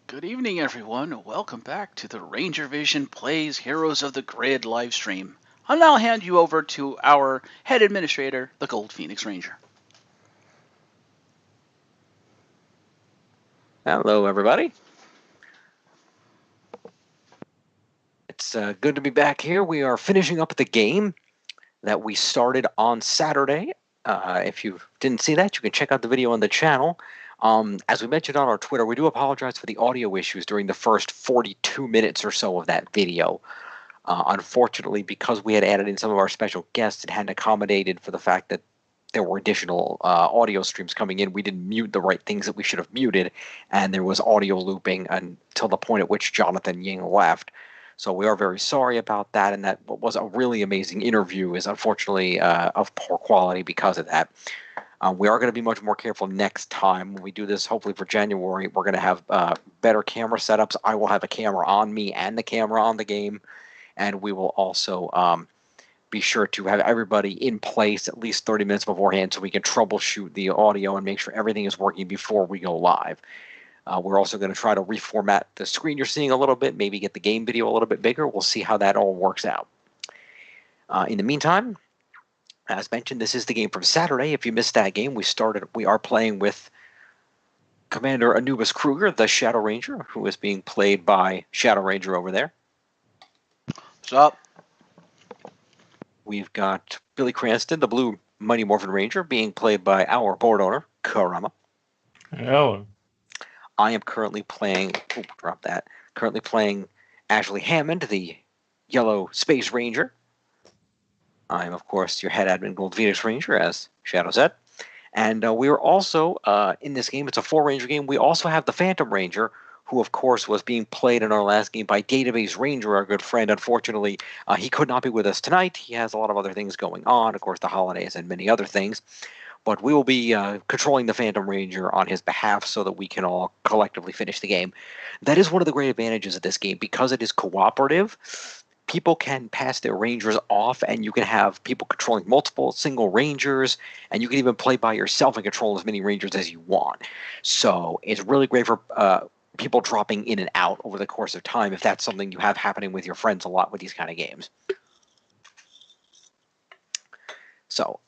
Good evening, everyone. Welcome back to the Ranger Vision Plays Heroes of the Grid live stream. I'll now hand you over to our head administrator, the Gold Phoenix Ranger. Hello, everybody. It's good to be back here. We are finishing up the game that we started on Saturday. If you didn't see that, you can check out the video on the channel. As we mentioned on our Twitter, we do apologize for the audio issues during the first 42 minutes or so of that video. Unfortunately, because we had added in some of our special guests, it hadn't accommodated for the fact that there were additional audio streams coming in. We didn't mute the right things that we should have muted, and there was audio looping until the point at which Jonathan Ying left. So we are very sorry about that, and that what was a really amazing interview is unfortunately of poor quality because of that. We are going to be much more careful next time when we do this. Hopefully for January, we're going to have better camera setups. I will have a camera on me and the camera on the game, and we will also be sure to have everybody in place at least 30 minutes beforehand so we can troubleshoot the audio and make sure everything is working before we go live. We're also going to try to reformat the screen you're seeing a little bit, maybe get the game video a little bit bigger. We'll see how that all works out. In the meantime, as mentioned, this is the game from Saturday. If you missed that game, we are playing with Commander Anubis Kruger, the Shadow Ranger, who is being played by Shadow Ranger over there. What's up? We've got Billy Cranston, the Blue Mighty Morphin Ranger, being played by our board owner, Kurama. Hello. I am currently playing, currently playing Ashley Hammond, the Yellow Space Ranger. I am, of course, your head admin Gold Phoenix Ranger, as Shadow said. And we are also, in this game, it's a 4-Ranger game, we also have the Phantom Ranger, who, of course, was being played in our last game by Database Ranger, our good friend. Unfortunately, he could not be with us tonight. He has a lot of other things going on, of course, the holidays and many other things. But we will be controlling the Phantom Ranger on his behalf so that we can all collectively finish the game. That is one of the great advantages of this game. Because it is cooperative, people can pass their Rangers off, and you can have people controlling multiple single Rangers, and you can even play by yourself and control as many Rangers as you want. So it's really great for people dropping in and out over the course of time if that's something you have happening with your friends a lot with these kind of games. So,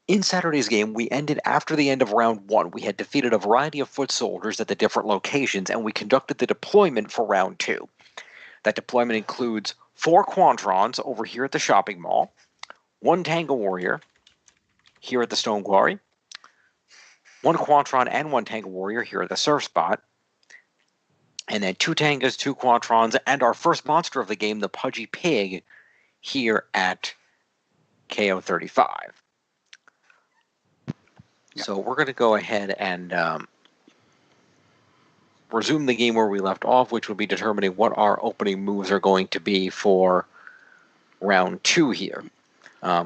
in Saturday's game, we ended after the end of round 1. We had defeated a variety of foot soldiers at the different locations, and we conducted the deployment for round 2. That deployment includes 4 Quantrons over here at the shopping mall, 1 Tango Warrior here at the Stone Quarry, 1 Quantron and 1 Tango Warrior here at the Surf Spot, and then 2 Tangas, 2 Quantrons, and our first monster of the game, the Pudgy Pig, here at KO 35. Yep. So we're going to go ahead and resume the game where we left off, which will be determining what our opening moves are going to be for round 2 here.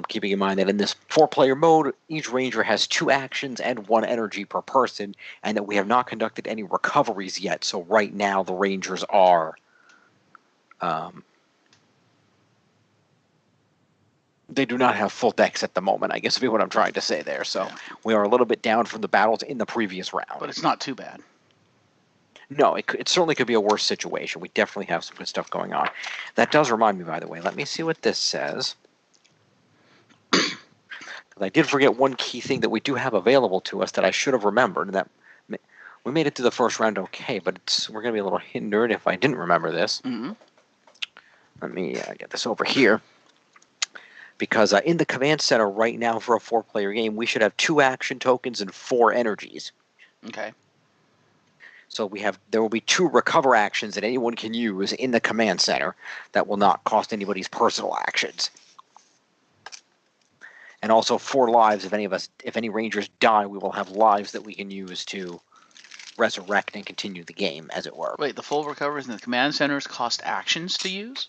Keeping in mind that in this 4-player mode, each Ranger has 2 actions and 1 energy per person, and that we have not conducted any recoveries yet. So right now the Rangers are they do not have full decks at the moment, I guess would be what I'm trying to say there. So we are a little bit down from the battles in the previous round. But it's not too bad. No, it certainly could be a worse situation. We definitely have some good stuff going on. That does remind me, by the way. Let me see what this says. I did forget one key thing that we do have available to us that I should have remembered. That we made it through the first round okay, but we're going to be a little hindered if I didn't remember this. Mm-hmm. Let me get this over here. Because in the command center right now for a 4-player game, we should have 2 action tokens and 4 energies. Okay. So there will be 2 recover actions that anyone can use in the command center that will not cost anybody's personal actions. And also 4 lives. If any Rangers die, we will have lives that we can use to resurrect and continue the game, as it were. Wait, the full recoveries in the command centers cost actions to use?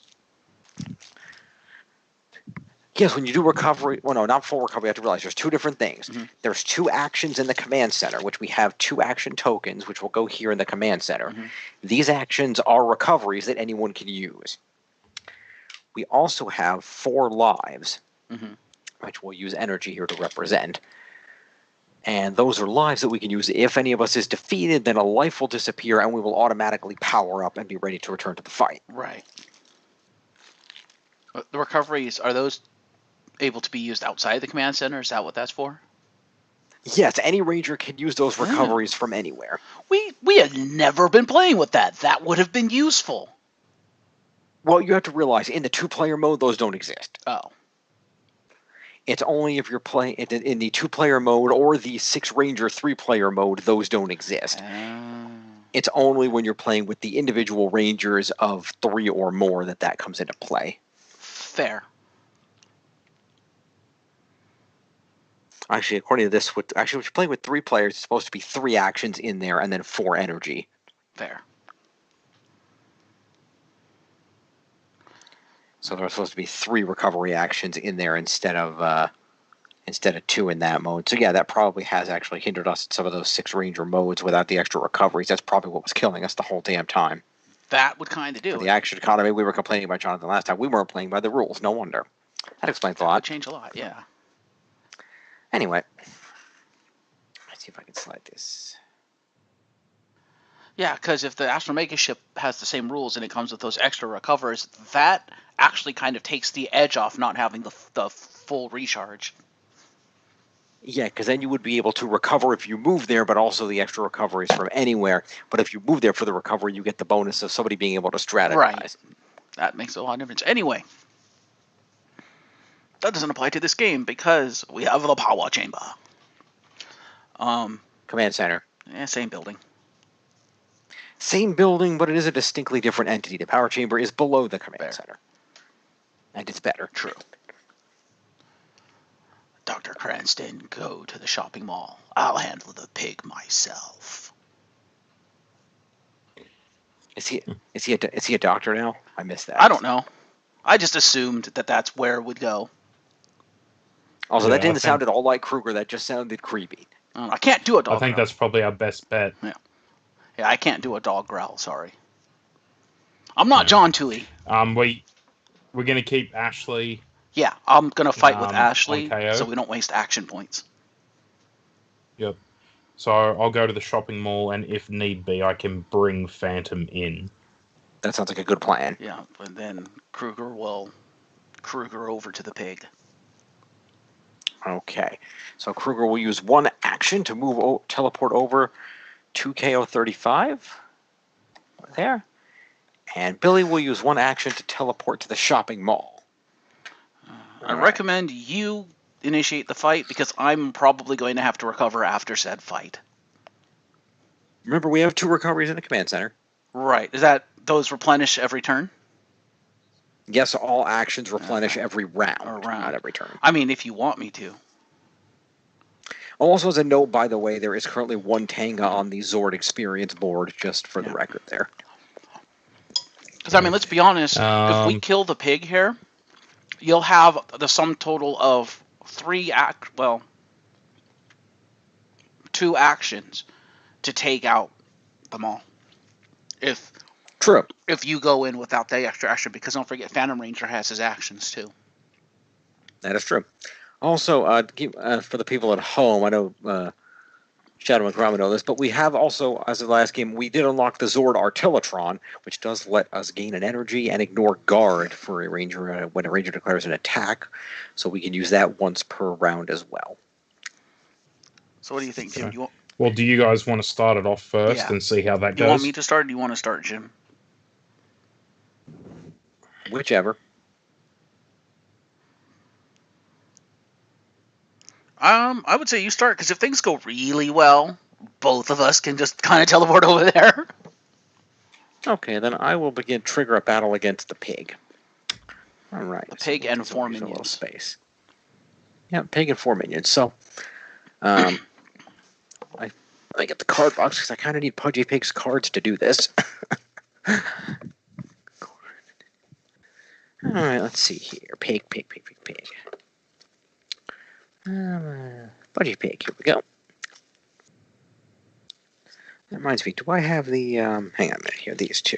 Yes, when you do recovery, well, no, not full recovery. You have to realize there's 2 different things. Mm-hmm. There's 2 actions in the command center, which we have 2 action tokens, which will go here in the command center. Mm-hmm. These actions are recoveries that anyone can use. We also have 4 lives, mm-hmm. which we'll use energy here to represent. And those are lives that we can use. If any of us is defeated, then a life will disappear and we will automatically power up and be ready to return to the fight. Right. The recoveries, are those able to be used outside the command center? Is that what that's for? Yes, any ranger can use those recoveries from anywhere. We had never been playing with that. That would have been useful. Well, you have to realize, in the 2-player mode, those don't exist. Oh. It's only if you're playing in the 2-player mode or the 6-ranger 3-player mode, those don't exist. It's only when you're playing with the individual rangers of 3 or more that comes into play. Fair. Actually, according to this, if you're playing with 3 players, it's supposed to be 3 actions in there and then 4 energy. Fair. So there's supposed to be 3 recovery actions in there instead of 2 in that mode. So yeah, that probably has actually hindered us in some of those 6-ranger modes without the extra recoveries. That's probably what was killing us the whole damn time. That would kind of do it. The action economy, we were complaining about Jonathan last time. We weren't playing by the rules. No wonder. That explains a lot. That would change a lot, yeah. Anyway, let's see if I can slide this. Yeah, because if the Astromega ship has the same rules and it comes with those extra recovers, that actually kind of takes the edge off not having the full recharge. Yeah, because then you would be able to recover if you move there, but also the extra recoveries from anywhere. But if you move there for the recovery, you get the bonus of somebody being able to strategize. Right. That makes a lot of difference. Anyway, that doesn't apply to this game because we have the power chamber. Command center. Yeah, same building. Same building, but it is a distinctly different entity. The power chamber is below the command center. And it's better. True. Dr. Cranston, go to the shopping mall. I'll handle the pig myself. Is he a doctor now? I missed that. I don't know. I just assumed that that's where it would go. Also, that didn't sound at all like Kruger. That just sounded creepy. I can't do a dog I think growl. that's probably our best bet. Yeah, I can't do a dog growl, sorry. I'm not John Toohey. We're going to keep Ashley. Yeah, I'm going to fight with Ashley KO. so we don't waste action points. Yep. So I'll go to the shopping mall, and if need be, I can bring Phantom in. That sounds like a good plan. Yeah, and then Kruger will Kruger over to the pig. Okay. So Kruger will use 1 action to teleport over to KO35. There. And Billy will use 1 action to teleport to the shopping mall. I recommend you initiate the fight because I'm probably going to have to recover after said fight. Remember, we have 2 recoveries in the command center. Right. Is that those replenish every turn? Yes, all actions replenish every round, not every turn. I mean, if you want me to. Also, as a note, by the way, there is currently 1 Tanga on the Zord experience board, just for the record there. Because, I mean, let's be honest. If we kill the pig here, you'll have the sum total of 2 actions to take out the mall. True. If you go in without the extra action, because don't forget, Phantom Ranger has his actions too. That is true. Also, for the people at home, I know Shadow and Kurama know this, but we have also, as of the last game, we did unlock the Zord Artillatron, which does let us gain an energy and ignore guard for a ranger when a ranger declares an attack. So we can use that once per round as well. So what do you think, Jim? Well, do you guys want to start it off first and see how that goes? Do you want me to start, or do you want to start, Jim? Whichever. I would say you start, because if things go really well, both of us can just kind of teleport over there. Okay, then I will trigger a battle against the pig. All right. The pig and 4 minions. Space. Yeah, pig and 4 minions. So, I get the card box because I kind of need Pudgy Pig's cards to do this. All right, let's see here. Pig. Pudgy Pig, here we go. That reminds me, do I have the, hang on a minute here, these 2.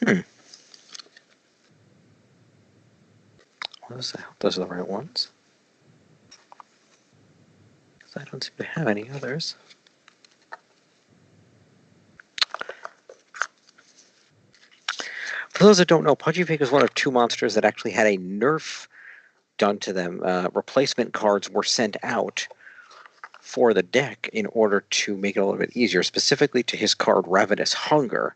Those are the right ones. 'Cause I don't seem to have any others. For those that don't know, Pudgy Pig is one of two monsters that actually had a nerf done to them. Replacement cards were sent out for the deck in order to make it a little bit easier, specifically to his card Ravenous Hunger,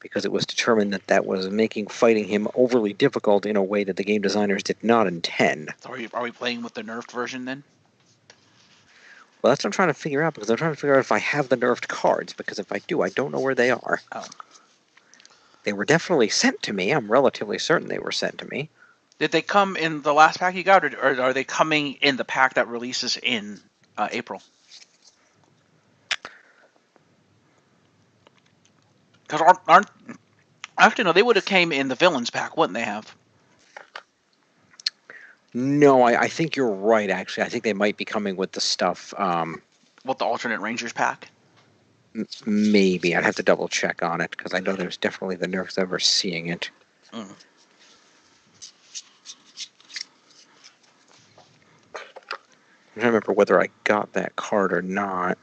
because it was determined that that was making fighting him overly difficult in a way that the game designers did not intend. So are we playing with the nerfed version then? Well, that's what I'm trying to figure out, because I'm trying to figure out if I have the nerfed cards, because if I do, I don't know where they are. Oh. They were definitely sent to me. I'm relatively certain they were sent to me. Did they come in the last pack you got, or are they coming in the pack that releases in April? Because aren't actually no, they would have came in the villains pack, wouldn't they have? No, I think you're right, actually. I think they might be coming with the stuff. What, the alternate Rangers pack? Maybe. I'd have to double check on it, because I know there's definitely the nerfs ever seeing it. Mm. I'm trying to remember whether I got that card or not.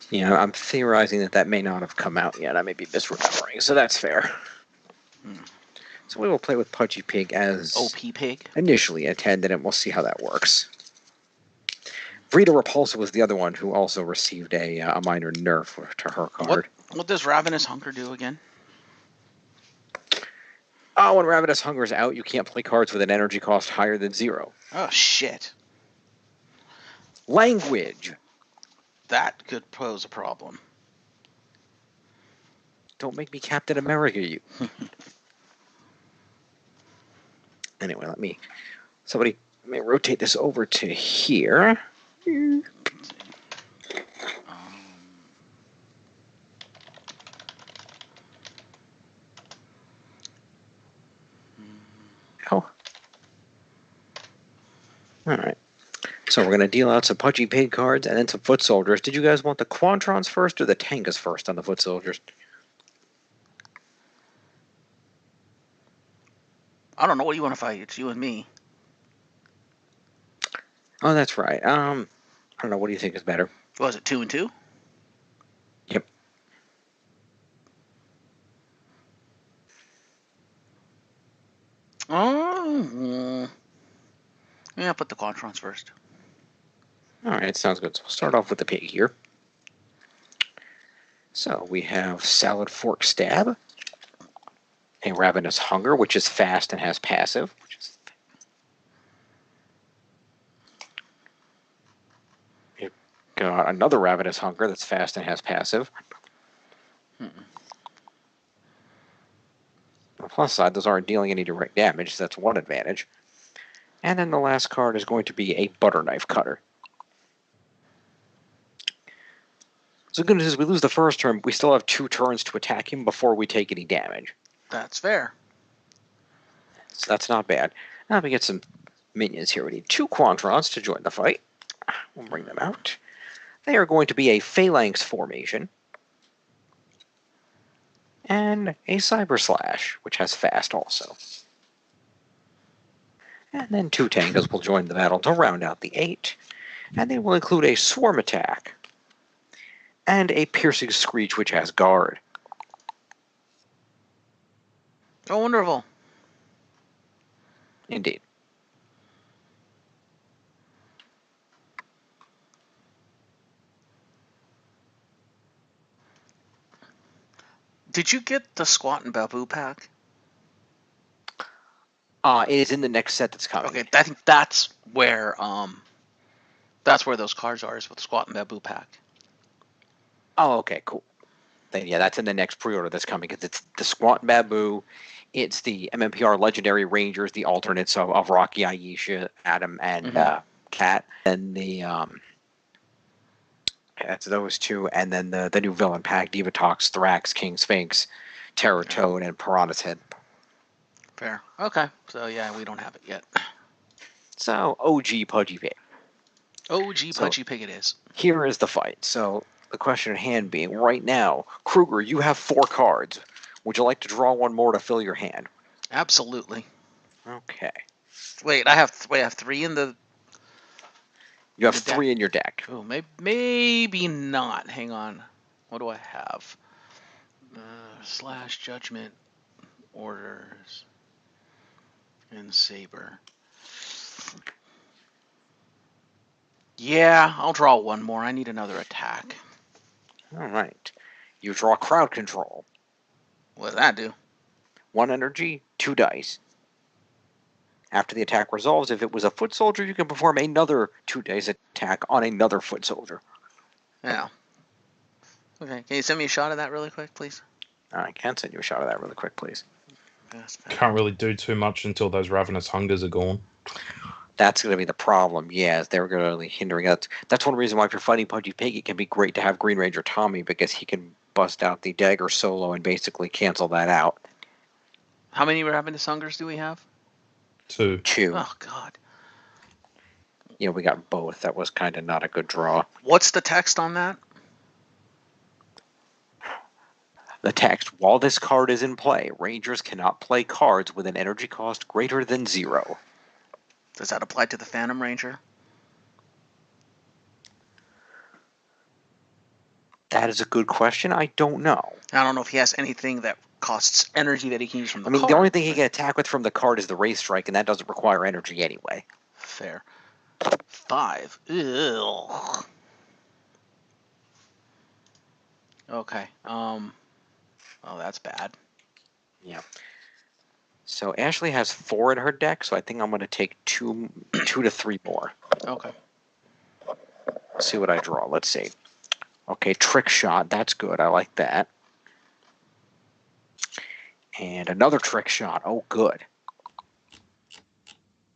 Yeah, I'm theorizing that may not have come out yet. I may be misremembering, so that's fair. Mm. So we will play with Pudgy Pig as OP Pig? initially intended, and we'll see how that works. Vrita Repulsa was the other one who also received a minor nerf to her card. What does Ravenous Hunger do again? Oh, when Ravenous Hunger is out, you can't play cards with an energy cost higher than 0. Oh, shit. Language. That could pose a problem. Don't make me Captain America, you. Anyway, somebody may rotate this over to here. Oh. Alright. So we're going to deal out some Pudgy Pig cards and then some Foot Soldiers. Did you guys want the Quantrons first or the Tangas first on the Foot Soldiers? I don't know. What do you want to fight? It's you and me. Oh, that's right. I don't know. What do you think is better? Was it 2 and 2? Yep. Oh. Yeah, put the Quantrons first. Alright, sounds good. So we'll start off with the pig here. So we have Salad Fork Stab, a Ravenous Hunger, which is fast and has passive. You've got another Ravenous Hunger that's fast and has passive. On the plus side, those aren't dealing any direct damage, so that's one advantage. And then the last card is going to be a Butter Knife Cutter. So good news is we lose the first turn, we still have 2 turns to attack him before we take any damage. That's fair. So that's not bad. Now we get some minions here. We need 2 Quantrons to join the fight. We'll bring them out. They are going to be a Phalanx formation. And a Cyber Slash, which has fast also. And then 2 Tangas will join the battle to round out the 8. And they will include a Swarm Attack. And a Piercing Screech, which has Guard. Oh, wonderful. Indeed. Did you get the Squat and Babu pack? It is in the next set that's coming. Okay, I think that's where those cards are, is with the Squat and Babu pack. Oh, okay, cool. Then, yeah, that's in the next pre-order that's coming, because it's the Squat and Babu, it's the MMPR Legendary Rangers, the alternates of Rocky, Aisha, Adam, and Cat, and the that's those 2, and then the new villain pack, Divatox, Thrax, King Sphinx, Terror Toad, and Piranha's Head. Fair. Okay. So, yeah, we don't have it yet. So, OG Pudgy Pig. OG Pudgy Pig it is. Here is the fight. So, the question at hand being, right now, Kruger, you have 4 cards. Would you like to draw one more to fill your hand? Absolutely. Okay. Wait, I have 3 in the. You have the deck? 3 in your deck. Oh, maybe not. Hang on. What do I have? Slash Judgment, Orders, and Saber. Yeah, I'll draw one more. I need another attack. All right. You draw Crowd Control. What does that do? 1 energy, 2 dice. After the attack resolves, if it was a foot soldier, you can perform another 2 dice attack on another foot soldier. Yeah. Okay, can you send me a shot of that really quick, please? I can send you a shot of that really quick, please. Yes, Can't really do too much until those ravenous hungers are gone. That's going to be the problem. Yes, they're going to be hindering us. That's one reason why if you're fighting Pudgy Pig, it can be great to have Green Ranger Tommy, because he can bust out the dagger solo and basically cancel that out. How many ravenous hungers do we have? 2. 2. Oh, God. Yeah, we got both. That was kind of not a good draw. What's the text on that? The text, while this card is in play, Rangers cannot play cards with an energy cost greater than 0. Does that apply to the Phantom Ranger? That is a good question. I don't know. I don't know if he has anything that costs energy that he can use from the I mean, card. the only thing he can attack with from the card is the Ray Strike, and that doesn't require energy anyway. Fair. 5. Ugh. Okay. Oh, that's bad. Yeah. So Ashley has 4 in her deck, so I think I'm going to take 2 to 3 more. Okay. Let's see what I draw. Let's see. Okay, Trick Shot. That's good. I like that. And another Trick Shot. Oh, good.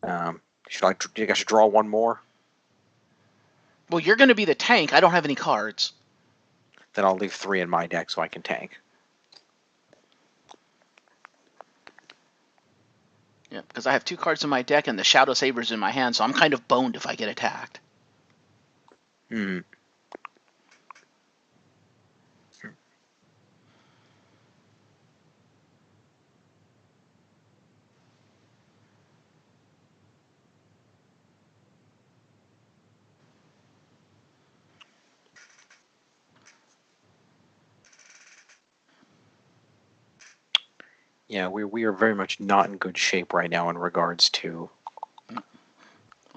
Do you think I should draw one more? Well, you're going to be the tank. I don't have any cards. Then I'll leave 3 in my deck so I can tank. Yeah, because I have 2 cards in my deck and the Shadow Saber's in my hand, so I'm kind of boned if I get attacked. Hmm. Yeah, we are very much not in good shape right now in regards to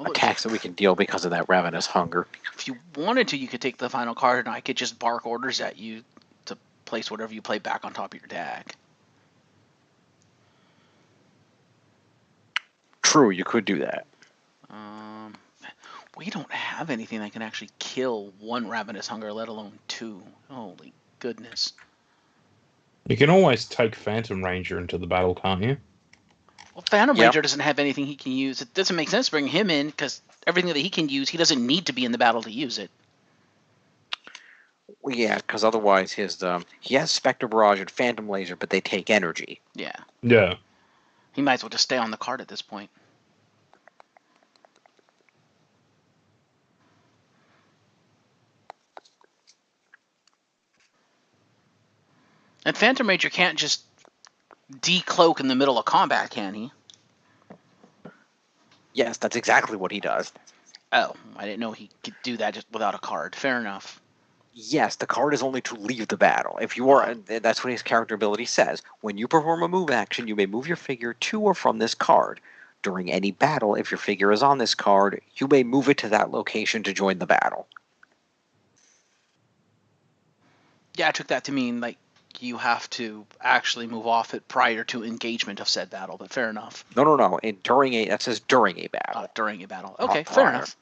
attacks that we can deal because of that ravenous hunger. If you wanted to, you could take the final card and I could just bark orders at you to place whatever you play back on top of your deck. True, you could do that. We don't have anything that can actually kill 1 ravenous hunger, let alone 2. Holy goodness. You can always take Phantom Ranger into the battle, can't you? Well, Phantom Ranger doesn't have anything he can use. It doesn't make sense to bring him in because everything that he can use, he doesn't need to be in the battle to use it. Well, yeah, because otherwise he has Spectre Barrage and Phantom Laser, but they take energy. Yeah. Yeah. He might as well just stay on the card at this point. And Phantom Ranger can't just decloak in the middle of combat, can he? Yes, that's exactly what he does. Oh, I didn't know he could do that just without a card. Fair enough. Yes, the card is only to leave the battle. If you are, that's what his character ability says. When you perform a move action, you may move your figure to or from this card. During any battle, if your figure is on this card, you may move it to that location to join the battle. Yeah, I took that to mean, like, you have to actually move off it prior to engagement of said battle, but fair enough. No. That says during a battle. During a battle. Okay, fair enough.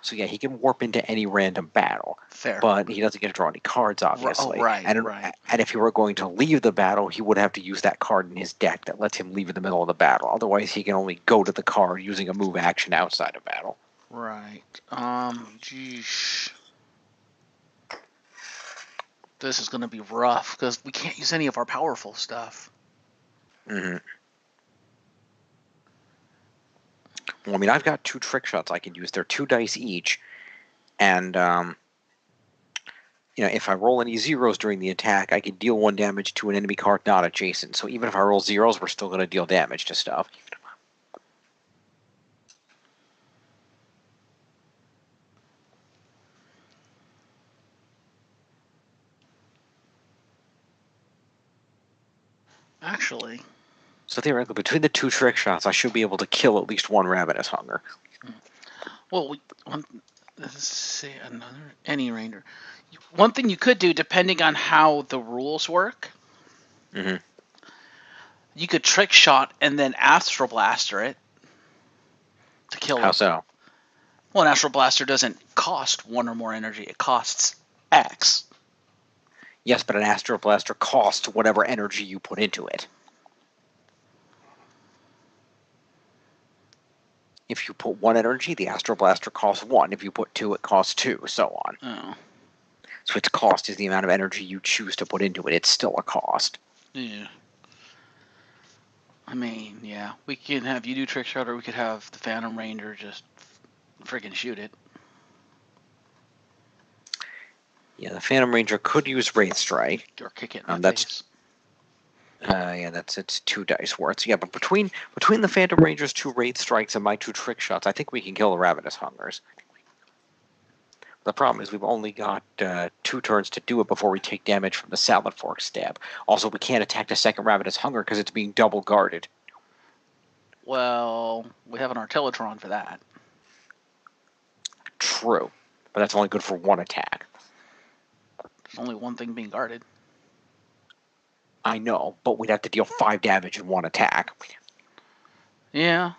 So yeah, he can warp into any random battle. Fair. But he doesn't get to draw any cards, obviously. Right. And if he were going to leave the battle, he would have to use that card in his deck that lets him leave in the middle of the battle. Otherwise, he can only go to the card using a move action outside of battle. Right. Geesh. This is going to be rough because we can't use any of our powerful stuff. Mm-hmm. Well, I mean, I've got 2 trick shots I can use. They're 2 dice each, and if I roll any zeros during the attack, I can deal 1 damage to an enemy card not adjacent. So even if I roll zeros, we're still going to deal damage to stuff. Actually, So theoretically, between the 2 trick shots, I should be able to kill at least 1 Ravenous Hunger. well, let's see any ranger. One thing you could do, depending on how the rules work, Mhm. you could trick shot and then astral blaster it to kill How it. so? Well, an astral blaster doesn't cost 1 or more energy; it costs X. Yes, but an Astral Blaster costs whatever energy you put into it. If you put 1 energy, the Astral Blaster costs 1. If you put 2, it costs 2, so on. Oh, So its cost is the amount of energy you choose to put into it. It's still a cost. yeah. I mean, yeah, we can have you do trick shot, or we could have the Phantom Ranger just freaking shoot it. Yeah, the Phantom Ranger could use Wraith Strike. Or kick it in the That's face. yeah, it's 2 dice worth. So yeah, but between the Phantom Ranger's 2 Wraith Strikes and my 2 trick shots, I think we can kill the Ravenous Hungers. The problem is we've only got 2 turns to do it before we take damage from the Salad Fork Stab. Also, we can't attack the second Ravenous Hunger because it's being double guarded. Well, we have an Artillotron for that. True, but that's only good for 1 attack. There's only one thing being guarded. I know, but we'd have to deal 5 damage in 1 attack. Yeah.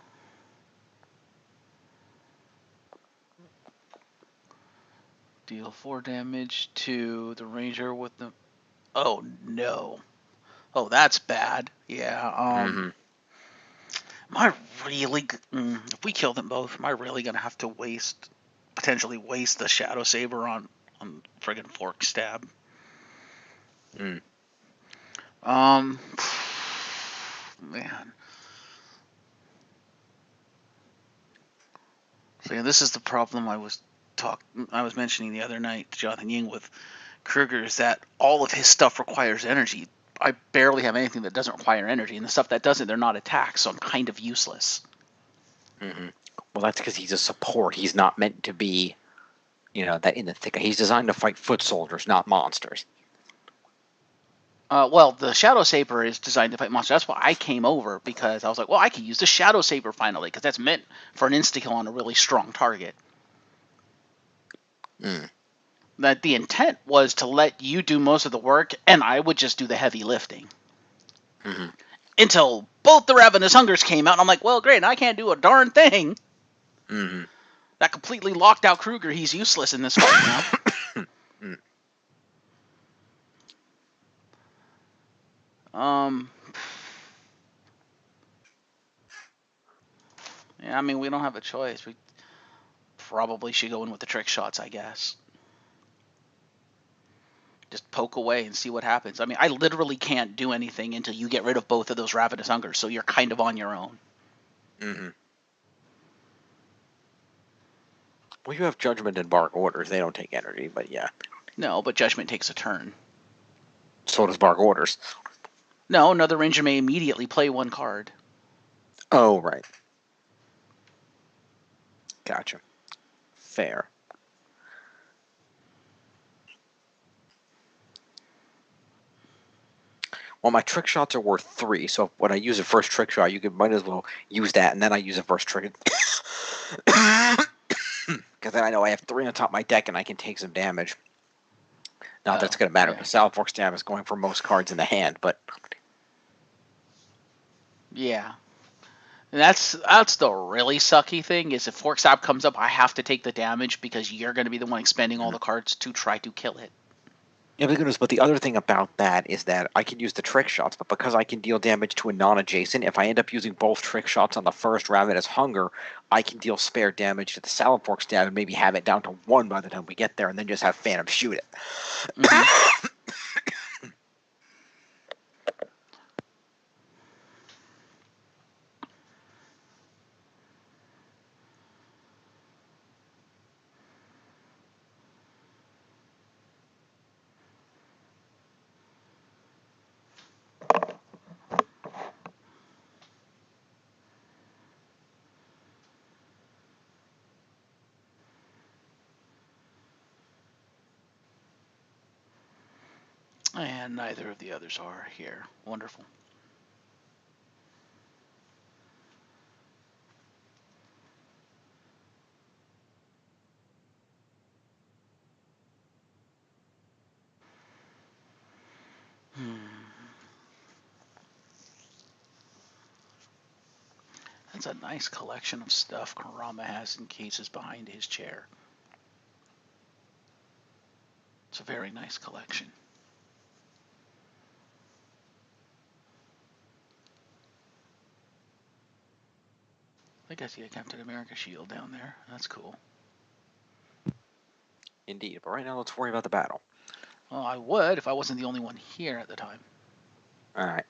Deal 4 damage to the Ranger with the... Oh, no. Oh, that's bad. Yeah, Mm-hmm. Am I really... if we kill them both, am I really going to have to potentially waste the Shadow Saber on friggin' Fork Stab? Mm. Man. So yeah, this is the problem I was mentioning the other night to Jonathan Ying with Kruger, is that all of his stuff requires energy. I barely have anything that doesn't require energy, and the stuff that doesn't, they're not attacks, so I'm kind of useless. Mm-hmm. Well, that's because he's a support. He's not meant to be, that in the thick. He's designed to fight foot soldiers, not monsters. Well, the Shadow Saber is designed to fight monsters. That's why I came over, because I was like, well, I can use the Shadow Saber finally, because that's meant for an insta-kill on a really strong target. Mm. That the intent was to let you do most of the work, and I would just do the heavy lifting. Mm-hmm. Until both the Ravenous Hungers came out, and I'm like, well, great, I can't do a darn thing. Mm-hmm. That completely locked out Kruger. He's useless in this fight now. Mm. Yeah, I mean, we don't have a choice. We probably should go in with the trick shots, I guess. Just poke away and see what happens. I mean, I literally can't do anything until you get rid of both of those Ravenous Hungers, so you're kind of on your own. Mm-hmm. Well, you have Judgment and Bark Orders. They don't take energy, but yeah. No, but Judgment takes a turn. So does Bark Orders. No, another Ranger may immediately play 1 card. Oh, right. Gotcha. Fair. Well, my trick shots are worth 3, so when I use a first trick shot, might as well use that, and then I use a first trick. Because then I know I have 3 on top of my deck, and I can take some damage. Not that's going to matter. Yeah. The Salad Fork Stab is going for most cards in the hand, but... Yeah. And that's the really sucky thing, is if Fork Stab comes up, I have to take the damage because you're going to be the one expending all the cards to try to kill it. Yeah, but the other thing about that is that I can use the trick shots, but because I can deal damage to a non-adjacent, if I end up using both trick shots on the first Ravenous Hunger, I can deal spare damage to the Salad Fork Stab and maybe have it down to 1 by the time we get there, and then just have Phantom shoot it. Mm-hmm. And neither of the others are here. Wonderful. That's a nice collection of stuff Kurama has in cases behind his chair. It's a very nice collection. I think I see a Captain America shield down there. That's cool. Indeed. But right now, let's worry about the battle. Well, I would if I wasn't the only one here at the time.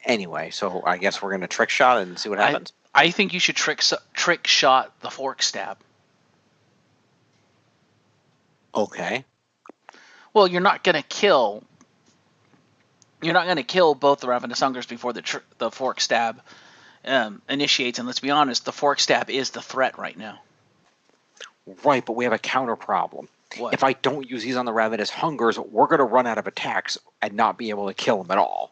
Anyway, so I guess we're going to trick shot and see what happens. I think you should trick shot the fork stab. Okay. Well, you're not gonna kill both the Ravenous Hungers before the fork stab initiates. And let's be honest, the fork stab is the threat right now. Right, but we have a counter problem. What? If I don't use these on the Ravenous Hungers, we're going to run out of attacks and not be able to kill them at all.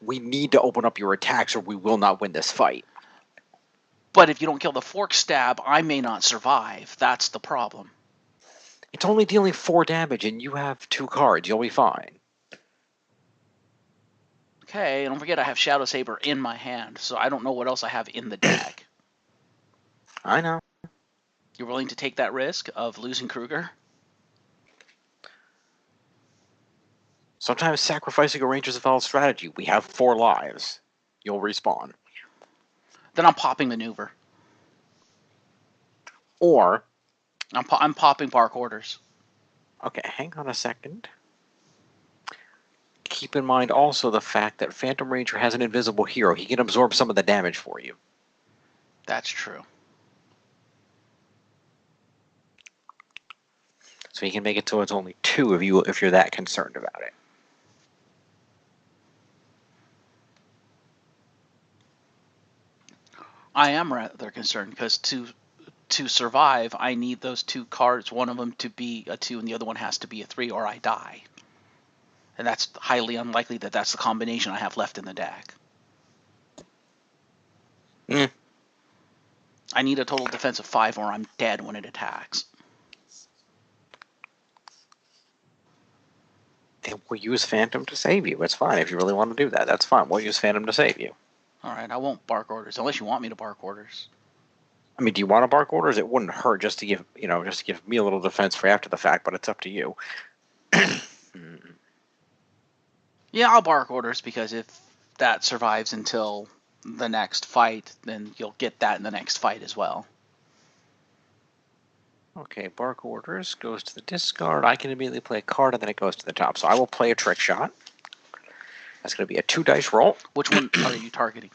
We need to open up your attacks or we will not win this fight. But if you don't kill the fork stab, I may not survive. That's the problem. It's only dealing 4 damage and you have 2 cards. You'll be fine. Okay, and don't forget I have Shadow Saber in my hand, so I don't know what else I have in the deck. I know. You're willing to take that risk of losing Kruger? Sometimes sacrificing a ranger's a valid strategy. We have 4 lives. You'll respawn. Then I'm popping Maneuver. Or... I'm popping Bark Orders. Okay, hang on a second. Keep in mind also the fact that Phantom Ranger has an invisible hero. He can absorb some of the damage for you. That's true. So you can make it so it's only 2 if you're that concerned about it. I am rather concerned because to survive, I need those 2 cards. One of them to be a 2 and the other one has to be a 3 or I die. And that's highly unlikely that that's the combination I have left in the deck. Mm. I need a total defense of 5 or I'm dead when it attacks. Then we'll use Phantom to save you. It's fine if you really want to do that. That's fine. We'll use Phantom to save you. Alright, I won't Bark Orders, unless you want me to Bark Orders. I mean, do you want to Bark Orders? It wouldn't hurt just to give me a little defense for after the fact, but it's up to you. Yeah, I'll Bark Orders, because if that survives until the next fight, then you'll get that in the next fight as well. Okay, Bark Orders goes to the discard. I can immediately play a card, and then it goes to the top. So I will play a Trick Shot. That's going to be a 2-dice roll. Which one are you targeting?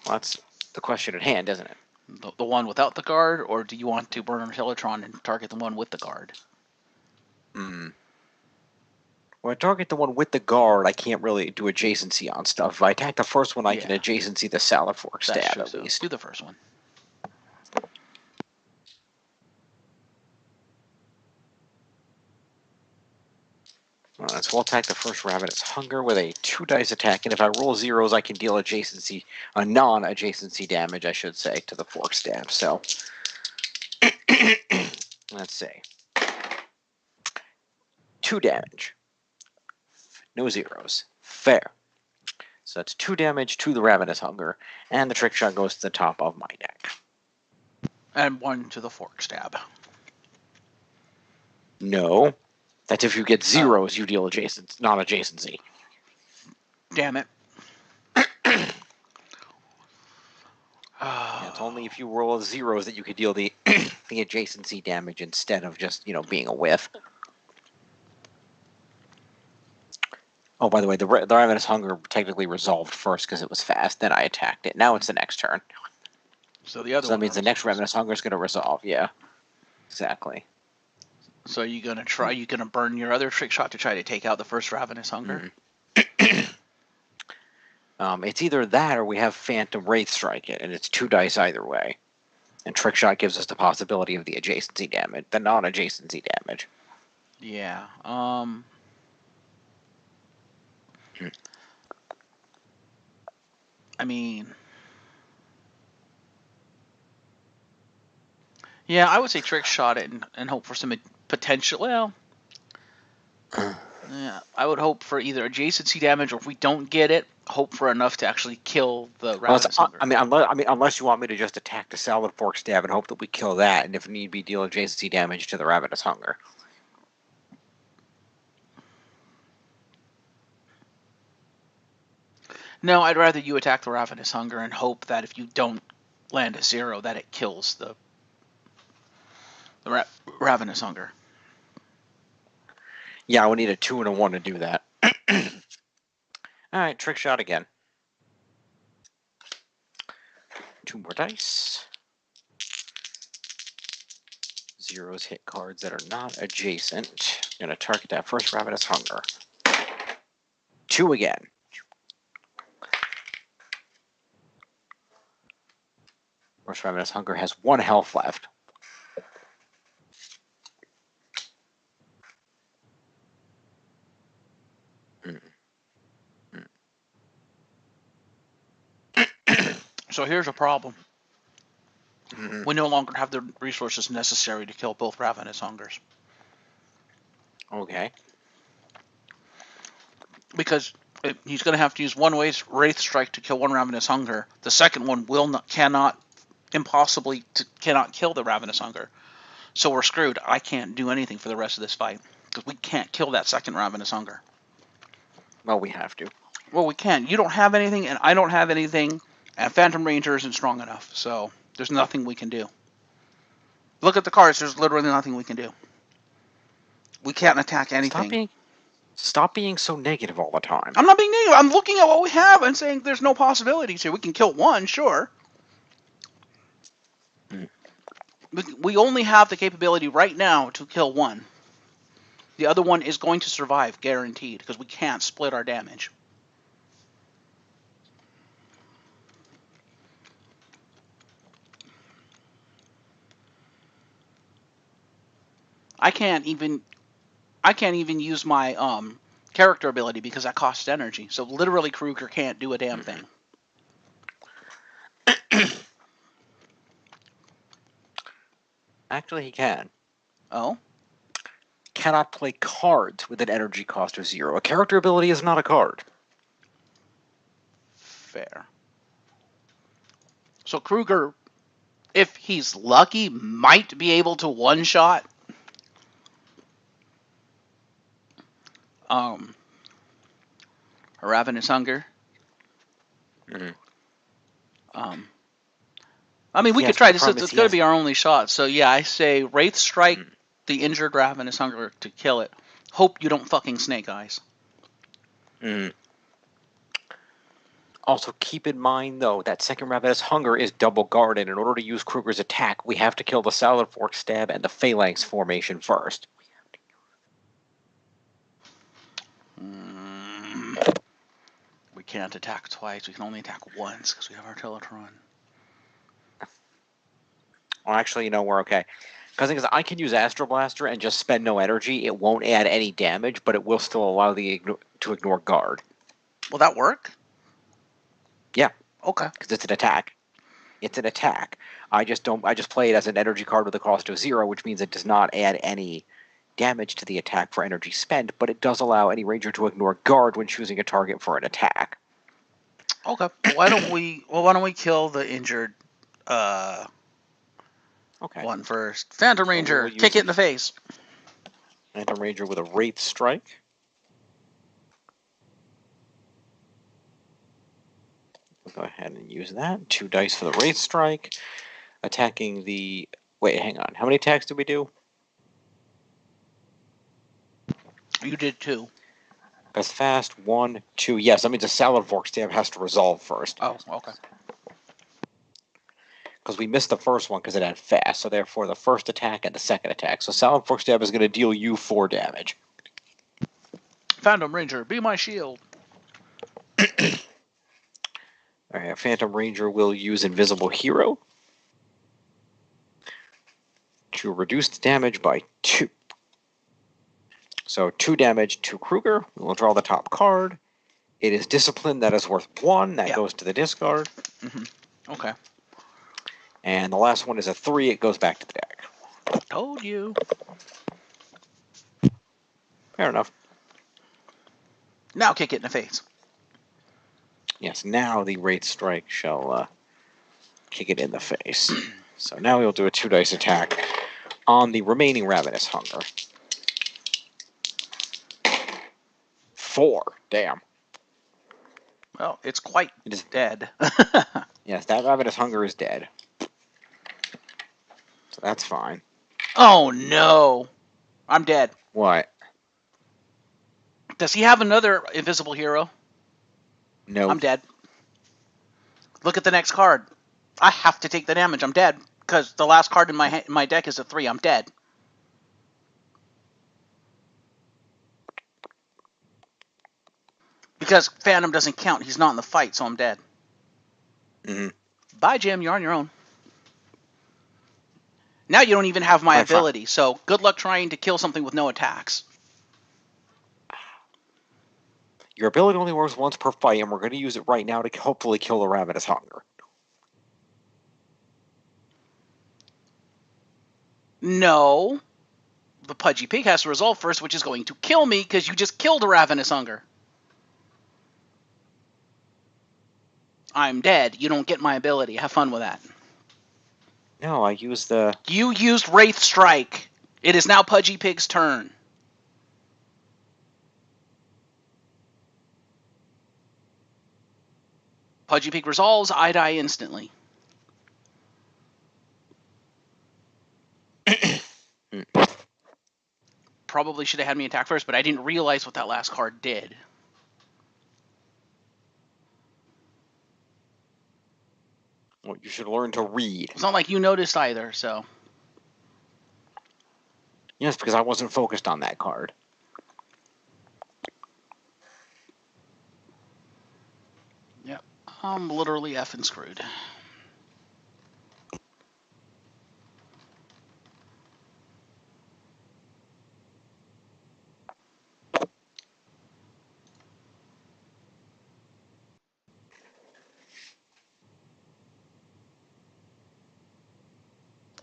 Well, that's the question at hand, isn't it? The one without the guard, or do you want to burn Teletron and target the one with the guard? When I target the one with the guard, I can't really do adjacency on stuff. If I attack the first one, I can adjacency the Salad Fork stab That's true, at least. Do the first one. Alright, so we'll attack the first Ravenous Hunger with a 2-dice attack, and if I roll 0s, I can deal non-adjacency damage, I should say, to the fork stab. So, let's see. 2 damage. No 0s. Fair. So that's 2 damage to the Ravenous Hunger, and the Trick Shot goes to the top of my deck. And 1 to the fork stab. No. That's if you get 0s, you deal non-adjacency. Damn it. Yeah, it's only if you roll 0s that you could deal the the adjacency damage instead of just, being a whiff. Oh, by the way, the Ravenous Hunger technically resolved first because it was fast. Then I attacked it. Now it's the next turn. So the other So that means the next Ravenous Hunger is going to resolve. Yeah, exactly. So you gonna burn your other Trick Shot to try to take out the first Ravenous Hunger? It's either that or we have Phantom Wraith strike it, and it's 2 dice either way. And Trick Shot gives us the possibility of the adjacency damage, the non-adjacency damage. Yeah. I mean, yeah, I would say trick shot it and hope for some potential. Well, yeah, I would hope for either adjacency damage, or if we don't get it, hope for enough to actually kill the Ravenous Hunger. Unless you want me to just attack the Salad Fork Stab and hope that we kill that, and if need be, deal adjacency damage to the Ravenous Hunger. No, I'd rather you attack the Ravenous Hunger and hope that if you don't land a 0, that it kills the Ravenous Hunger. Yeah, I would need a 2 and a 1 to do that. Alright, trick shot again. 2 more dice. Zeros hit cards that are not adjacent. I'm going to target that first Ravenous Hunger. 2 again. First Ravenous Hunger has 1 health left. So here's a problem. Mm-hmm. We no longer have the resources necessary to kill both Ravenous Hungers. Okay. Because he's going to have to use one Wraith Strike to kill one Ravenous Hunger. The second one cannot kill the Ravenous Hunger. So we're screwed. I can't do anything for the rest of this fight because we can't kill that second Ravenous Hunger. Well, we have to. Well, we can. You don't have anything, and I don't have anything, and Phantom Ranger isn't strong enough. So there's nothing we can do. Look at the cards. There's literally nothing we can do. We can't attack anything. Stop being so negative all the time. I'm not being negative. I'm looking at what we have and saying there's no possibilities here. We can kill one, sure. We only have the capability right now to kill one. The other one is going to survive, guaranteed, because we can't split our damage. I can't even use my character ability because that costs energy. So literally, Kruger can't do a damn thing. Actually, he can. Oh? Cannot play cards with an energy cost of 0. A character ability is not a card. Fair. So Kruger, if he's lucky, might be able to one-shot a Ravenous Hunger. I mean, we could try this. It's going to be our only shot. So yeah, I say Wraith Strike the injured Ravenous Hunger to kill it. Hope you don't fucking Snake Eyes. Also, keep in mind, though, that second Ravenous Hunger is double guarded. In order to use Kruger's attack, we have to kill the Salad Fork Stab and the Phalanx formation first. We can't attack twice. We can only attack once because we have our Teletron. Well, actually, we're okay. Because I can use Astro Blaster and just spend no energy. It won't add any damage, but it will still allow to ignore guard. Will that work? Yeah. Okay. Because it's an attack. It's an attack. I just play it as an energy card with a cost of 0, which means it does not add any damage to the attack for energy spent, but it does allow any ranger to ignore guard when choosing a target for an attack. Okay. Why don't we kill the injured one first? Phantom Ranger, kick it in the face. Phantom Ranger with a Wraith Strike. We'll go ahead and use that. 2 dice for the Wraith Strike. Attacking the... Wait, hang on. How many attacks did we do? You did 2. That's fast. 1, 2. Yes, that means a Salad Fork Stab has to resolve first. Oh, okay. Because we missed the first one because it had fast, so therefore the first attack and the second attack. So Salad Fork Stab is going to deal you 4 damage. Phantom Ranger, be my shield. Alright, Phantom Ranger will use Invisible Hero to reduce the damage by 2. So 2 damage to Kruger. We'll draw the top card. It is discipline. That is worth 1. That Yeah. goes to the discard. Okay. And the last one is a 3. It goes back to the deck. Told you. Fair enough. Now kick it in the face. Yes, now the Wraith Strike shall kick it in the face. So now we'll do a 2-dice attack on the remaining Ravenous Hunger. 4. Damn. Well, it's quite It is dead. Yes, that Ravenous Hunger is dead. So that's fine. Oh no. I'm dead. What? Does he have another invisible hero? No. I'm dead. Look at the next card. I have to take the damage. I'm dead. Because the last card in my deck is a 3. I'm dead. Because Phantom doesn't count. He's not in the fight, so I'm dead. Bye, Jim. You're on your own. Now you don't even have my ability, so good luck trying to kill something with no attacks. Your ability only works once per fight, and we're going to use it right now to hopefully kill the Ravenous Hunger. No. The Pudgy Pig has to resolve first, which is going to kill me because you just killed a Ravenous Hunger. I'm dead. You don't get my ability. Have fun with that. No, I used the... You used Wraith Strike. It is now Pudgy Pig's turn. Pudgy Pig resolves. I die instantly. Probably should have had me attack first, but I didn't realize what that last card did. Well, you should learn to read. It's not like you noticed either, so... Yes, because I wasn't focused on that card. Yep. I'm literally effing screwed.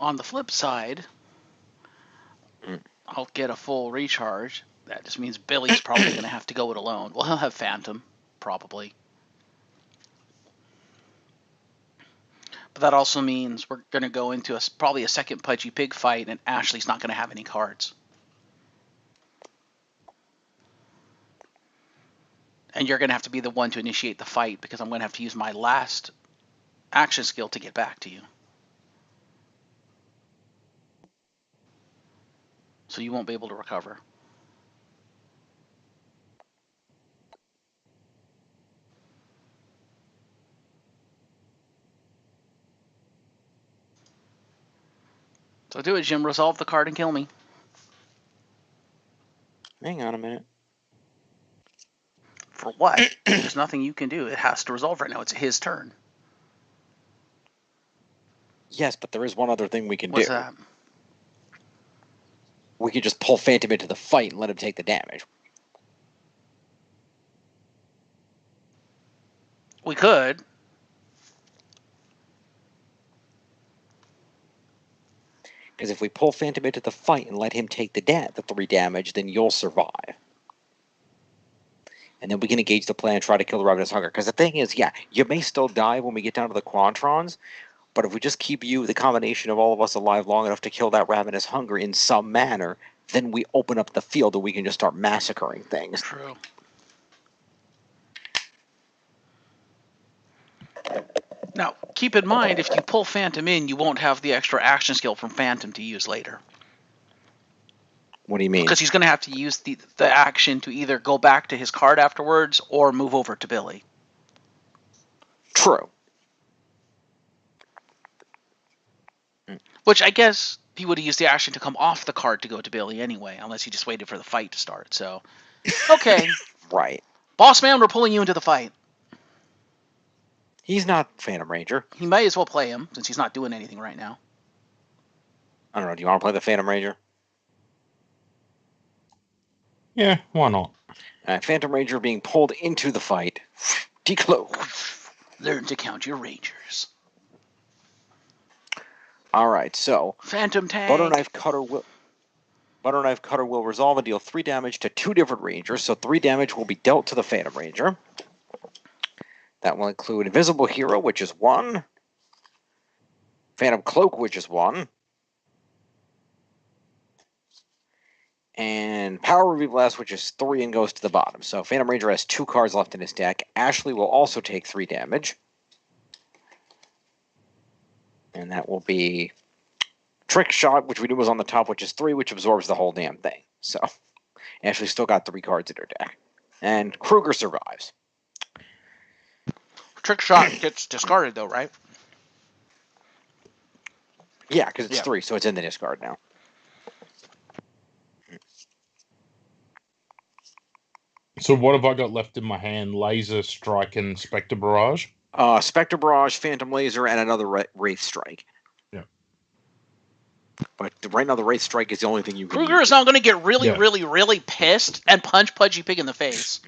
On the flip side, I'll get a full recharge. That just means Billy's probably going to have to go it alone. Well, he'll have Phantom, probably. But that also means we're going to go into probably a second Pudgy Pig fight, and Ashley's not going to have any cards. And you're going to have to be the one to initiate the fight, because I'm going to have to use my last action skill to get back to you. So you won't be able to recover. So do it, Jim. Resolve the card and kill me. Hang on a minute. For what? There's nothing you can do. It has to resolve right now. It's his turn. Yes, but there is one other thing we can What's do. that? We could just pull Phantom into the fight and let him take the damage. We could. Because if we pull Phantom into the fight and let him take the 3 damage, then you'll survive. And then we can engage the plan and try to kill the Ravenous Hunger. Because the thing is, yeah, you may still die when we get down to the Quantrons, but if we just keep the combination of all of us alive long enough to kill that Ravenous Hunger in some manner, then we open up the field and we can just start massacring things. True. Now, keep in mind, if you pull Phantom in, you won't have the extra action skill from Phantom to use later. What do you mean? Because he's going to have to use the action to either go back to his card afterwards or move over to Billy. True. Which I guess he would have used the action to come off the card to go to Billy anyway, unless he just waited for the fight to start. So, okay. Right. Boss man, we're pulling you into the fight. He's not Phantom Ranger. He may as well play him, since he's not doing anything right now. I don't know. Do you want to play the Phantom Ranger? Yeah, why not? Phantom Ranger being pulled into the fight. Decloak. Learn to count your rangers. All right, so Phantom tank. Butter Knife Cutter will resolve and deal 3 damage to 2 different Rangers, so 3 damage will be dealt to the Phantom Ranger. That will include Invisible Hero, which is 1. Phantom Cloak, which is 1. And Power Ruby Blast, which is 3 and goes to the bottom. So Phantom Ranger has 2 cards left in his deck. Ashley will also take 3 damage. And that will be Trick Shot, which we knew was on the top, which is 3, which absorbs the whole damn thing. So Ashley's still got 3 cards in her deck. And Kruger survives. Trick Shot gets discarded, though, right? Yeah, because it's 3, so it's in the discard now. So what have I got left in my hand? Laser Strike and Spectre Barrage? Spectre Barrage, Phantom Laser, and another Wraith Strike. Yeah. But right now the Wraith Strike is the only thing you can Kruger use. is now going to get really pissed and punch Pudgy Pig in the face.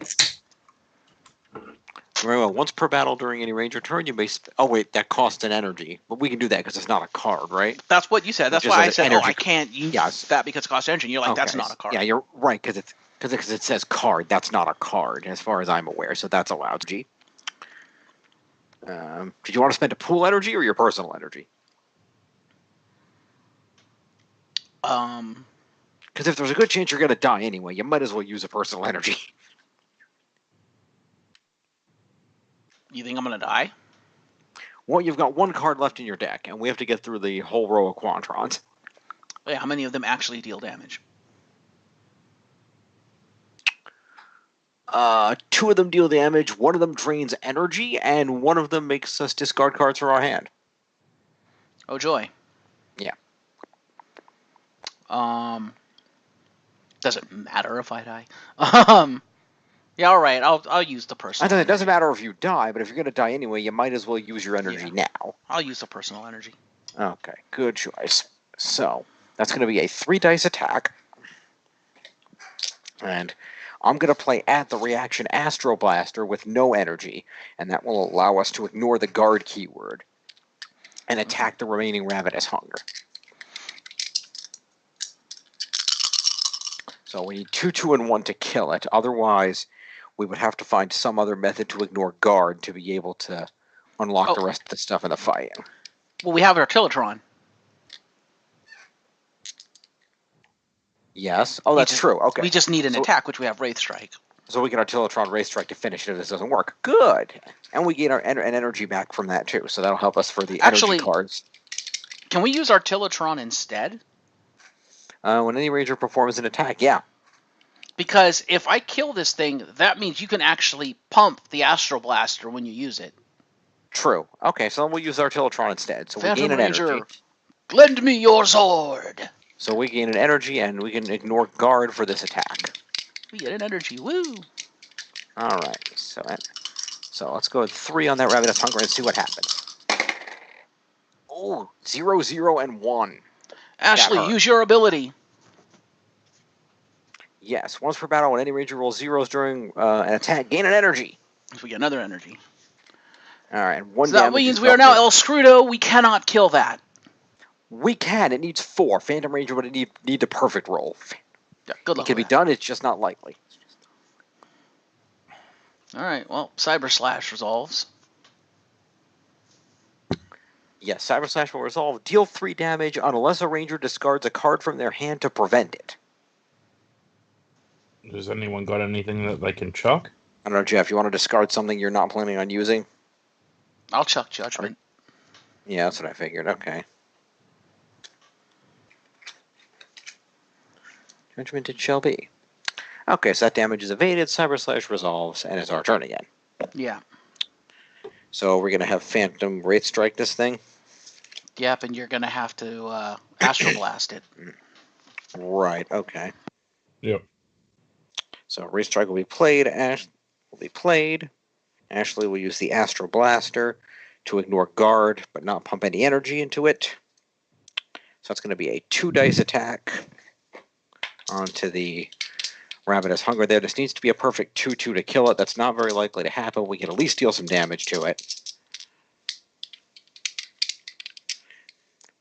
Very well. Once per battle during any Ranger turn, you may... Oh, wait, that costs an energy. But we can do that because it's not a card, right? That's what you said. That's why I said, I can't use that because it costs energy. And you're like, that's not a card. Yeah, you're right, because it says card. That's not a card, as far as I'm aware, so that's allowed. Did you want to spend a pool energy or your personal energy? Because if there's a good chance you're going to die anyway, you might as well use a personal energy. You think I'm going to die? Well, you've got 1 card left in your deck, and we have to get through the whole row of Quantrons. Wait, how many of them actually deal damage? 2 of them deal damage, 1 of them drains energy, and 1 of them makes us discard cards from our hand. Oh, joy. Yeah. Does it matter if I die? Yeah, all right. I'll use the personal. It doesn't matter if you die, but if you're going to die anyway, you might as well use your energy now. I'll use the personal energy. Okay, good choice. So that's going to be a 3 dice attack, and I'm going to play at the reaction Astro Blaster with no energy, and that will allow us to ignore the guard keyword and attack the remaining Ravenous Hunger. So we need 2, 2, and 1 to kill it. Otherwise, we would have to find some other method to ignore guard to be able to unlock the rest of the stuff in the fight. Well, we have our Artillotron. Yes. Oh, that's true. Okay. We just need an attack, which we have Wraith Strike. So we get Artillotron Wraith Strike to finish it if this doesn't work. Good. And we gain an energy back from that, too. So that'll help us for the energy cards. Can we use Artillotron instead? When any Ranger performs an attack, yeah. Because if I kill this thing, that means you can actually pump the Astro Blaster when you use it. True. Okay, so we'll use Artillotron instead. So we gain an energy. Lend me your sword! So we gain an energy, and we can ignore guard for this attack. We get an energy, woo! Alright, so let's go with 3 on that Ravenous Hunger and see what happens. Oh, 0, 0, and 1. Ashley, use your ability. Yes, once per battle, when any Ranger rolls 0s during an attack, gain an energy. We get another energy. Alright, 1 so that means we are now El Scrudo. We cannot kill that. We can. It needs 4. Phantom Ranger would need the perfect roll. Yeah, good luck. It can be done. It's just not likely. All right. Well, Cyber Slash resolves. Yes, Cyber Slash will resolve. Deal 3 damage unless a Ranger discards a card from their hand to prevent it. Has anyone got anything that they can chuck? I don't know, Jeff. You want to discard something you're not planning on using? I'll chuck Judgment. Yeah, that's what I figured. Okay. Judgment it shall be. Okay, so that damage is evaded, Cyber Slash resolves, and it's our turn again. Yeah. So we're going to have Phantom Wraith Strike this thing? Yep, and you're going to have to Astro Blast it. Right, okay. Yep. So Wraith Strike will be played, Ashley will use the Astro Blaster to ignore guard, but not pump any energy into it. So that's going to be a 2 dice attack onto the Ravenous Hunger there. This needs to be a perfect 2-2 to kill it. That's not very likely to happen. We can at least deal some damage to it.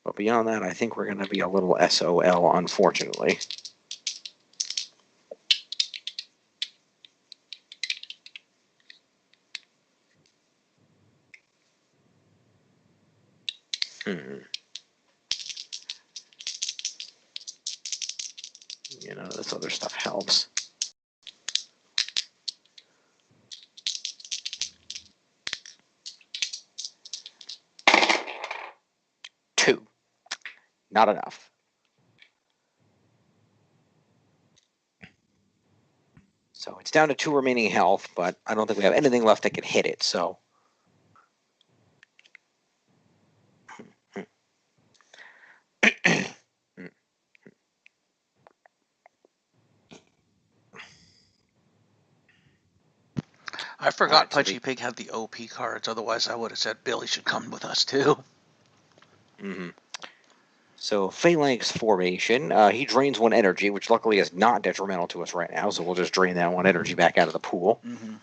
But beyond that, I think we're going to be a little SOL, unfortunately. You know, this other stuff helps. Two. Not enough. So it's down to 2 remaining health, but I don't think we have anything left that can hit it, so... I forgot Alright, so Pudgy Pig had the OP cards. Otherwise, I would have said Billy should come with us too. So Phalanx Formation, he drains 1 energy, which luckily is not detrimental to us right now, so we'll just drain that 1 energy back out of the pool. And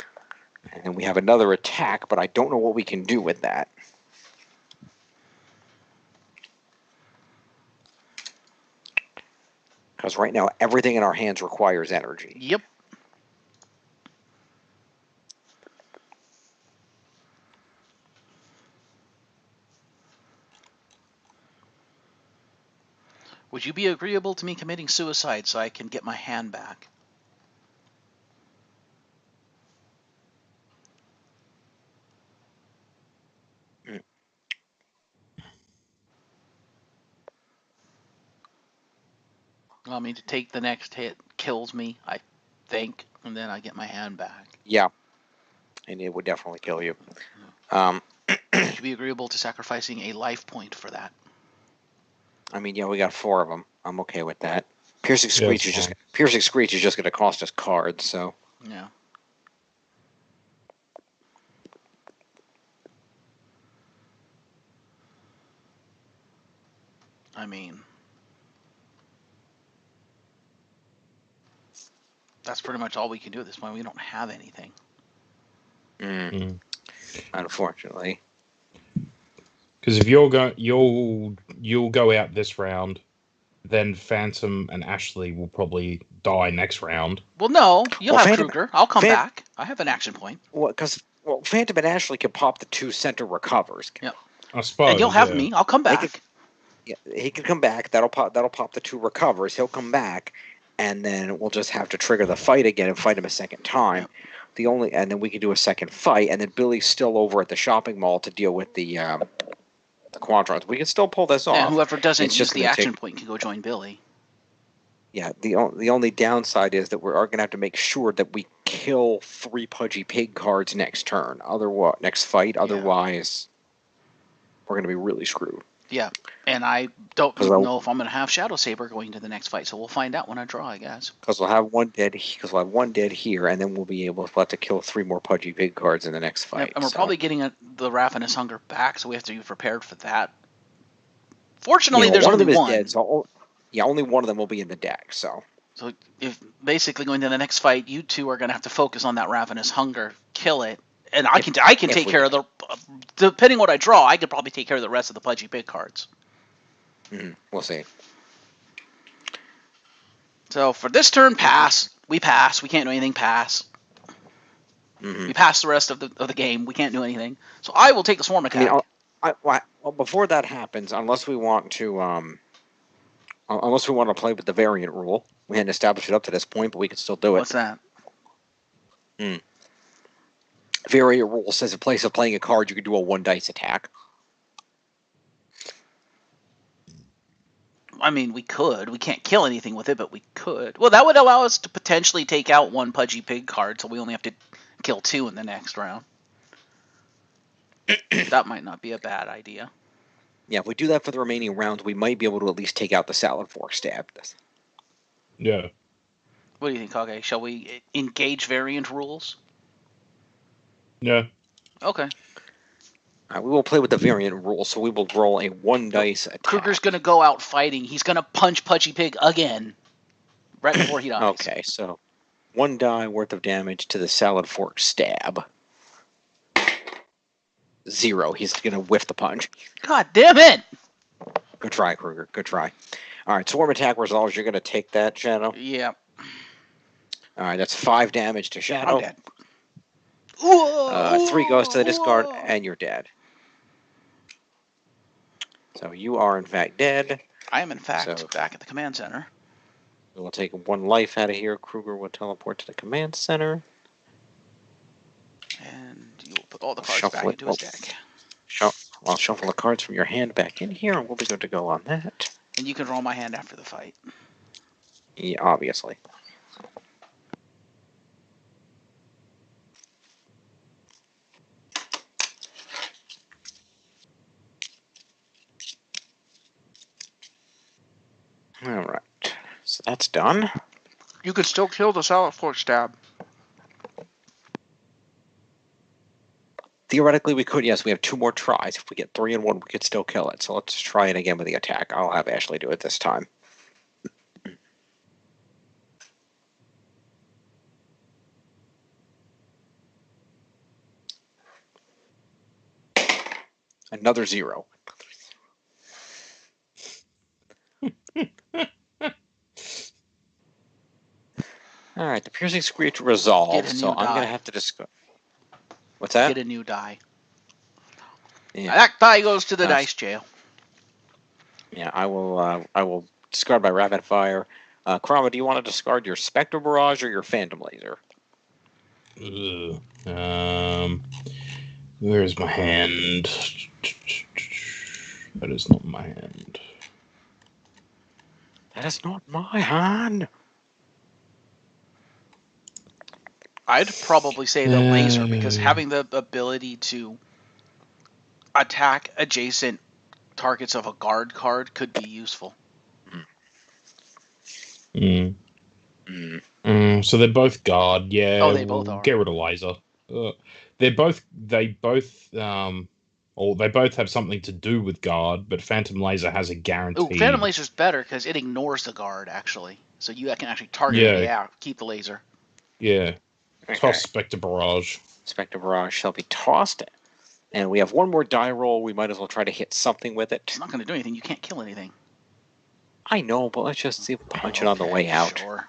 then we have another attack, but I don't know what we can do with that. Because right now, everything in our hands requires energy. Yep. Would you be agreeable to me committing suicide so I can get my hand back? I mean, to take the next hit kills me, I think, and then I get my hand back. Yeah, and it would definitely kill you. Would you be agreeable to sacrificing a life point for that? I mean, yeah, we got 4 of them. I'm okay with that. Piercing Yeah, Screech is just going to cost us cards, so... Yeah. I mean, that's pretty much all we can do at this point. We don't have anything. Unfortunately. Because if you'll go out this round, then Phantom and Ashley will probably die next round. Well, no, you'll have Phantom, Kruger. I'll come back. I have an action point. Well, because Phantom and Ashley can pop the 2 center recovers. Yep. I suppose. And you'll have me. I'll come back. He can come back. That'll pop the 2 recovers. He'll come back, and then we'll just have to trigger the fight again and fight him a second time. Yep. And then we can do a second fight, and then Billy's still over at the shopping mall to deal with the Quadrons. We can still pull this off. And whoever doesn't use the action point can go join Billy. Yeah, the only downside is that we are going to have to make sure that we kill 3 Pudgy Pig cards next turn. Next fight. Otherwise, we're going to be really screwed. Yeah, and I don't know if I'm going to have Shadow Saber going to the next fight, so we'll find out when I draw, I guess. Because we'll have 1 dead. Because we'll have 1 dead here, and then we'll be able to kill 3 more Pudgy Pig cards in the next fight. Yep, and we're probably getting the Ravenous Hunger back, so we have to be prepared for that. Fortunately, there's only 1. Dead, so only 1 of them will be in the deck. So if basically going to the next fight, you 2 are going to have to focus on that Ravenous Hunger, kill it, and I can take care of the. Depending on what I draw, I could probably take care of the rest of the Pudgy Pig cards. We'll see. So for this turn, pass. We pass. We can't do anything. Pass. We pass the rest of the game. We can't do anything. So I will take the Swarm attack. Well, before that happens, unless we want to play with the variant rule, we hadn't established it up to this point, but we can still do it. What's that? Variant rule says in place of playing a card, you can do a 1 dice attack. I mean, we could. We can't kill anything with it, but we could. Well, that would allow us to potentially take out 1 Pudgy Pig card, so we only have to kill 2 in the next round. That might not be a bad idea. Yeah, if we do that for the remaining rounds, we might be able to at least take out the Salad Fork Stab. Yeah. What do you think, Kage? Shall we engage variant rules? Yeah. Okay. We will play with the variant rule, so we will roll a 1 dice attack. Kruger's going to go out fighting. He's going to punch Pudgy Pig again. Right before he dies. Okay, so 1 die worth of damage to the salad fork stab. 0. He's going to whiff the punch. God damn it! Good try, Kruger. Good try. All right, swarm attack resolves. You're going to take that, Shadow. Yeah. All right, that's 5 damage to Shadow. I'm dead. Ooh, 3 goes to the discard, ooh. and you're dead. So you are, in fact, dead. I am, in fact, So- back at the command center. We'll take 1 life out of here. Kruger will teleport to the command center. And you will put all the cards Shuffle back it. into his deck. I'll shuffle the cards from your hand back in here, and we'll be good to go on that. And you can roll my hand after the fight. Yeah, obviously. All right, so that's done. You can still kill the salad fork stab. Theoretically, we could. Yes, we have 2 more tries. If we get 3 in 1, we could still kill it. So let's try it again with the attack. I'll have Ashley do it this time. Another 0. All right, the piercing screech resolves, Get a so new I'm going die. to have to discard. What's that? Get a new die. Yeah. That die goes to the Nice. dice jail. Yeah, I will discard my rapid fire. Kurama, do you want to discard your Spectre Barrage or your Phantom Laser? Ugh. Where's my hand? That is not my hand. That is not my hand. I'd probably say the laser, because having the ability to attack adjacent targets of a guard card could be useful. Mm. Mm. So they're both guard. Yeah. Oh, they both are. Get rid of laser. They both or they both have something to do with guard, but Phantom Laser has a guaranteed. Ooh, Phantom Laser's better because it ignores the guard, actually. So you can actually target it. Yeah, keep the laser. Yeah. Okay. Toss Spectre Barrage. Spectre Barrage shall be tossed. And we have 1 more die roll. We might as well try to hit something with it. It's not going to do anything. You can't kill anything. I know, but let's just see if we punch it on the Okay, way out. Sure.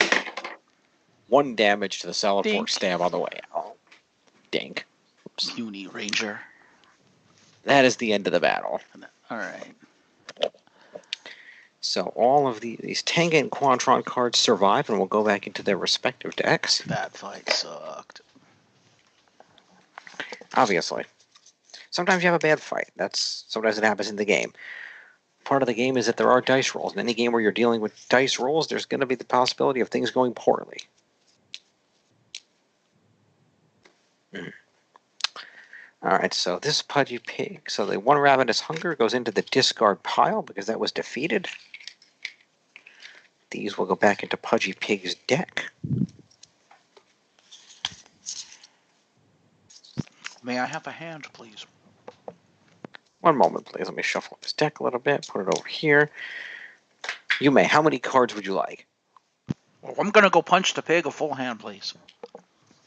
1 damage to the salad Dink. fork stab on the way out. Dink. Oops. Puny Ranger. That is the end of the battle. All right. So all of these Tenga and Quantron cards survive and will go back into their respective decks. That fight sucked. Obviously. Sometimes you have a bad fight. Sometimes it happens in the game. Part of the game is that there are dice rolls. In any game where you're dealing with dice rolls, there's going to be the possibility of things going poorly. Alright, so this Pudgy Pig. So the 1 Ravenous Hunger goes into the discard pile because that was defeated. These will go back into Pudgy Pig's deck. May I have a hand, please? 1 moment, please. Let me shuffle up his deck a little bit, put it over here. You may. How many cards would you like? Well, I'm going to go punch the pig a full hand, please.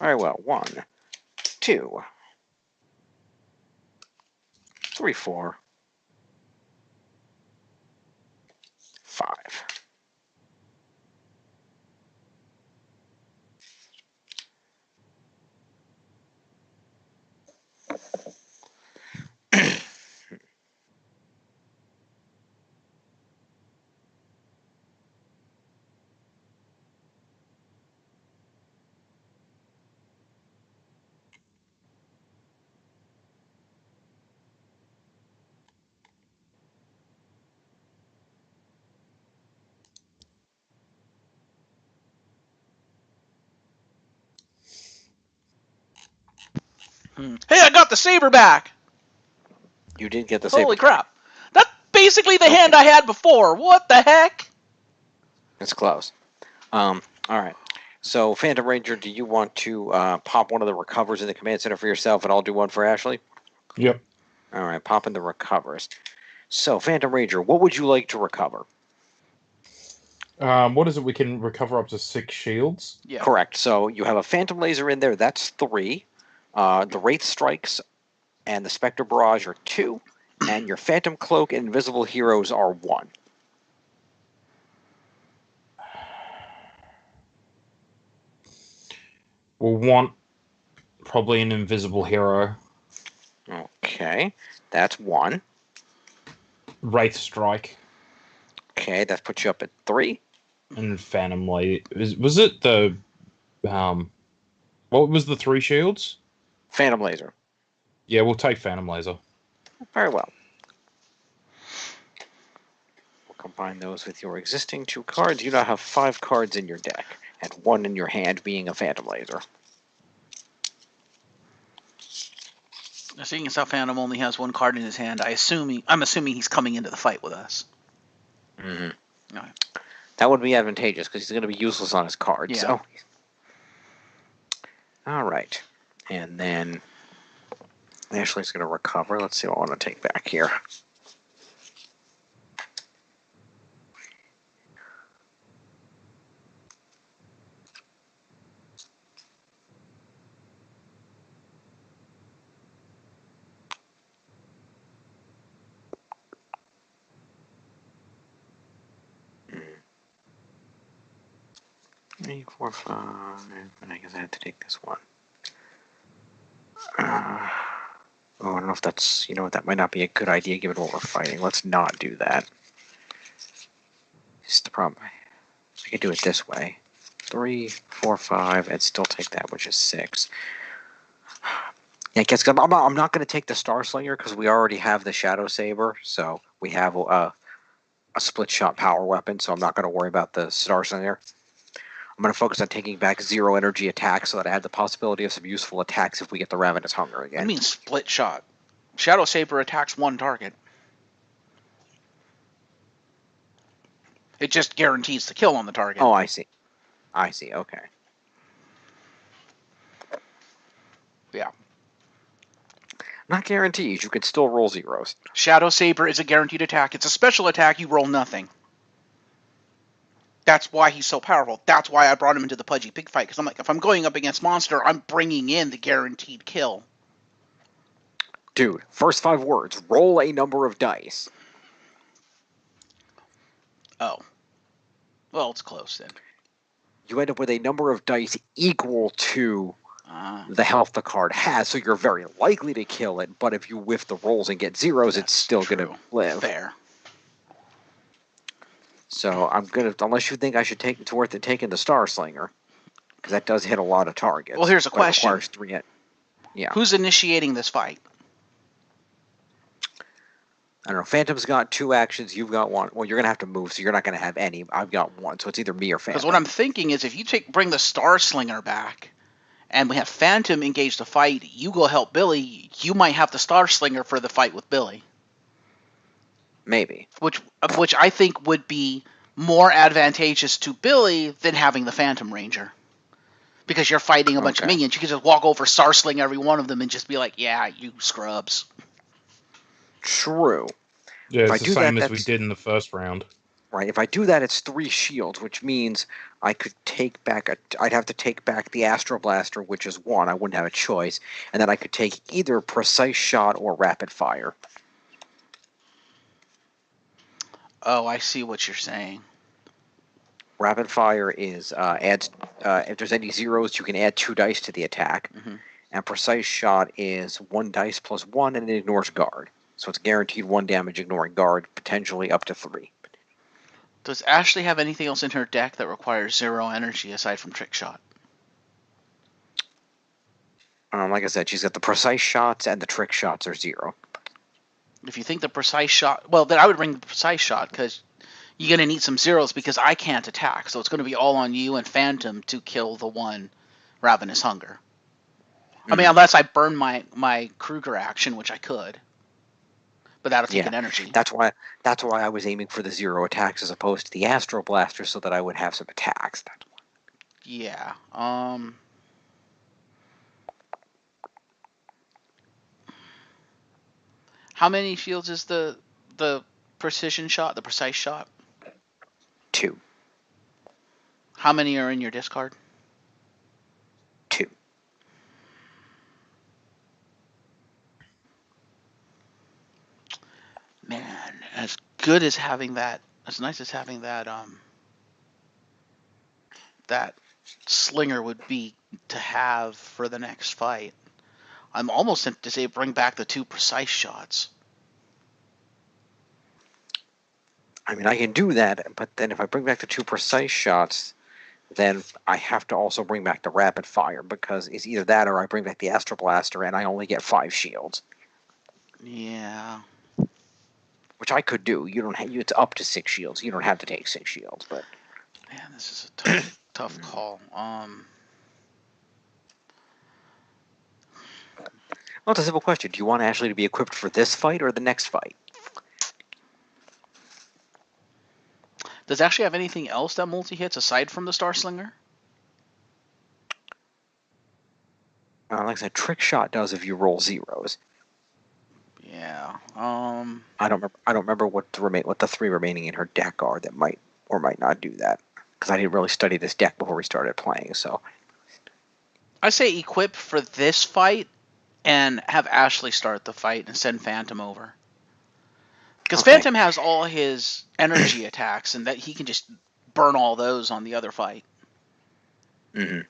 Very well. 1, 2, 3, 4, 5. Hey, I got the saber back! You did get the saber. Holy crap. That's basically the hand I had before. What the heck? It's close. Alright. So, Phantom Ranger, do you want to pop one of the recovers in the command center for yourself, and I'll do one for Ashley? Yep. Alright, pop in the recovers. So, Phantom Ranger, what would you like to recover? What is it? We can recover up to 6 shields. Yeah. Correct. So you have a Phantom Laser in there. That's 3. The Wraith Strikes and the Spectre Barrage are 2. And your Phantom Cloak and Invisible Heroes are 1. We'll want probably an invisible hero. Okay. That's 1. Wraith Strike Okay, that puts you up at 3. and Phantom Light. Was it the what was the 3 shields? Phantom Laser. Yeah, we'll take Phantom Laser. Very well. We'll combine those with your existing 2 cards. You now have 5 cards in your deck, and 1 in your hand being a Phantom Laser. Seeing as how Phantom only has 1 card in his hand, I'm assuming he's coming into the fight with us. Mm-hmm. All right. That would be advantageous because he's going to be useless on his cards. Yeah. So. All right. And then Ashley's going to recover. Let's see what I want to take back here. Three, 4, 5. And I guess I had to take this one. I don't know if that's, that might not be a good idea given what we're fighting. Let's not do that. It's the problem. I could do it this way. 3, 4, 5, and still take that, which is 6. Yeah, I guess I'm not going to take the Star Slinger because we already have the Shadow Saber, so we have a split shot power weapon, so I'm not going to worry about the Star Slinger. I'm going to focus on taking back 0 energy attacks so that I have the possibility of some useful attacks if we get the Ravenous Hunger again. I mean split shot. Shadow Saber attacks 1 target. It just guarantees the kill on the target. Oh, I see. Okay. Yeah. Not guaranteed. You can still roll 0s. Shadow Saber is a guaranteed attack. It's a special attack. You roll nothing. That's why he's so powerful. That's why I brought him into the Pudgy Pig fight. Because I'm like, if I'm going up against Monster, I'm bringing in the guaranteed kill. Dude, first 5 words. Roll a number of dice. Oh. Well, it's close then. You end up with a number of dice equal to the health the card has, so you're very likely to kill it, but if you whiff the rolls and get 0s, it's still going to live. Fair. So I'm going to, unless you think I should it's worth it taking the Star Slinger, because that does hit a lot of targets. Well, here's a question. It requires 3 Yeah. Who's initiating this fight? I don't know. Phantom's got 2 actions. You've got 1. Well, you're going to have to move, so you're not going to have any. I've got 1, so it's either me or Phantom. Because what I'm thinking is if you bring the Star Slinger back, and we have Phantom engage the fight, you go help Billy, you might have the Star Slinger for the fight with Billy. Maybe. Which I think would be more advantageous to Billy than having the Phantom Ranger. Because you're fighting a bunch of minions. You can just walk over, Star Sling every one of them, and just be like, yeah, you scrubs. True. Yeah, it's the same as we did in the first round. Right. If I do that, it's 3 shields, which means I could take back I'd have to take back the Astro Blaster, which is 1. I wouldn't have a choice, and then I could take either Precise Shot or Rapid Fire. Oh, I see what you're saying. Rapid Fire is adds if there's any 0s, you can add 2 dice to the attack, and Precise Shot is 1 dice plus 1, and it ignores guard. So it's guaranteed 1 damage ignoring guard, potentially up to 3. Does Ashley have anything else in her deck that requires 0 energy aside from Trick Shot? Like I said, she's got the Precise Shots, and the Trick Shots are 0. If you think the Precise Shot... Well, then I would bring the Precise Shot, because you're going to need some 0s, because I can't attack. So it's going to be all on you and Phantom to kill the one Ravenous Hunger. I mean, unless I burn my Kruger action, which I could. But that'll take an energy. That's why I was aiming for the 0 attacks as opposed to the Astro Blaster, so that I would have some attacks. That's why. Yeah. How many shields is the precision shot, the precise shot? 2. How many are in your discard? 2. Man, as good as having that, as nice as having that slinger would be to have for the next fight. I'm almost tempted to say bring back the 2 precise shots. I mean, I can do that, but then if I bring back the 2 precise shots, then I have to also bring back the rapid fire, because it's either that or I bring back the Astro Blaster and I only get 5 shields. Yeah. Which I could do. You don't have, it's up to 6 shields. You don't have to take 6 shields, but Man, this is a tough, tough call. well, it's a simple question. Do you want Ashley to be equipped for this fight or the next fight? Does it actually have anything else that multi-hits aside from the Star Slinger? Like I said, Trick Shot does if you roll zeros. Yeah. I don't remember what the 3 remaining in her deck are that might or might not do that, because I didn't really study this deck before we started playing. So I say equip for this fight and have Ashley start the fight and send Phantom over. Because Okay. Phantom has all his energy attacks, and that he can just burn all those on the other fight. Mm-hmm.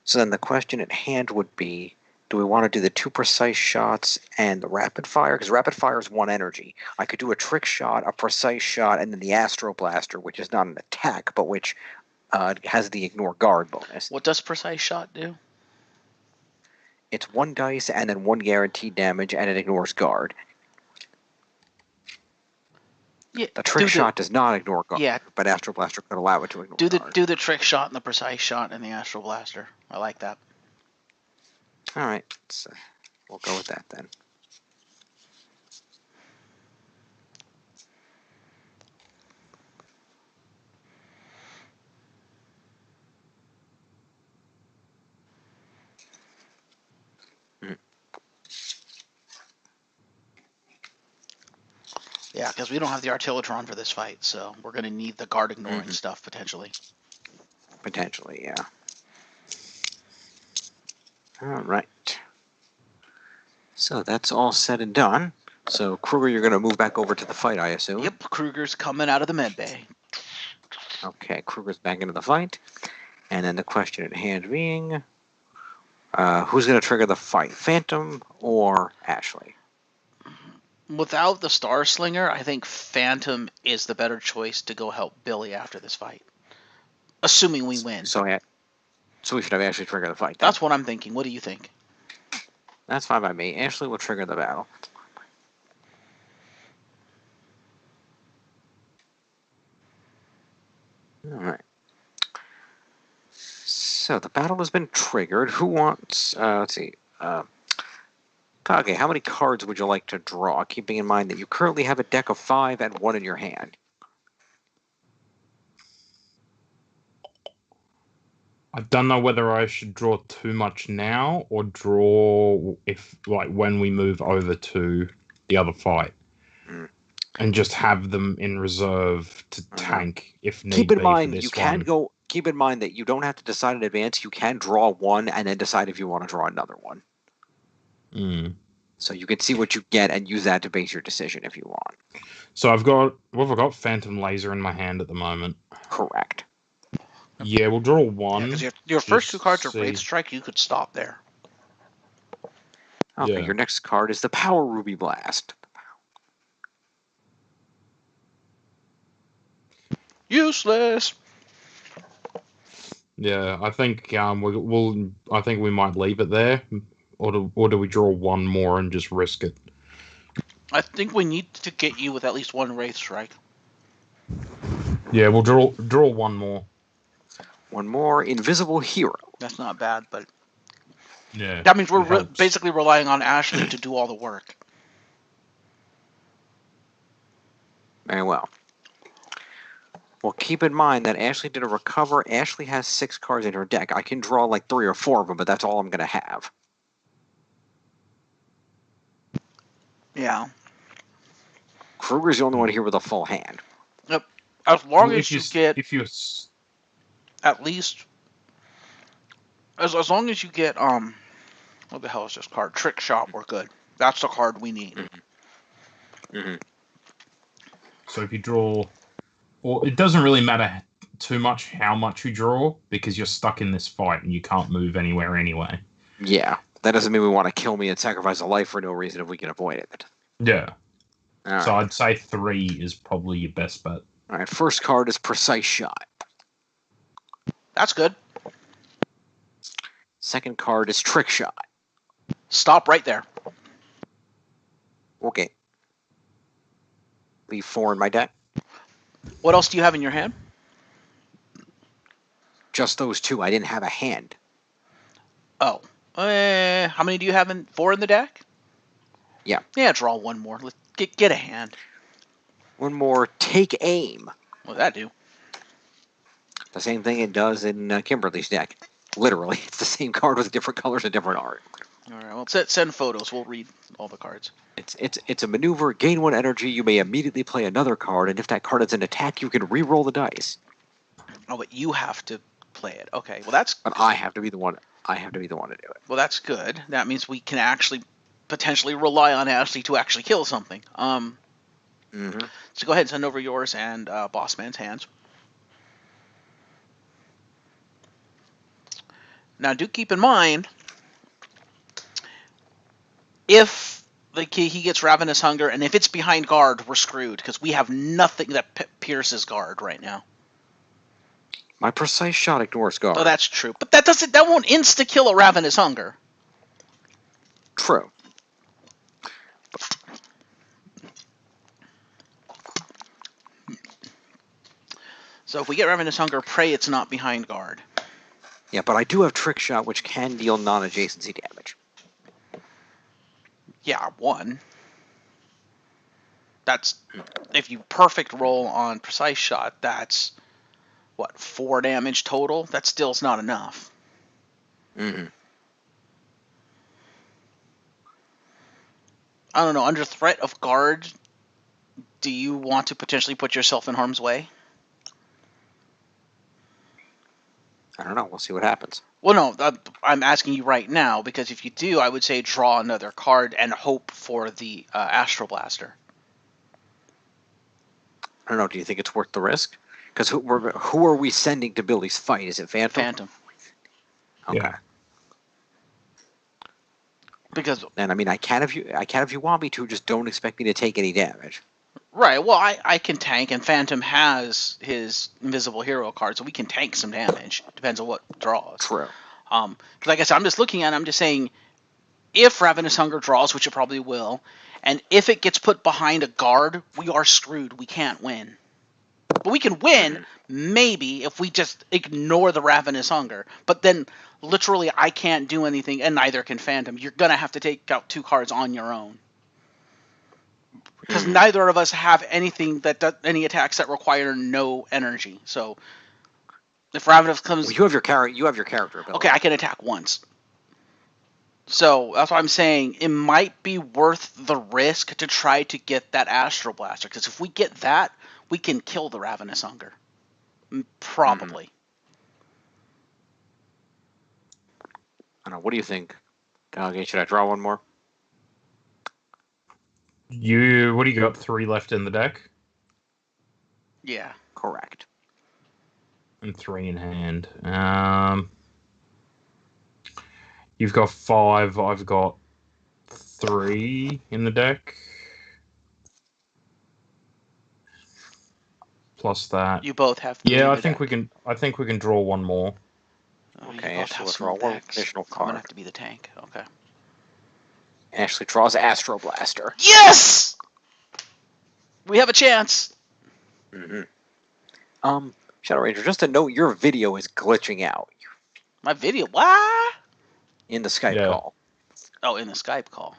So then the question at hand would be, do we want to do the 2 precise shots and the rapid fire? Because rapid fire is 1 energy. I could do a trick shot, a precise shot, and then the Astro Blaster, which is not an attack, but which has the ignore guard bonus. What does Precise Shot do? It's 1 dice and then 1 guaranteed damage, and it ignores guard. Yeah, The trick shot does not ignore guard, yeah, but Astro Blaster could allow it to ignore guard. Do the trick shot and the precise shot and the Astro Blaster. I like that. All right, we'll go with that then. Yeah, because we don't have the Artillotron for this fight, so we're going to need the guard ignoring stuff, potentially. Potentially, yeah. All right. So that's all said and done. So, Kruger, you're going to move back over to the fight, I assume? Yep, Kruger's coming out of the med bay. Okay, Kruger's back into the fight. And then the question at hand being, who's going to trigger the fight, Phantom or Ashley? Without the Star Slinger, I think Phantom is the better choice to go help Billy after this fight. Assuming we win. So we should have Ashley trigger the fight then. That's what I'm thinking. What do you think? That's fine by me. Ashley will trigger the battle. Alright. So the battle has been triggered. Who wants, let's see, Kage, how many cards would you like to draw, keeping in mind that you currently have a deck of 5 and 1 in your hand? I don't know whether I should draw too much now or draw when we move over to the other fight. And just have them in reserve to tank if need be. Keep in mind, for this you can one. go. Keep in mind that you don't have to decide in advance. You can draw one and then decide if you want to draw another one. So you can see what you get and use that to base your decision if you want. So I've got Phantom Laser in my hand at the moment. Correct. Yeah, we'll draw one. Yeah, because your first 2 cards are Wraith Strike. You could stop there. Okay, your next card is the Power Ruby Blast. Useless. Yeah, I think I think we might leave it there, or do we draw one more and just risk it? I think we need to get you with at least 1 Wraith Strike. Yeah, we'll draw one more. One more Invisible Hero. That's not bad, but yeah, that means we're basically relying on Ashley to do all the work. Very well. Well, keep in mind that Ashley did a recover. Ashley has 6 cards in her deck. I can draw like 3 or 4 of them, but that's all I'm going to have. Yeah. Kruger's the only one here with a full hand. Yep. As long Well, as you get if you at least as long as you get what the hell is this card? Trick Shot, we're good. That's the card we need. Mm-hmm. so if you draw, or it doesn't really matter too much how much you draw because you're stuck in this fight and you can't move anywhere anyway. Yeah, that doesn't mean we want to kill me and sacrifice a life for no reason if we can avoid it. Yeah. All So right. I'd say 3 is probably your best bet. All right. First card is Precise Shot. That's good. Second card is Trick Shot. Stop right there. Okay. Leave 4 in my deck. What else do you have in your hand? Just those 2. I didn't have a hand. Oh. How many do you have 4 in the deck? Yeah. Yeah, draw one more. Let's get a hand. One more. Take Aim. What'd that do? The same thing it does in Kimberly's deck. Literally, it's the same card with different colors and different art. All right. Well, send photos. We'll read all the cards. It's a maneuver. Gain 1 energy. You may immediately play another card, and if that card is an attack, you can re-roll the dice. Oh, but you have to play it. Okay. Well, that's. But I have to be the one. I have to be the one to do it. Well, that's good. That means we can actually potentially rely on Ashley to actually kill something. Mm-hmm. So go ahead and send over yours and Boss Man's hands. Now, do keep in mind, if he gets Ravenous Hunger, and if it's behind guard, we're screwed, because we have nothing that pierces guard right now. My Precise Shot ignores guard. Oh, that's true. But that won't insta-kill a Ravenous Hunger. True. So if we get Ravenous Hunger, pray it's not behind guard. Yeah, but I do have Trick Shot, which can deal non-adjacency damage. Yeah, 1. That's, if you perfect roll on Precise Shot, that's, what, 4 damage total? That still's not enough. Mm-hmm. I don't know, under threat of guard, do you want to potentially put yourself in harm's way? I don't know. We'll see what happens. Well, no, I'm asking you right now, because if you do, I would say draw another card and hope for the Astral Blaster. I don't know. Do you think it's worth the risk? Because who are we sending to Billy's fight? Is it Phantom? Phantom. Okay. Yeah. Because And I mean, I can if you want me to. Just don't expect me to take any damage. right, well, I can tank, and Phantom has his Invisible Hero card, so we can tank some damage. Depends on what draws. True. Like I said, I'm just looking at it, I'm just saying, if Ravenous Hunger draws, which it probably will, and if it gets put behind a guard, we are screwed. We can't win. But we can win, maybe, if we just ignore the Ravenous Hunger. But then, literally, I can't do anything, and neither can Phantom. You're going to have to take out 2 cards on your own. Because neither of us have anything any attacks that require no energy. So, if Ravenous comes... Well, you have your character ability. Okay, I can attack once. So, that's why I'm saying it might be worth the risk to try to get that Astral Blaster. Because if we get that, we can kill the Ravenous Hunger. Probably. I don't know. What do you think? Okay, should I draw one more? What do you got? 3 left in the deck? Yeah. Correct. And 3 in hand. You've got 5. I've got 3 in the deck. Plus that. You both have 3 Yeah, in I the think deck. we can. I think we can draw one more. Okay, you both Ashley have will some draw one decks. additional I'm going card. to have to be the tank. Okay. Ashley draws Astro Blaster. Yes! We have a chance. Shadow Ranger, just to note, your video is glitching out My video. What? in the Skype Yeah. call. Oh, in the Skype call.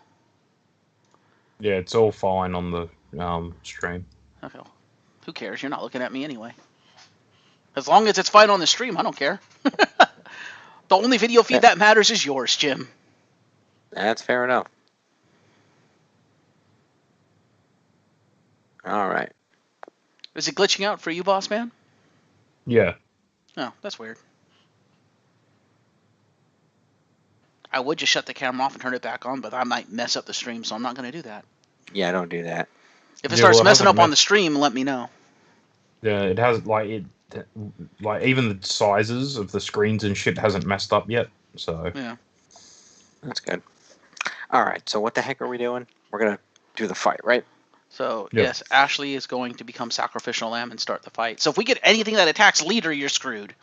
Yeah, it's all fine on the stream. Okay. Who cares? You're not looking at me anyway. As long as it's fine on the stream, I don't care. The only video feed that matters is yours, Jim. That's fair enough. All right. Is it glitching out for you, boss man? Yeah. Oh, that's weird. I would just shut the camera off and turn it back on, but I might mess up the stream, so I'm not going to do that. Yeah, don't do that. If it Yeah, starts well, it messing hasn't up on the stream, let me know. Yeah, it has like even the sizes of the screens and shit hasn't messed up yet. So Yeah. That's good. All right, so what the heck are we doing? We're going to do the fight, right? So, Yeah. yes, Ashley is going to become sacrificial lamb and start the fight. So if we get anything that attacks leader, you're screwed.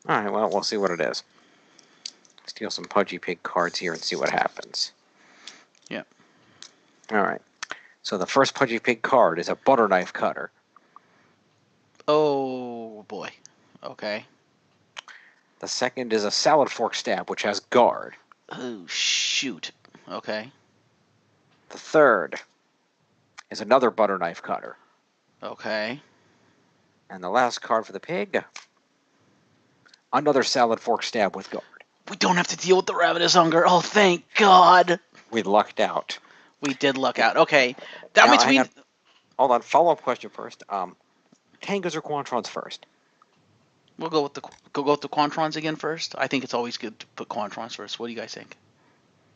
All right, well, we'll see what it is. Steal some Pudgy Pig cards here and see what happens. Yeah. All right. So the first Pudgy Pig card is a butter knife cutter. Oh, boy. Okay. The second is a salad fork stab, which has guard. Oh, shoot. Okay. The third is another butter knife cutter. Okay. And the last card for the pig, another salad fork stab with guard. We don't have to deal with the ravenous hunger. Oh, thank God. We lucked out. We did luck out. Okay. That Now, means hang we... on. Hold on, follow-up question first. Tangas or Quantrons first? We'll go with the Quantrons again first. I think it's always good to put Quantrons first. What do you guys think?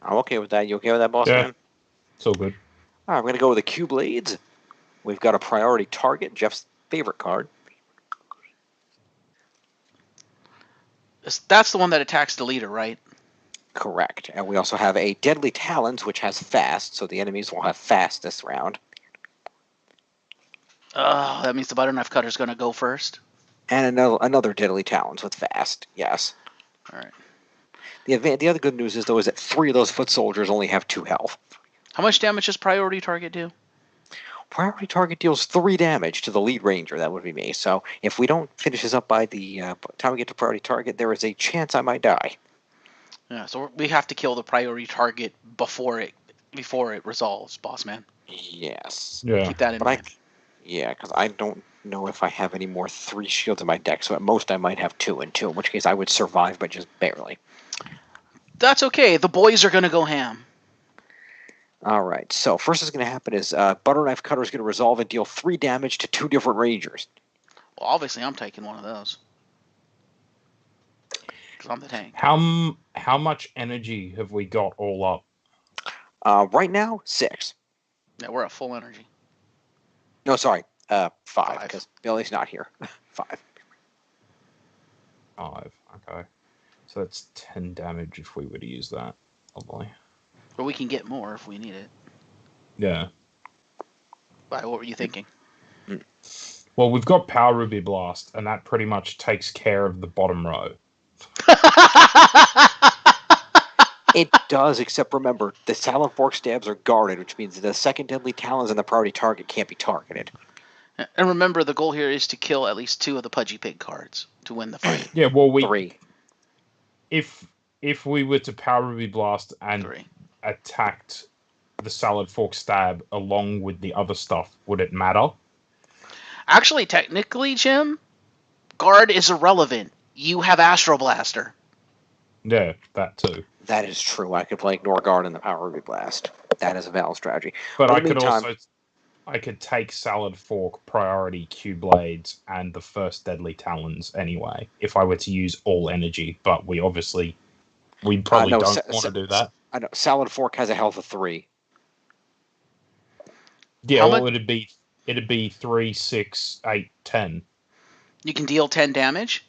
I'm okay with that. You okay with that, boss Yeah. man? it's all good. All right, we're going to go with the Q Blades. We've got a priority target, Jeff's favorite card. That's the one that attacks the leader, right? Correct. And we also have a Deadly Talons, which has fast, so the enemies will have fast this round. That means the butter knife cutter's going to go first. And another Deadly Talons with fast, yes. All right. The other good news is, though, is that 3 of those foot soldiers only have 2 health. How much damage does priority target do? Priority target deals 3 damage to the lead ranger, that would be me. So if we don't finish this up by the time we get to priority target, there is a chance I might die. Yeah, so we have to kill the priority target before it resolves, boss man. Yes. Yeah. Keep that in mind. Because I don't know if I have any more 3 shields in my deck, so at most I might have 2 and 2, in which case I would survive, but just barely. That's okay. The boys are going to go ham. All right, so first what's going to happen is Butter Knife Cutter is going to resolve and deal 3 damage to 2 different rangers. Well, obviously I'm taking one of those. Because I'm the tank. How much energy have we got all up? Right now, 6. Yeah, we're at full energy. No, sorry, 5, 5. because Billy's not here. 5. 5. Okay. So that's 10 damage if we were to use that, probably. Or we can get more if we need it. Yeah. Why, what were you thinking? Well, we've got Power Ruby Blast, and that pretty much takes care of the bottom row. It does, except remember, the Salad Fork stabs are guarded, which means the second Deadly Talons and the priority target can't be targeted. And remember, the goal here is to kill at least 2 of the Pudgy Pig cards to win the fight. Yeah, well, 3. If we were to Power Ruby Blast and 3. attacked the Salad Fork Stab along with the other stuff, would it matter? Actually, technically, Jim, guard is irrelevant. You have Astro Blaster. Yeah, that too. That is true. I could play Ignore Guard in the Power Ruby Blast. That is a valid strategy. But in I the could meantime, also I could take Salad Fork, Priority, Q Blades, and the first Deadly Talons anyway, if I were to use all energy, but we probably no, don't want to do that. I know Salad Fork has a health of 3. Yeah, How well, much- it'd be 3, 6, 8, 10 You can deal 10 damage.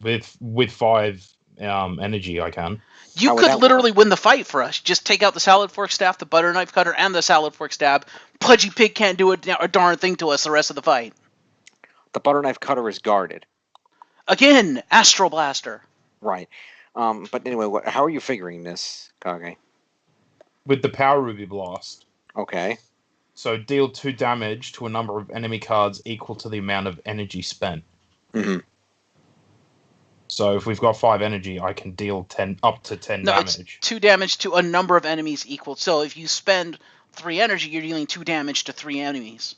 with 5 energy. I can. You How would could that literally win the fight for us. Just take out the Salad Fork Staff, the Butter Knife Cutter, and the Salad Fork Stab. Pudgy Pig can't do a darn thing to us the rest of the fight. The Butter Knife Cutter is guarded. Again, Astro Blaster. Right. But anyway, how are you figuring this, Kage? With the Power Ruby Blast. Okay. So deal 2 damage to a number of enemy cards equal to the amount of energy spent. Mm-hmm. So if we've got 5 energy, I can deal up to 10 No, damage. it's 2 damage to a number of enemies equal. So if you spend 3 energy, you're dealing 2 damage to 3 enemies.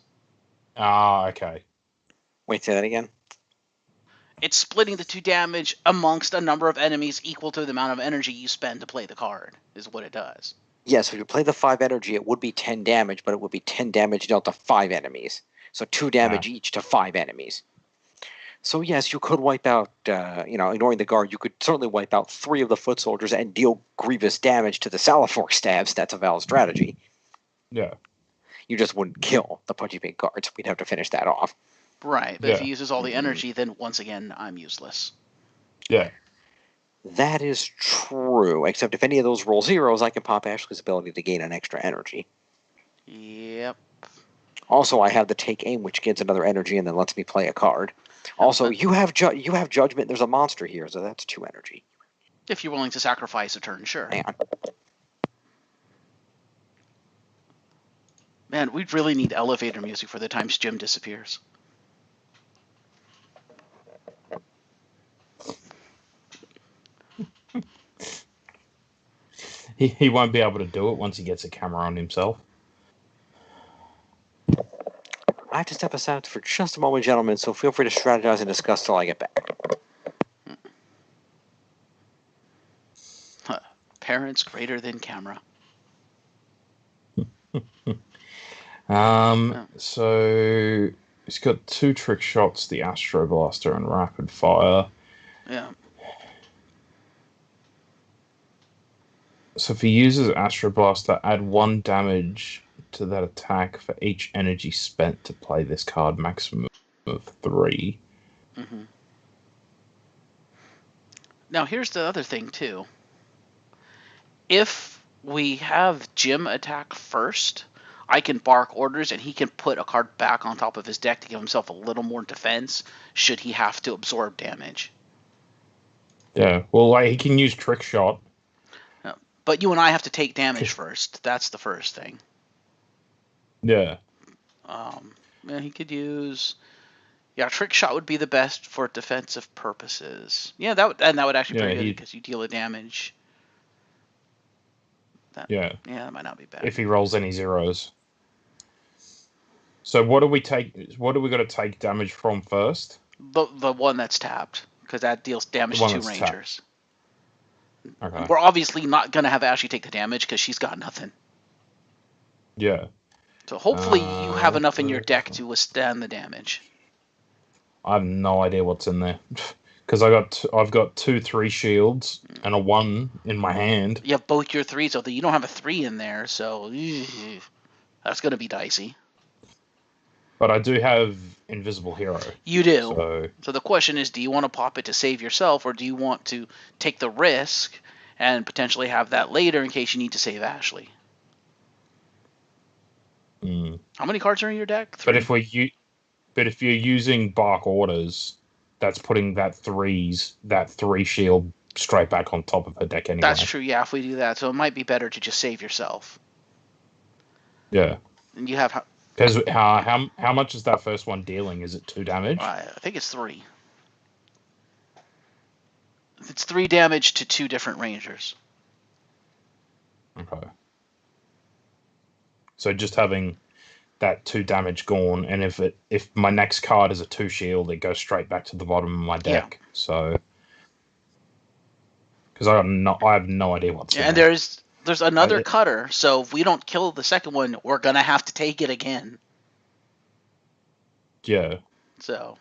Ah, okay. Wait, say that again? It's splitting the 2 damage amongst a number of enemies equal to the amount of energy you spend to play the card, is what it does. Yes, if you play the 5 energy, it would be 10 damage, but it would be 10 damage dealt to 5 enemies. So 2 damage each to 5 enemies. So yes, you could wipe out, ignoring the guard, you could certainly wipe out 3 of the foot soldiers and deal grievous damage to the Salafor stabs. That's a valid strategy. Yeah. You just wouldn't kill the Pudgy Pig guards. We'd have to finish that off. Right, but if he uses all the energy, then once again, I'm useless. Yeah. That is true, except if any of those roll zeros, I can pop Ashley's ability to gain an extra energy. Yep. Also, I have the take aim, which gets another energy and then lets me play a card. Also, you have judgment. There's a monster here, so that's 2 energy. If you're willing to sacrifice a turn, sure. Man, we really need elevator music for the times Jim disappears. He won't be able to do it once he gets a camera on himself. I have to step aside for just a moment, gentlemen, so feel free to strategize and discuss till I get back. Parents greater than camera. So he's got 2 trick shots, the Astro Blaster and Rapid Fire. Yeah. So if he uses Astro Blaster, add 1 damage to that attack for each energy spent to play this card, maximum of 3. Mm-hmm. Now here's the other thing too. If we have Jim attack first, I can bark orders and he can put a card back on top of his deck to give himself a little more defense should he have to absorb damage. Yeah, well, he can use Trick Shot. But you and I have to take damage first. That's the first thing. Yeah. And he could use... Yeah, Trick Shot would be the best for defensive purposes. Yeah, that would actually be pretty good because you deal the damage. Yeah, that might not be bad. If he rolls any zeros. So what do we take? What do we got to take damage from first? The one that's tapped, because that deals damage to 2 Rangers. Okay. We're obviously not gonna have Ashley take the damage because she's got nothing. Yeah. So hopefully you have enough in your deck to withstand the damage. I have no idea what's in there. Because I've got 2 3 shields and a 1 in my hand. You have both your 3s, so you don't have a 3 in there, so that's gonna be dicey. But I do have Invisible Hero. You do. So the question is, do you want to pop it to save yourself, or do you want to take the risk and potentially have that later in case you need to save Ashley? How many cards are in your deck? 3? But if you're using bark orders, that's putting that 3 shield straight back on top of her deck anyway. That's true, yeah, if we do that. So it might be better to just save yourself. Yeah. And you have... Because how much is that first one dealing? Is it 2 damage? I think it's 3. It's 3 damage to 2 different Rangers. Okay. So just having that 2 damage gone, and if my next card is a 2 shield, it goes straight back to the bottom of my deck. Yeah. So because I have no idea what's in there. And there's another cutter, so if we don't kill the second one, we're gonna have to take it again. Yeah. So,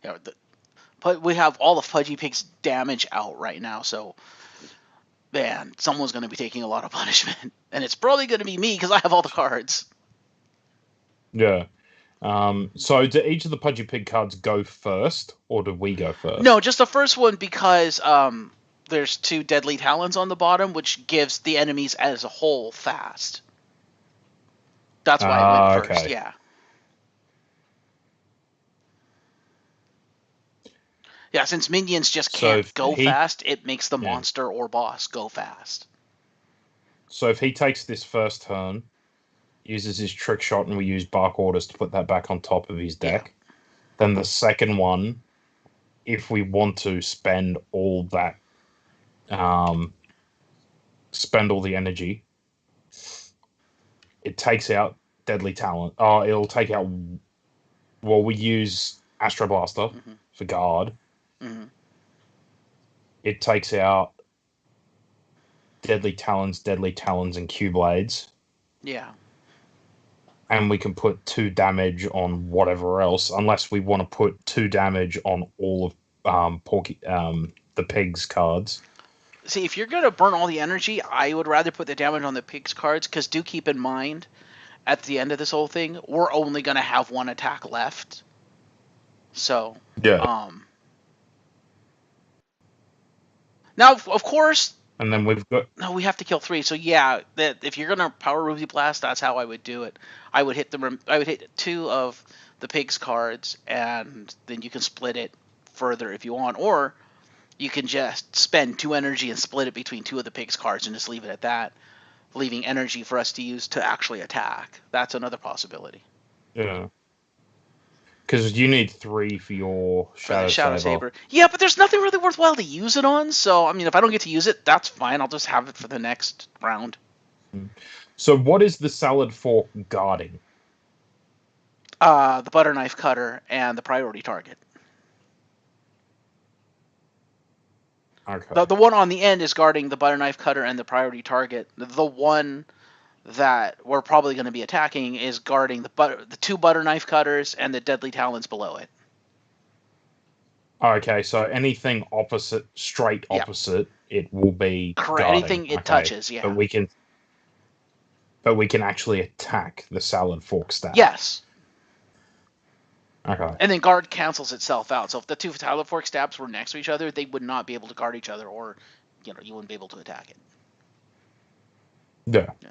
but we have all of Pudgy Pig's damage out right now, so man, someone's gonna be taking a lot of punishment, and it's probably gonna be me because I have all the cards. Yeah. So do each of the Pudgy Pig cards go first, or do we go first? No, just the first one because there's 2 Deadly Talons on the bottom, which gives the enemies as a whole fast. That's why I went first, yeah. Yeah, since minions just can't go fast, it makes the monster or boss go fast. So if he takes this first turn, uses his Trick Shot, and we use bark orders to put that back on top of his deck, then the second one, if we want to spend all that, spend all the energy, it takes out Deadly Talent. Oh, it'll take out... Well, we use Astro Blaster for guard. Mm-hmm. It takes out Deadly Talons, and Q-Blades. Yeah. and we can put 2 damage on whatever else, unless we want to put 2 damage on all of the pig's cards. See, if you're gonna burn all the energy, I would rather put the damage on the pig's cards, because do keep in mind, at the end of this whole thing, we're only gonna have 1 attack left. So, Yeah. Now, of course, And then we've got no, we have to kill 3. So yeah, that if you're gonna power Ruby Blast, that's how I would do it. I would hit I would hit 2 of the pig's cards, and then you can split it further if you want, or you can just spend 2 energy and split it between 2 of the pig's cards and just leave it at that, leaving energy for us to use to actually attack. That's another possibility. yeah. Because you need 3 for your Shadow Saber. Saber. Yeah, but there's nothing really worthwhile to use it on. So I mean, if I don't get to use it, that's fine. I'll just have it for the next round. So what is the salad fork guarding? The butter knife cutter and the priority target. Okay. The one on the end is guarding the butter knife cutter and the priority target. The one that we're probably going to be attacking is guarding the 2 butter knife cutters and the deadly talons below it. Okay, so anything straight opposite, it will be correct. guarding. Anything it touches, yeah. But we can actually attack the salad fork stab. Yes. Okay. And then guard cancels itself out. So if the 2 salad fork stabs were next to each other, they would not be able to guard each other, or you wouldn't be able to attack it. Yeah. Yeah.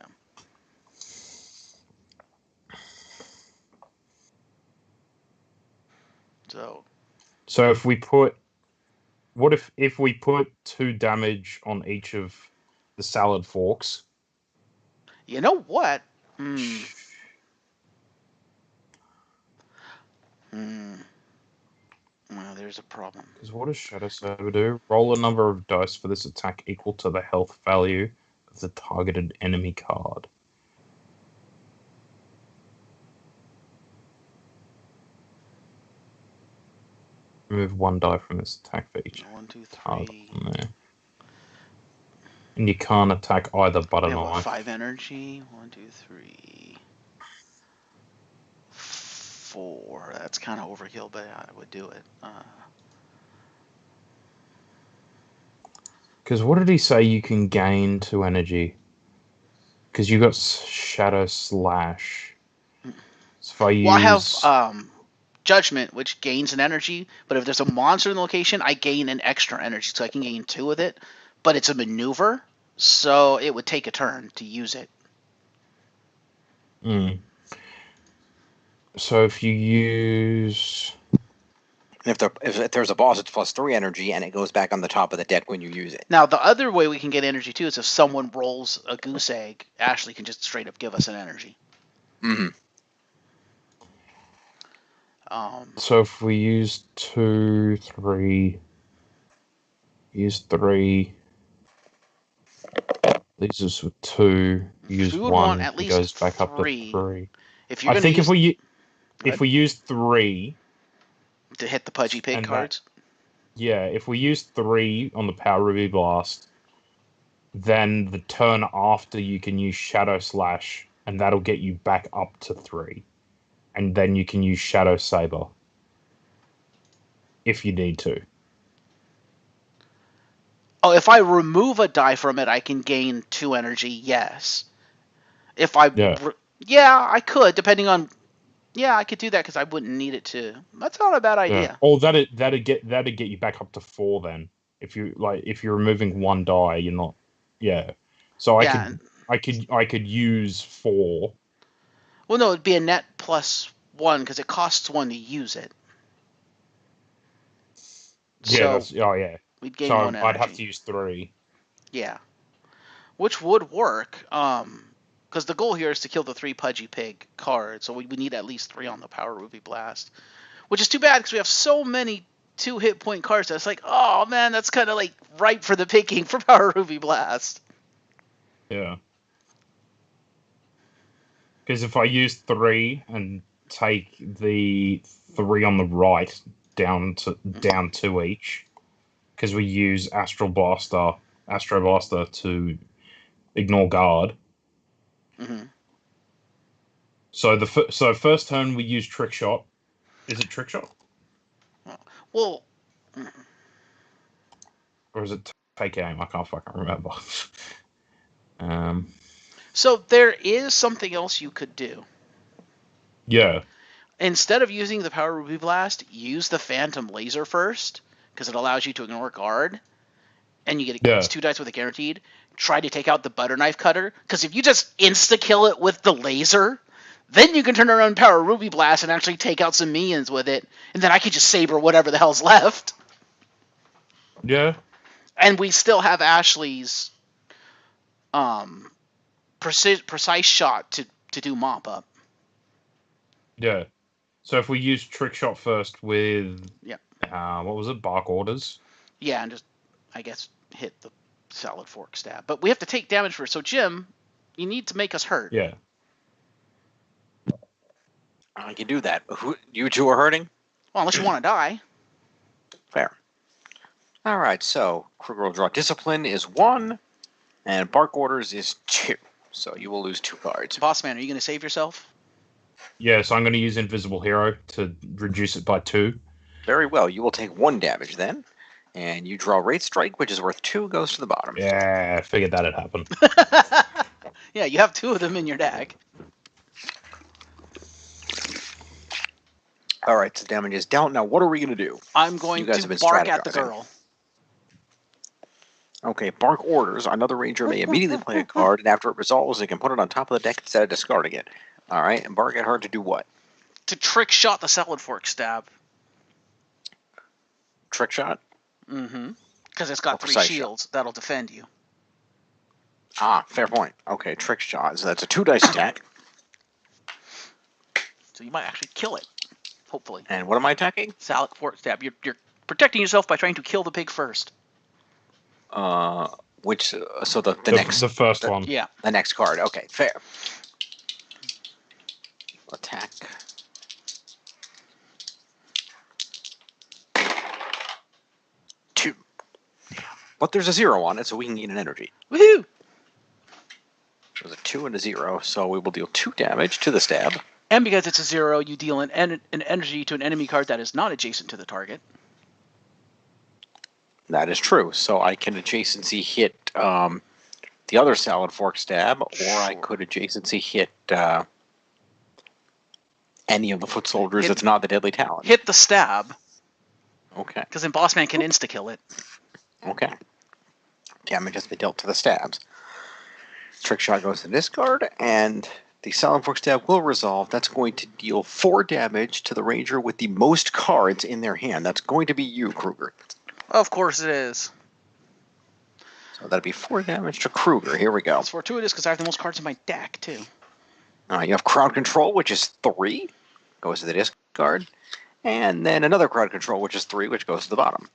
So if we put, what if we put 2 damage on each of the salad forks? You know what? Well, there's a problem. Because what does Shadow Saber do? Roll a number of dice for this attack equal to the health value of the targeted enemy card. Remove 1 die from this attack for each 1, 2, 3. card on there. And you can't attack either butter knife. 5 energy. 1, 2, 3, 4. That's kind of overkill, but I would do it. Because what did he say you can gain 2 energy? Because you got Shadow Slash. So if I use... Well, I have Judgment, which gains an energy, but if there's a monster in the location, I gain an extra energy, so I can gain 2 with it. But it's a maneuver, so it would take a turn to use it. So if you use... If there's a boss, it's +3 energy, and it goes back on the top of the deck when you use it. Now, the other way we can get energy, too, is if someone rolls a goose egg, Ashley can just straight up give us an energy. Mm-hmm. So if we use 2, 3... Use 3... Leaves us with 2. Use 1. It goes back 3. up to 3. If you're I think if we use 3... To hit the Pudgy Pig cards? If we use 3 on the Power Ruby Blast, then the turn after you can use Shadow Slash, and that'll get you back up to 3. And then you can use Shadow Saber. If you need to. Oh, if I remove a die from it, I can gain 2 energy, yes. If I... Yeah, I could, depending on... Yeah, I could do that because I wouldn't need it to. That's not a bad idea. Yeah. Or that'd get you back up to 4 then. If you're removing 1 die, you're not. Yeah. So I could use 4. Well, no, it'd be a net +1 because it costs 1 to use it. Yeah. So, we'd gain 1 energy. I'd have to use 3. Yeah. Which would work. Because the goal here is to kill the 3 Pudgy Pig cards, so we need at least 3 on the Power Ruby Blast. Which is too bad, because we have so many 2 hit point cards that's like, oh man, that's kind of like ripe for the picking for Power Ruby Blast. Yeah. Because if I use 3 and take the 3 on the right down 2 each, because we use Astro Blaster to ignore guard. Mm-hmm. So so first turn we use trick shot. Is it trick shot Well, or is it take aim? I can't fucking remember. so there is something else you could do. Yeah. Instead of using the Power Ruby Blast, use the Phantom Laser first, because it allows you to ignore guard, and you get it's 2 dice with a guaranteed. Try to take out the Butter Knife Cutter, because if you just insta-kill it with the laser, then you can turn around Power Ruby Blast and actually take out some minions with it, and then I can just saber whatever the hell's left. Yeah. And we still have Ashley's precise shot to do mop up. Yeah. So if we use trick shot first with what was it? Bark orders. Yeah, and just I guess hit the salad fork stab. But we have to take damage first. So Jim, you need to make us hurt. Yeah. I can do that. You two are hurting? Well, unless you want to die. Fair. All right, so Kruger will draw Discipline is 1, and Bark Orders is 2. So you will lose 2 cards. Boss man, are you going to save yourself? Yeah, so I'm going to use Invisible Hero to reduce it by 2. Very well. You will take 1 damage then. And you draw Wraith Strike, which is worth 2, goes to the bottom. Yeah, I figured that'd happen. Yeah, you have 2 of them in your deck. All right, so damage is down. Now, what are we going to do? I'm going to bark at the girl. Okay, Bark Orders. Another ranger may immediately play a card, and after it resolves, they can put it on top of the deck instead of discarding it. All right, and bark at her to do what? To trick shot the salad fork stab. Trick shot? Mm-hmm. Because it's got 3 shields that'll defend you. Ah, fair point. Okay, trick shot. So that's a 2 dice attack. So you might actually kill it, hopefully. And what am I attacking? Salad fork stab. You're protecting yourself by trying to kill the pig first. Which so the next the first one. Yeah. The next card. Okay, fair. Attack. But there's a 0 on it, so we can gain an energy. Woohoo! There's a 2 and a 0, so we will deal 2 damage to the stab. And because it's a 0, you deal an energy to an enemy card that is not adjacent to the target. That is true. So I can adjacency hit the other salad fork stab, or I could adjacency hit any of the foot soldiers that's not the deadly talon. Hit the stab. Okay. Because then Boss Man can insta-kill it. Okay. Damage has been dealt to the stabs. Trick shot goes to discard, and the salad fork stab will resolve. That's going to deal 4 damage to the ranger with the most cards in their hand. That's going to be you, Kruger. Of course it is. So that'd be 4 damage to Kruger. Here we go. It's fortuitous because I have the most cards in my deck, too. You have crowd control, which is 3. Goes to the discard. And then another crowd control, which is 3, which goes to the bottom.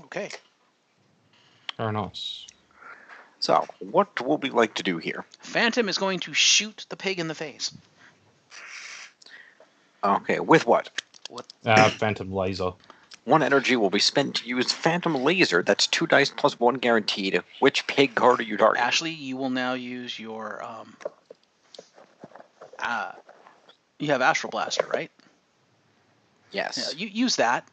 Okay. Very nice. So, what will we like to do here? Phantom is going to shoot the pig in the face. Okay, with what? Phantom Laser. 1 energy will be spent to use Phantom Laser. That's 2 dice plus 1 guaranteed. Which pig card are you targeting? Ashley, you will now use your you have Astral Blaster, right? Yes. Yeah, you use that.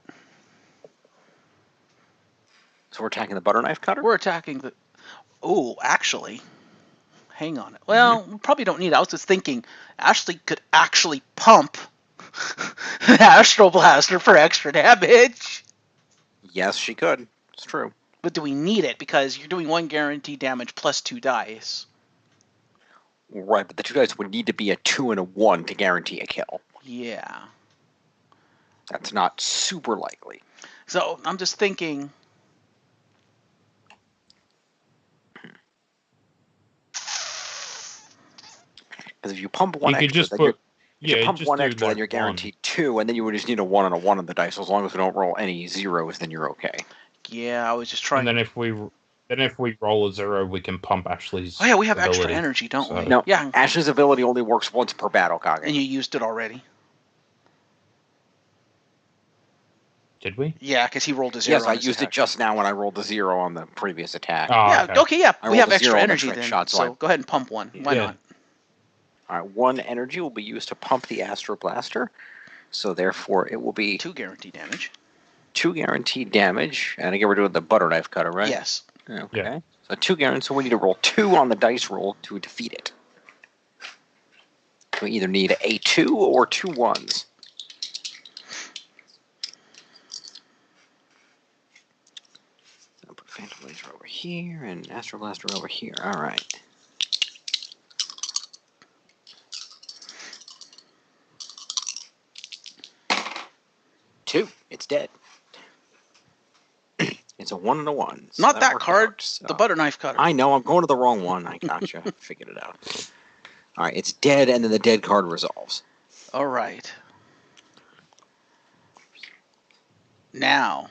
So we're attacking the butter knife cutter? We're attacking the... Oh, actually. Hang on. Well, we probably don't need it. I was just thinking Ashley could actually pump the Astral Blaster for extra damage. Yes, she could. It's true. But do we need it? Because you're doing 1 guaranteed damage plus 2 dice. Right, but the 2 dice would need to be a 2 and a 1 to guarantee a kill. Yeah. That's not super likely. So I'm just thinking... Because if you pump 1 you extra, could just then put... you pump 1 extra, then you're guaranteed 2, and then you would just need a 1 and a 1 on the dice. As long as we don't roll any zeros, then you're okay. Yeah, I was just trying... And then if we roll a 0, we can pump Ashley's Oh yeah, we have ability. extra energy, don't we? No, Yeah. Ashley's ability only works once per battle, Kage. And you used it already. Did we? Yeah, because he rolled a 0 Yes, on I his used attack. it just now when I rolled the 0 on the previous attack. Oh, Yeah, okay, yeah. I We rolled have a 0 extra on the energy trick then, shot, so go ahead and pump 1. Why Yeah. not? All right, 1 energy will be used to pump the Astro Blaster. So therefore, it will be 2 guaranteed damage. 2 guaranteed damage. And again, we're doing the butter knife cutter, right? Yes. Okay. Yeah. So 2 guaranteed. So we need to roll 2 on the dice roll to defeat it. We either need a 2 or 2 1s. I'll put Phantom Laser over here and Astro Blaster over here. All right. Two. It's dead. It's a 1 and a 1. So Not that worked card. out, so. The butter knife cutter. I know. I'm going to the wrong one. I gotcha. Figured it out. All right. It's dead, and then the dead card resolves. All right. Now,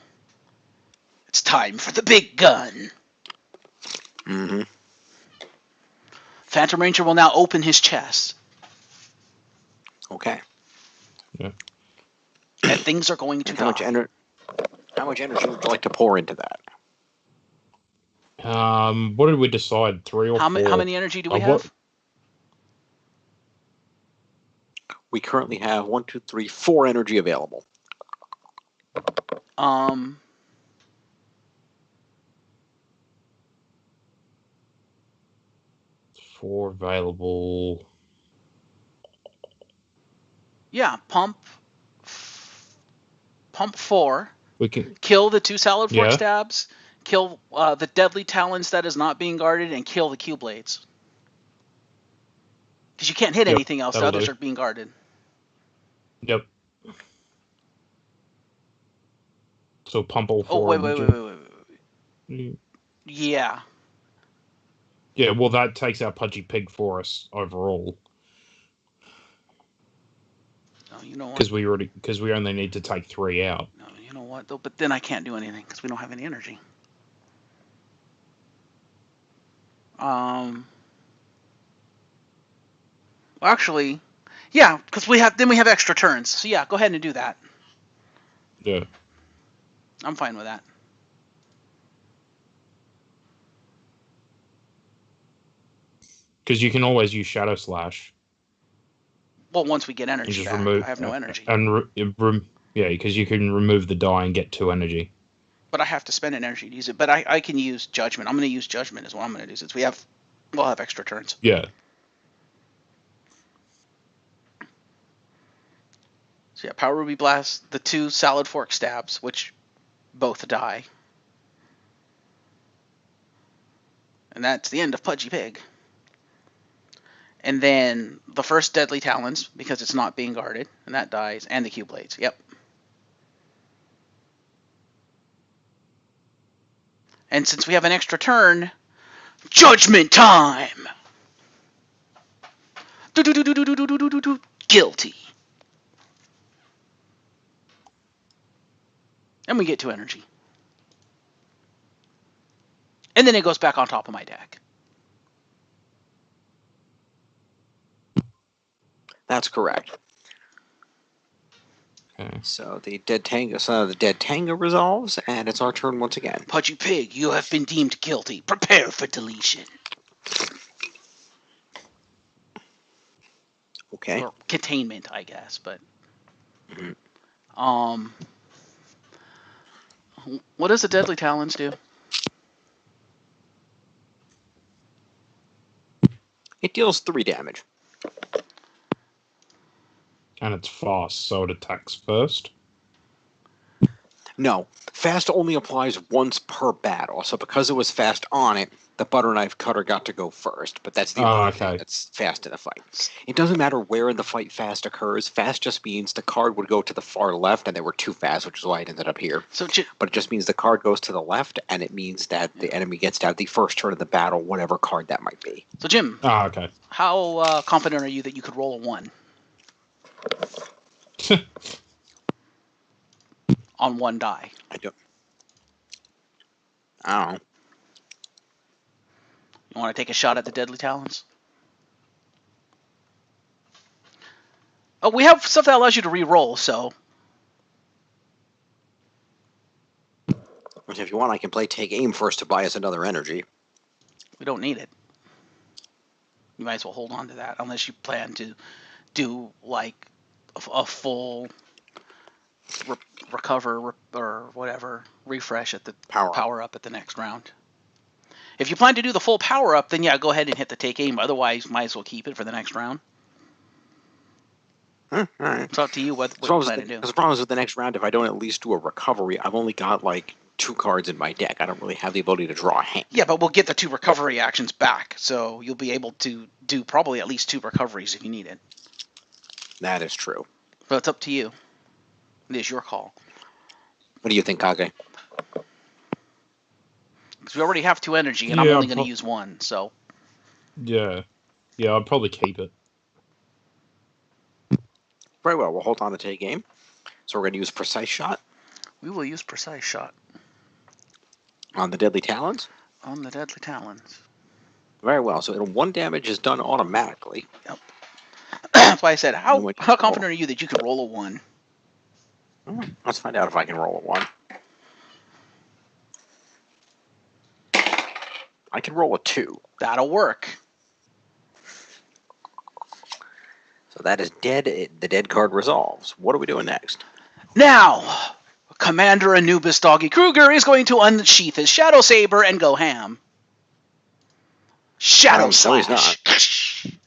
it's time for the big gun. Mm-hmm. Phantom Ranger will now open his chest. Okay. Yeah. And things are going to How much die. How much energy would you like to pour into that? What did we decide? 3 or 4? How many energy do we what- have? We currently have 1, 2, 3, 4 energy available. 4 available. Yeah, pump 4. We can. Kill the 2 salad fork Yeah. stabs. Kill the deadly talons that is not being guarded, and kill the Q blades. Because you can't hit Yep, anything else. The that'll others do. are being guarded. Yep. So pump all 4. Oh, wait. Mm. Yeah. Yeah, well, that takes out Pudgy Pig for us overall. No, you know what? Because we only need to take 3 out. No, you know what, though? But then I can't do anything because we don't have any energy. Well, actually, yeah, because we have extra turns. So yeah, go ahead and do that. Yeah. I'm fine with that. Because you can always use Shadow Slash. Well, once we get And energy just back, remove. I have no energy. Yeah, because you can remove the die and get 2 energy. But I have to spend an energy to use it. But I can use Judgment. I'm going to use Judgment is what I'm going to do since we'll have extra turns. Yeah. So yeah, Power Ruby Blast, the 2 Salad Fork Stabs, which both die. And that's the end of Pudgy Pig. And then the first Deadly Talons, because it's not being guarded, and that dies, and the Q Blades. Yep. And since we have an extra turn, Judgment time! Guilty. And we get 2 energy. And then it goes back on top of my deck. That's correct. Okay. So the dead Tango resolves, and it's our turn once again. Pudgy Pig, you have been deemed guilty. Prepare for deletion. Okay. Or containment, I guess, but what does the Deadly Talons do? It deals 3 damage. And it's fast, so it attacks first. No, fast only applies once per battle. So because it was fast on it, the butter knife cutter got to go first. But that's the only thing that's fast in a fight. It doesn't matter where in the fight fast occurs. Fast just means the card would go to the far left, and they were too fast, which is why it ended up here. But it just means the card goes to the left, and it means that the enemy gets to have the first turn of the battle, whatever card that might be. So Jim, okay. How confident are you that you could roll a 1? On 1 die. I don't know. You want to take a shot at the Deadly Talons? Oh, we have stuff that allows you to re-roll, so... If you want, I can play Take Aim first to buy us another energy. We don't need it. You might as well hold on to that unless you plan to do like a full recover or whatever refresh at the power up at the next round. If you plan to do the full power up, then yeah, go ahead and hit the take aim. Otherwise, might as well keep it for the next round. All right. It's up to you what you plan to do. The problem is with the next round, if I don't at least do a recovery, I've only got like 2 cards in my deck. I don't really have the ability to draw a hand. Yeah, but we'll get the 2 recovery actions back, so you'll be able to do probably at least 2 recoveries if you need it. That is true. But it's up to you. It is your call. What do you think, Kage? Because we already have 2 energy, and I'm only going to use 1, so... Yeah. Yeah, I'd probably keep it. Very well, we'll hold on to take aim. So we're going to use Precise Shot. We will use Precise Shot. On the Deadly Talons? On the Deadly Talons. Very well, so 1 damage is done automatically. Yep. That's why I said, how confident are you that you can roll a 1? Let's find out if I can roll a 1. I can roll a 2. That'll work. So that is dead. The dead card resolves. What are we doing next? Now, Commander Anubis Doggy Kruger is going to unsheath his Shadow Saber and go ham. Shadow Slash. No, he's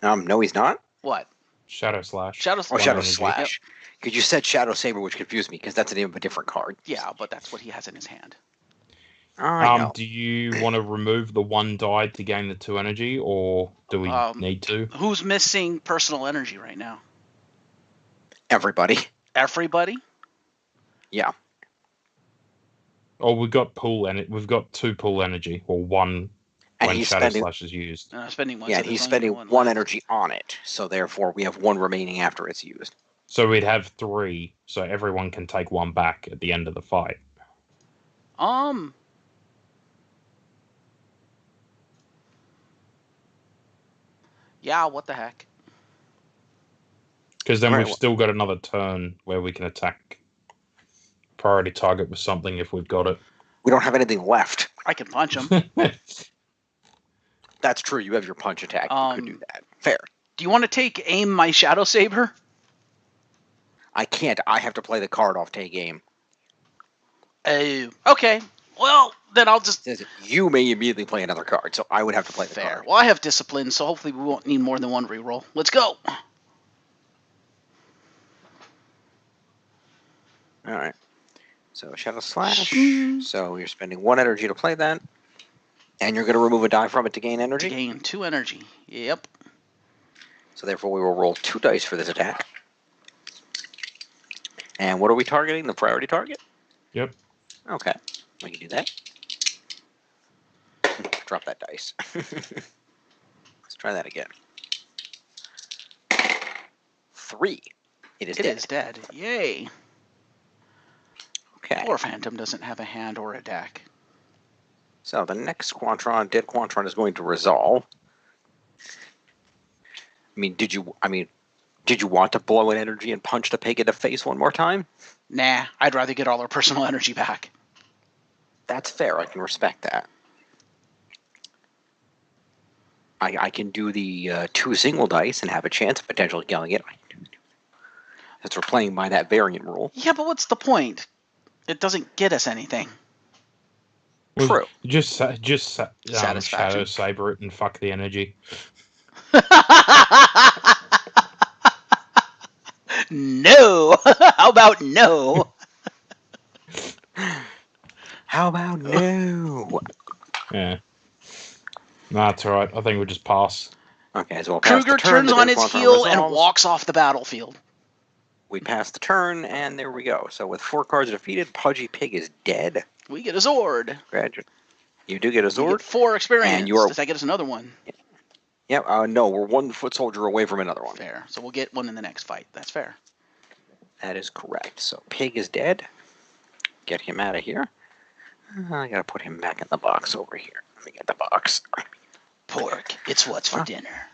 not. No, he's not? What? Shadow Slash. Shadow Slash. Oh, Shadow Slash. Because you said Shadow Saber, which confused me, because that's the name of a different card. Yeah, but that's what he has in his hand. Do you want to remove the 1 die to gain the 2 energy, or do we need to? Who's missing personal energy right now? Everybody. Everybody? Yeah. Oh, we've got we've got 2 pool energy, or 1 and when Shadow Slash is used. Spending 1. Yeah, so and he's spending 1 energy on it, so therefore we have 1 remaining after it's used. So we'd have 3, so everyone can take 1 back at the end of the fight. Yeah, what the heck? Because then we've still got another turn where we can attack priority target with something if we've got it. We don't have anything left. I can punch him. That's true. You have your punch attack. You could do that. Fair. Do you want to take aim my Shadow Saber? I can't. I have to play the card off take aim. Oh, okay. Well, then I'll just... You may immediately play another card, so I would have to play the card. Well, I have discipline, so hopefully we won't need more than 1 reroll. Let's go! Alright. So, Shadow Slash. So, you're spending 1 energy to play that. And you're going to remove a die from it to gain energy? To gain 2 energy. Yep. So, therefore, we will roll 2 dice for this attack. And what are we targeting? The priority target? Yep. Okay. We can do that. Drop that dice. Let's try that again. 3. It is dead. It is dead. Yay. Okay. Poor Phantom doesn't have a hand or a deck. So the next Dead Quantron is going to resolve. Did you want to blow an energy and punch the pig in the face 1 more time? Nah, I'd rather get all our personal energy back. That's fair. I can respect that. I can do the 2 single dice and have a chance of potentially killing it. Since we're playing by that variant rule. Yeah, but what's the point? It doesn't get us anything. Well, true. Just Shadow Saber it and fuck the energy. No. How about no? How about no? Yeah. Nah, that's alright. I think we'll just pass. Okay, so we'll pass Kruger turns on his heel and walks off the battlefield. We pass the turn, and there we go. So with 4 cards defeated, Pudgy Pig is dead. We get a Zord. Graduate. You do get a Zord. You get 4 experience. Does that get us another one? Yeah, no, we're 1 foot soldier away from another one. Fair. So we'll get 1 in the next fight. That's fair. That is correct. So Pig is dead. Get him out of here. I gotta put him back in the box over here. Let me get the box. Pork. It's what's for dinner.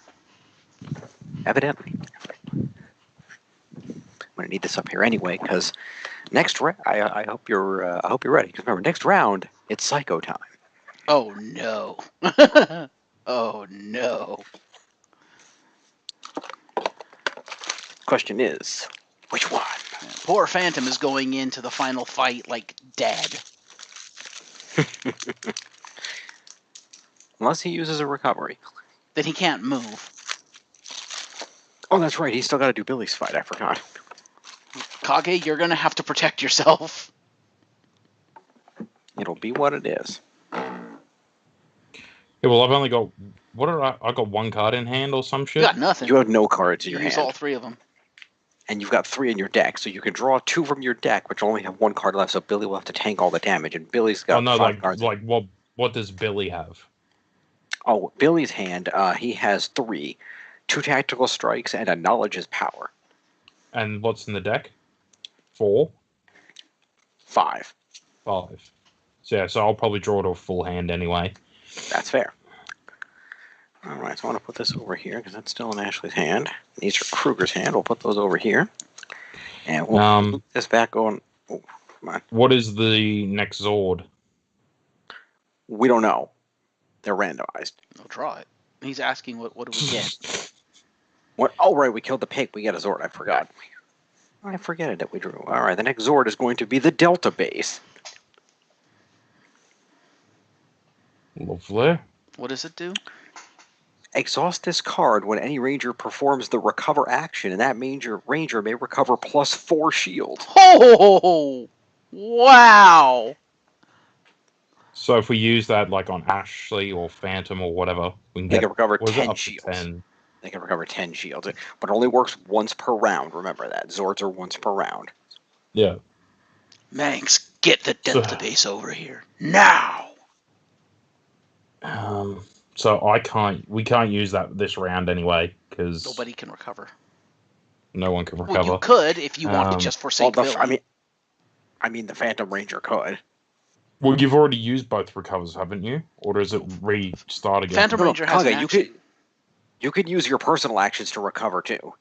Evidently. I'm gonna need this up here anyway, because next round. I hope you're ready. Because remember, next round it's Psycho time. Oh no. Oh no. Question is, which one? Poor Phantom is going into the final fight like dead. Unless he uses a recovery. Then he can't move. Oh, that's right. He's still got to do Billy's fight. I forgot. Kage, you're gonna have to protect yourself. It'll be what it is. Yeah, well, I've only got I got one card in hand or some You shit. got nothing. You have no cards in You your use hand. all 3 of them. And you've got 3 in your deck, so you can draw 2 from your deck, which only have 1 card left, so Billy will have to tank all the damage, and Billy's got Oh no, 5 cards. like what does Billy have? Oh, Billy's hand, he has 3. 2 tactical strikes, and a knowledge is power. And what's in the deck? 4? 5. 5. So yeah, so I'll probably draw to a full hand anyway. That's fair. Alright, so I want to put this over here, because that's still in Ashley's hand. These are Kruger's hand. We'll put those over here. And we'll move this back on. Oh, come on. What is the next Zord? We don't know. They're randomized. I'll draw it. He's asking what do we get? What? Oh, right, we killed the pig. We got a Zord. I forgot. I forget it that we drew. Alright, the next Zord is going to be the Delta base. Lovely. What does it do? Exhaust this card when any ranger performs the recover action, and that ranger may recover +4 shield. Oh! Wow! So if we use that like on Ashley or Phantom or whatever, we can They get can recover what is it, 10 up to shields. 10. They can recover 10 shields, but it only works once per round. Remember that. Zords are once per round. Yeah. Manx, get the Delta base over here. Now! So we can't use that this round anyway because Nobody can recover. no one can recover. Well, you could if you want to just forsake Billy. I mean, the Phantom Ranger could. Well, you've already used both recovers, haven't you? Or does it restart again? Phantom Ranger has an action. You could use your personal actions to recover too.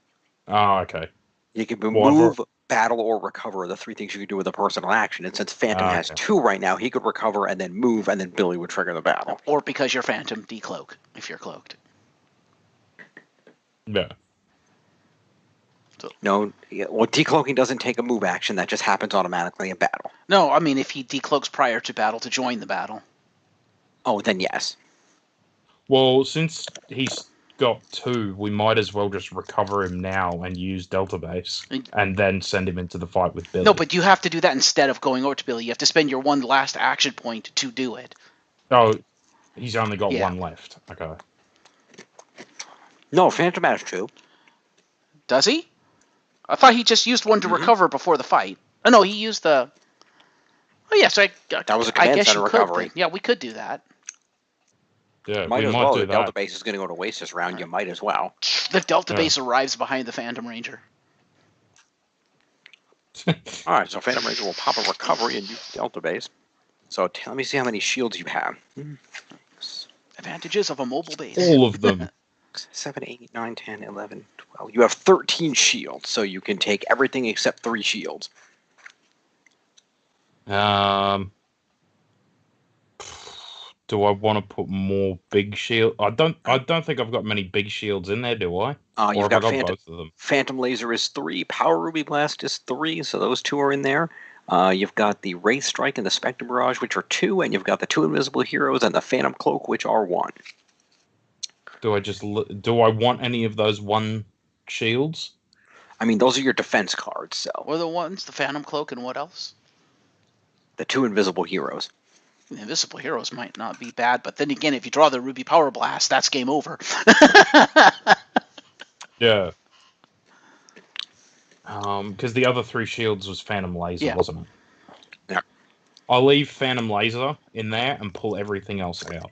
Oh, okay. You can move, battle, or recover. The 3 things you can do with a personal action. And since Phantom has 2 right now, he could recover and then move, and then Billy would trigger the battle. Or because you're Phantom, decloak if you're cloaked. Yeah. So. No, well, decloaking doesn't take a move action. That just happens automatically in battle. No, I mean if he decloaks prior to battle to join the battle. Oh, then yes. Well, since he's got 2, we might as well just recover him now and use Delta Base, and then send him into the fight with Billy. No, but you have to do that instead of going over to Billy. You have to spend your 1 last action point to do it. Oh, he's only got 1 left. Okay. No, Phantom has 2. Does he? I thought he just used 1 to recover before the fight. Oh no, he used the. Oh yeah, so that was a command center recovery. Yeah, we could do that. Yeah, might we as might well. do The that. Delta base is going to go to waste this round. You might as well. The Delta base arrives behind the Phantom Ranger. All right, so Phantom Ranger will pop a recovery and use Delta base. So let me see how many shields you have. Advantages of a mobile base. All of them. 7, 8, 9, 10, 11, 12. You have 13 shields, so you can take everything except 3 shields. Do I want to put more big shield? I don't think I've got many big shields in there, do I? You've got both of them. Phantom Laser is 3, Power Ruby Blast is 3, so those 2 are in there. You've got the Wraith Strike and the Spectre Barrage, which are 2, and you've got the 2 Invisible Heroes and the Phantom Cloak, which are 1. Do I want any of those 1 shields? I mean, those are your defense cards, so. What are the ones? The Phantom Cloak and what else? The 2 Invisible Heroes. The Invisible Heroes might not be bad, but then again, if you draw the Ruby Power Blast, that's game over. Yeah. Because the other 3 shields was Phantom Laser, wasn't it? Yeah. I'll leave Phantom Laser in there and pull everything else out.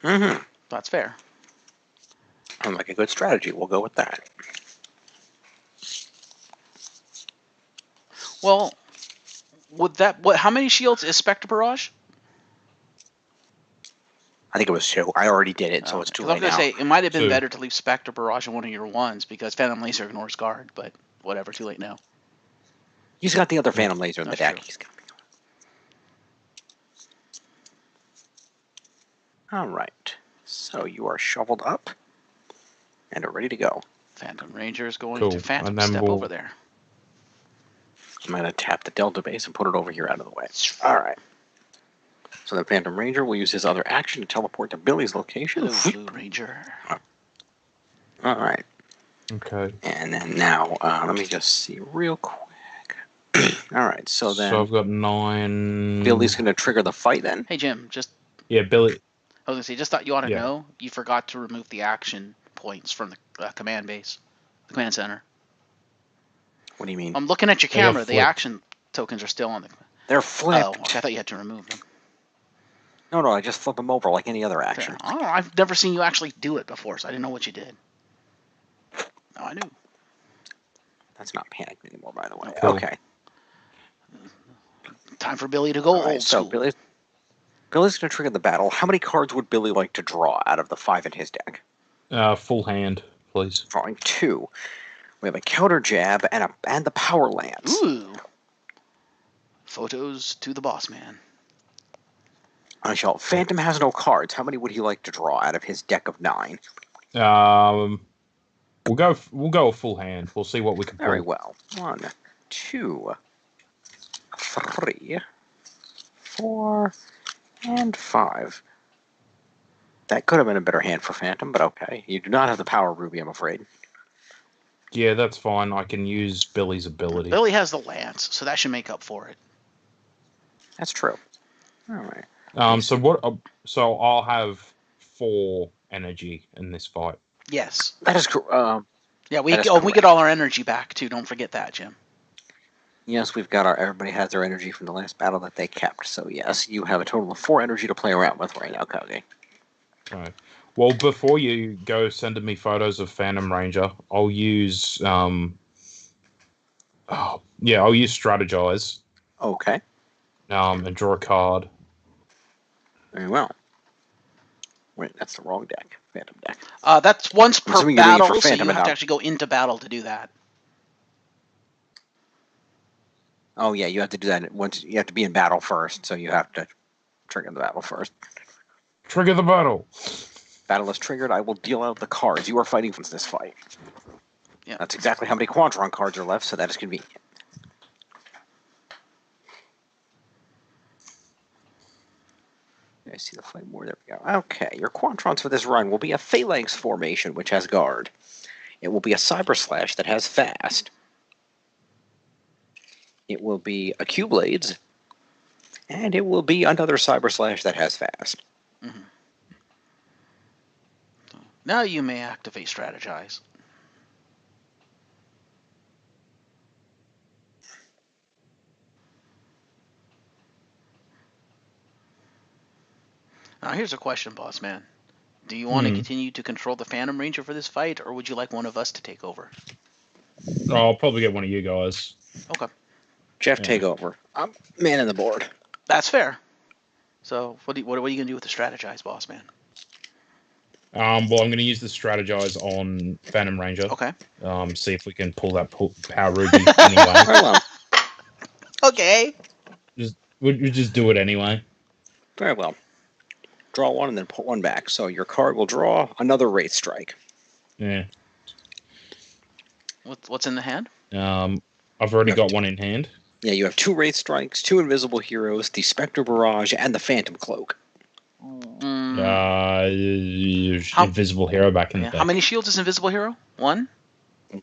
Mm-hmm. That's fair. Sounds like a good strategy. We'll go with that. Well, how many shields is Spectre Barrage? I think it was 2. I already did it, so it's too late now. I was going to say, it might have been 2. better to leave Spectre Barrage in one of your 1s, because Phantom Laser ignores guard, but whatever, too late now. He's got the other Phantom Laser in the deck. He's got... All right. So you are shoveled up and are ready to go. Phantom Ranger is going Cool. to Phantom And then step we'll- over there. I'm going to tap the Delta base and put it over here out of the way. All right. So the Phantom Ranger will use his other action to teleport to Billy's location. Hello, Blue Ranger. All right. Okay. And then now, let me just see real quick. All right. So then So I've got 9. Billy's going to trigger the fight then. Hey, Jim, just Yeah, Billy. I was gonna say, just thought you ought to Yeah. know you forgot to remove the action points from the command base, the command center. What do you mean? I'm looking at your They got camera. The flipped. action tokens are still on the. They're Oh, flipped. okay, I thought you had to remove them. No, I just flip them over like any other Fair. action. I don't know. I've never seen you actually do it before, so I didn't know what you did. No, I knew. That's not panic anymore, by the way. Cool. Okay. Time for Billy to go All right, old so school. Billy's going to trigger the battle. How many cards would Billy like to draw out of the 5 in his deck? Full hand, please. Drawing 2. We have a counter jab and the power lance. Ooh. Photos to the boss man. Phantom has no cards. How many would he like to draw out of his deck of 9? We'll go a full hand. We'll see what we can pull. Very well. 1, 2, 3, 4, and 5. That could have been a better hand for Phantom, but okay. You do not have the power ruby, I'm afraid. Yeah, that's fine. I can use Billy's ability. Billy has the lance, so that should make up for it. That's true. All right. So what? So I'll have 4 energy in this fight. Yes. That is correct. Yeah, we That is we correct. get all our energy back too. Don't forget that, Jim. Yes, we've got everybody has their energy from the last battle that they kept. So yes, you have a total of 4 energy to play around with right now, Cody. Right. Well, before you go sending me photos of Phantom Ranger, I'll use I'll use strategize. Okay. And draw a card. Very well. Wait, that's the wrong deck. Phantom deck. That's once I'm per assuming you're doing it battle, for so you Phantom have and to not- actually go into battle to do that. Oh yeah, you have to do that once. You have to be in battle first, so you have to trigger the battle first. Trigger the battle. Battle is triggered. I will deal out the cards. You are fighting for this fight. Yeah. That's exactly how many Quantron cards are left, so that is convenient. I see the flame more. There we go. Okay, your Quantrons for this run will be a Phalanx formation, which has guard. It will be a Cyber Slash that has fast. It will be a Q-Blades. And it will be another Cyber Slash that has fast. Mm-hmm. Now you may activate strategize. Now here's a question, boss man. Do you want to continue to control the Phantom Ranger for this fight, or would you like one of us to take over? I'll probably get one of you guys. Okay. Jeff, Yeah. take over. I'm manning the board. That's fair. So what are you going to do with the strategize, boss man? Well, I'm going to use the strategize on Phantom Ranger. Okay. See if we can pull that power ruby anyway. Very well. Okay. We just do it anyway. Very well. Draw one and then put one back. So your card will draw another Wraith Strike. Yeah. What's in the hand? I've already got one in hand. Yeah, you have 2 Wraith Strikes, 2 Invisible Heroes, the Spectre Barrage, and the Phantom Cloak. Invisible hero back in the deck. How many shields is Invisible Hero? 1?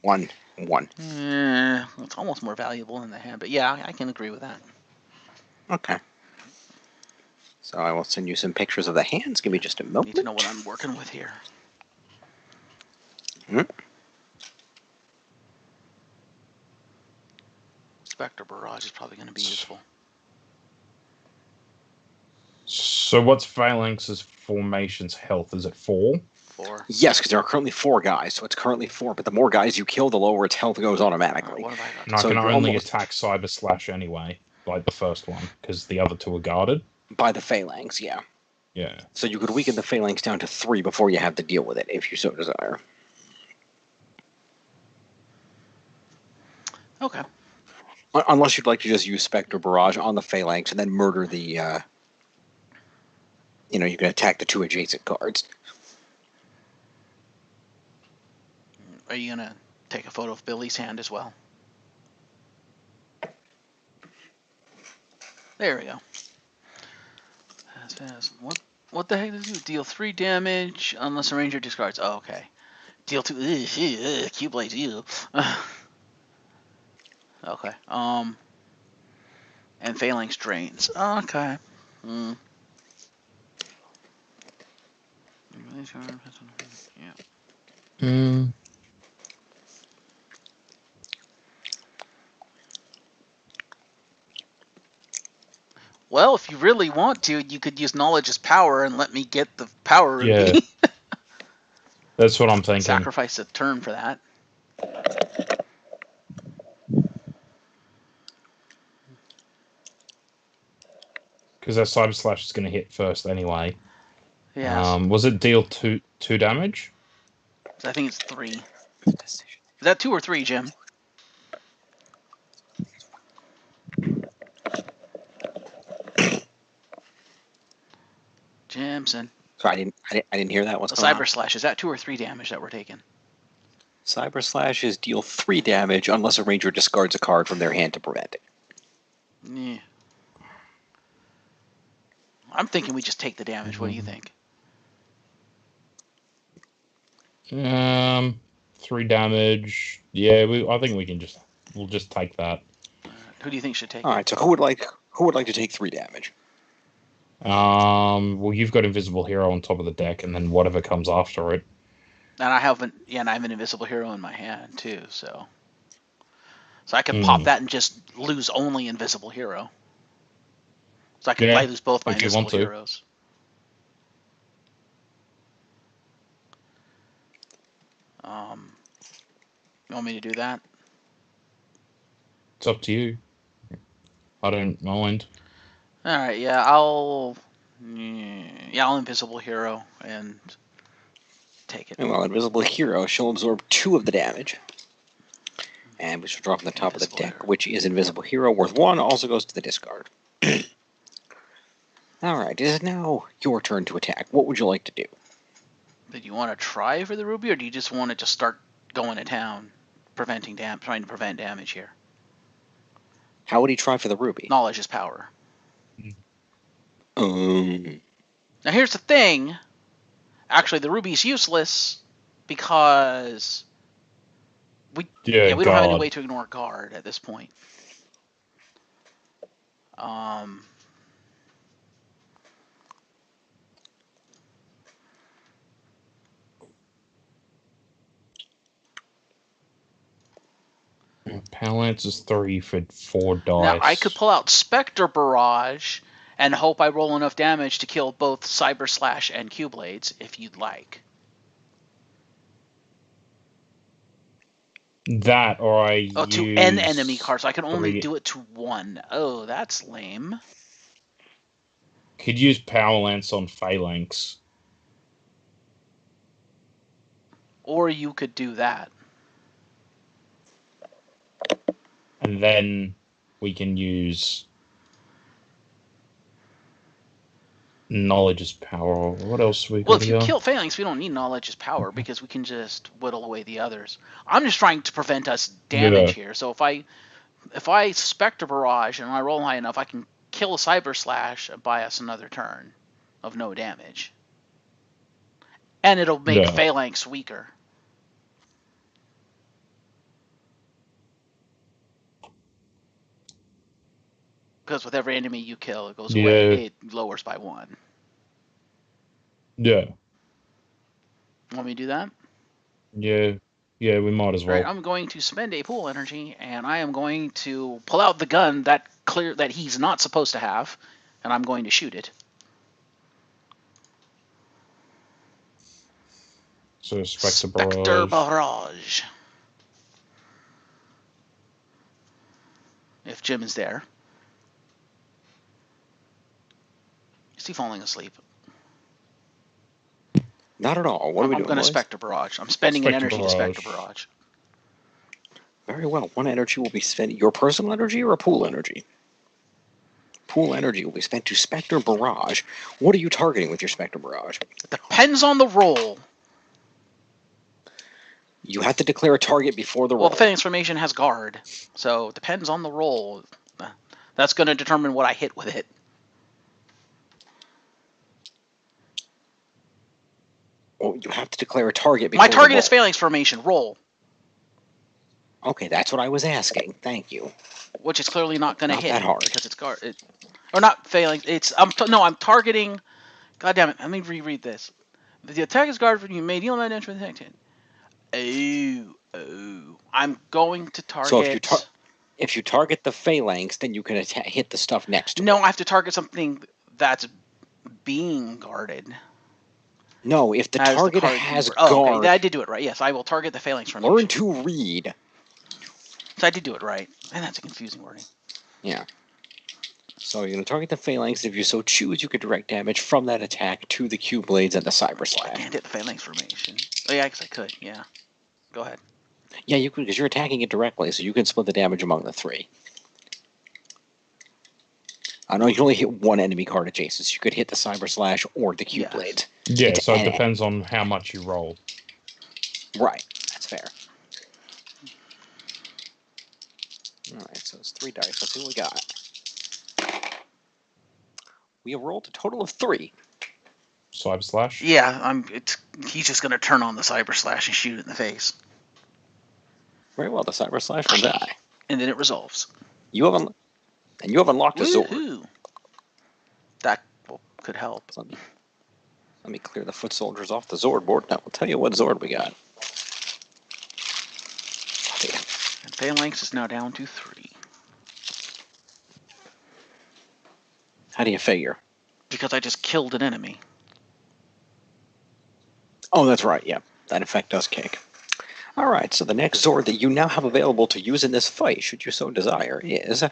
1. It's almost more valuable in the hand, but yeah, I can agree with that. Okay. So I will send you some pictures of the hands. Give me just a I moment. need to know what I'm working with here. Spectre Barrage is probably going to be useful. So what's Phalanx's formation's health? Is it 4? 4. Yes, because there are currently 4 guys, so it's currently 4. But the more guys you kill, the lower its health goes automatically. What have I got? And I So can you're only almost- attack Cyber Slash anyway, like the first one, because the other 2 are guarded. By the Phalanx, yeah. Yeah. So you could weaken the Phalanx down to 3 before you have to deal with it, if you so desire. Okay. Unless you'd like to just use Spectre Barrage on the Phalanx and then murder the you know, you can attack the 2 adjacent cards. Are you gonna take a photo of Billy's hand as well? There we go. What the heck does it do? Deal 3 damage unless a ranger discards. Oh, okay. Deal 2. Q-Blades, ew. Okay. And Phalanx drains. Okay. Hmm. Yeah. Hmm. Well, if you really want to, you could use knowledge as power and let me get the power Yeah. ruby. That's what I'm thinking. Sacrifice a turn for that. Because that Cyber Slash is going to hit first anyway. Yes. Was it deal two damage? I think it's 3. Is that 2 or 3, Jim? Jimson. So I didn't hear that. What's The going on? Cyber Slash, is that 2 or 3 damage that we're taking? Cyber Slash is deal 3 damage unless a ranger discards a card from their hand to prevent it. Yeah. I'm thinking we just take the damage. What do you think? 3 damage. Yeah, I think we'll just take that. Who do you think should take All it? right. So who would like to take 3 damage? Well, you've got Invisible Hero on top of the deck, and then whatever comes after it. And I have an Invisible Hero in my hand too, so I could pop that and just lose only Invisible Hero. So I could lose both my Invisible Heroes. You want me to do that? It's up to you. I don't mind. All right, yeah, I'll Invisible Hero and take it. Well, Invisible Hero, she'll absorb 2 of the damage. And we should drop on the top of the deck, which is Invisible Hero, worth 1, also goes to the discard. Alright, it is now your turn to attack. What would you like to do? Did you want to try for the ruby, or do you just want to just start going to town, trying to prevent damage here? How would he try for the ruby? Knowledge is power. Now here's the thing. Actually, the ruby's useless because we don't have any way to ignore guard at this point. Power Lance is 3 for 4 dice. Now, I could pull out Spectre Barrage and hope I roll enough damage to kill both Cyber Slash and Q-Blades, if you'd like. That, or to an enemy card, so I can only do it to 1. Oh, that's lame. Could use Power Lance on Phalanx. Or you could do that. And then we can use Knowledge as power. What else we got? Well, if you kill Phalanx, we don't need Knowledge as power because we can just whittle away the others. I'm just trying to prevent us damage here. So if I Spectre Barrage and I roll high enough, I can kill a Cyber Slash and buy us another turn of no damage. And it'll make Phalanx weaker. Because with every enemy you kill, it goes away. It lowers by 1. Yeah. Want me to do that? Yeah. Yeah, we might as well. Right, I'm going to spend a pool energy, and I am going to pull out the gun that he's not supposed to have, and I'm going to shoot it. So Spectre Barrage. If Jim is there. Is he falling asleep? Not at all. What are we doing, I'm going to Spectre Barrage. I'm spending an energy to Spectre Barrage. Very well. 1 energy will be spent. Your personal energy or a pool energy? pool energy will be spent to Spectre Barrage. What are you targeting with your Spectre Barrage? Depends on the roll. You have to declare a target before the roll. Well, the Phalanx Formation has guard, so it depends on the roll. That's going to determine what I hit with it. Oh, you have to declare a target before My target the roll. is Phalanx Formation. Roll. Okay, that's what I was asking. Thank you. Which is clearly not going to hit that hard. because it's guard. Or not Phalanx. I'm targeting. God damn it! Let me reread this. The attack is guarded when you may deal 9 damage with the attack. Oh. I'm going to target. So if you target the Phalanx, then you can hit the stuff next to it. No, I have to target something that's being guarded. No, if the target has guard... Oh, okay, I did do it right. Yes, I will target the Phalanx Formation. Learn to read. So I did do it right. And that's a confusing wording. Yeah. So you're going to target the Phalanx. If you so choose, you could direct damage from that attack to the Q-Blades and the Cyber Slash. I can't hit the Phalanx Formation. Oh, yeah, I guess I could, yeah. Go ahead. Yeah, you could, because you're attacking it directly, so you can split the damage among the 3. I know you can only hit one enemy card adjacent, so you could hit the Cyber Slash or the Q-Blade. Yeah, so it depends on how much you roll. Right, that's fair. Alright, so it's 3 dice. Let's see what we got. We have rolled a total of 3. Cyber Slash? Yeah, he's just going to turn on the Cyber Slash and shoot it in the face. Very well, the Cyber Slash will die. And then it resolves. You have unlocked a Zord. That could help. Let me clear the foot soldiers off the Zord board. Now, I'll tell you what Zord we got. And Phalanx is now down to 3. How do you figure? Because I just killed an enemy. Oh, that's right, yeah. That effect does kick. Alright, so the next Zord that you now have available to use in this fight, should you so desire, is...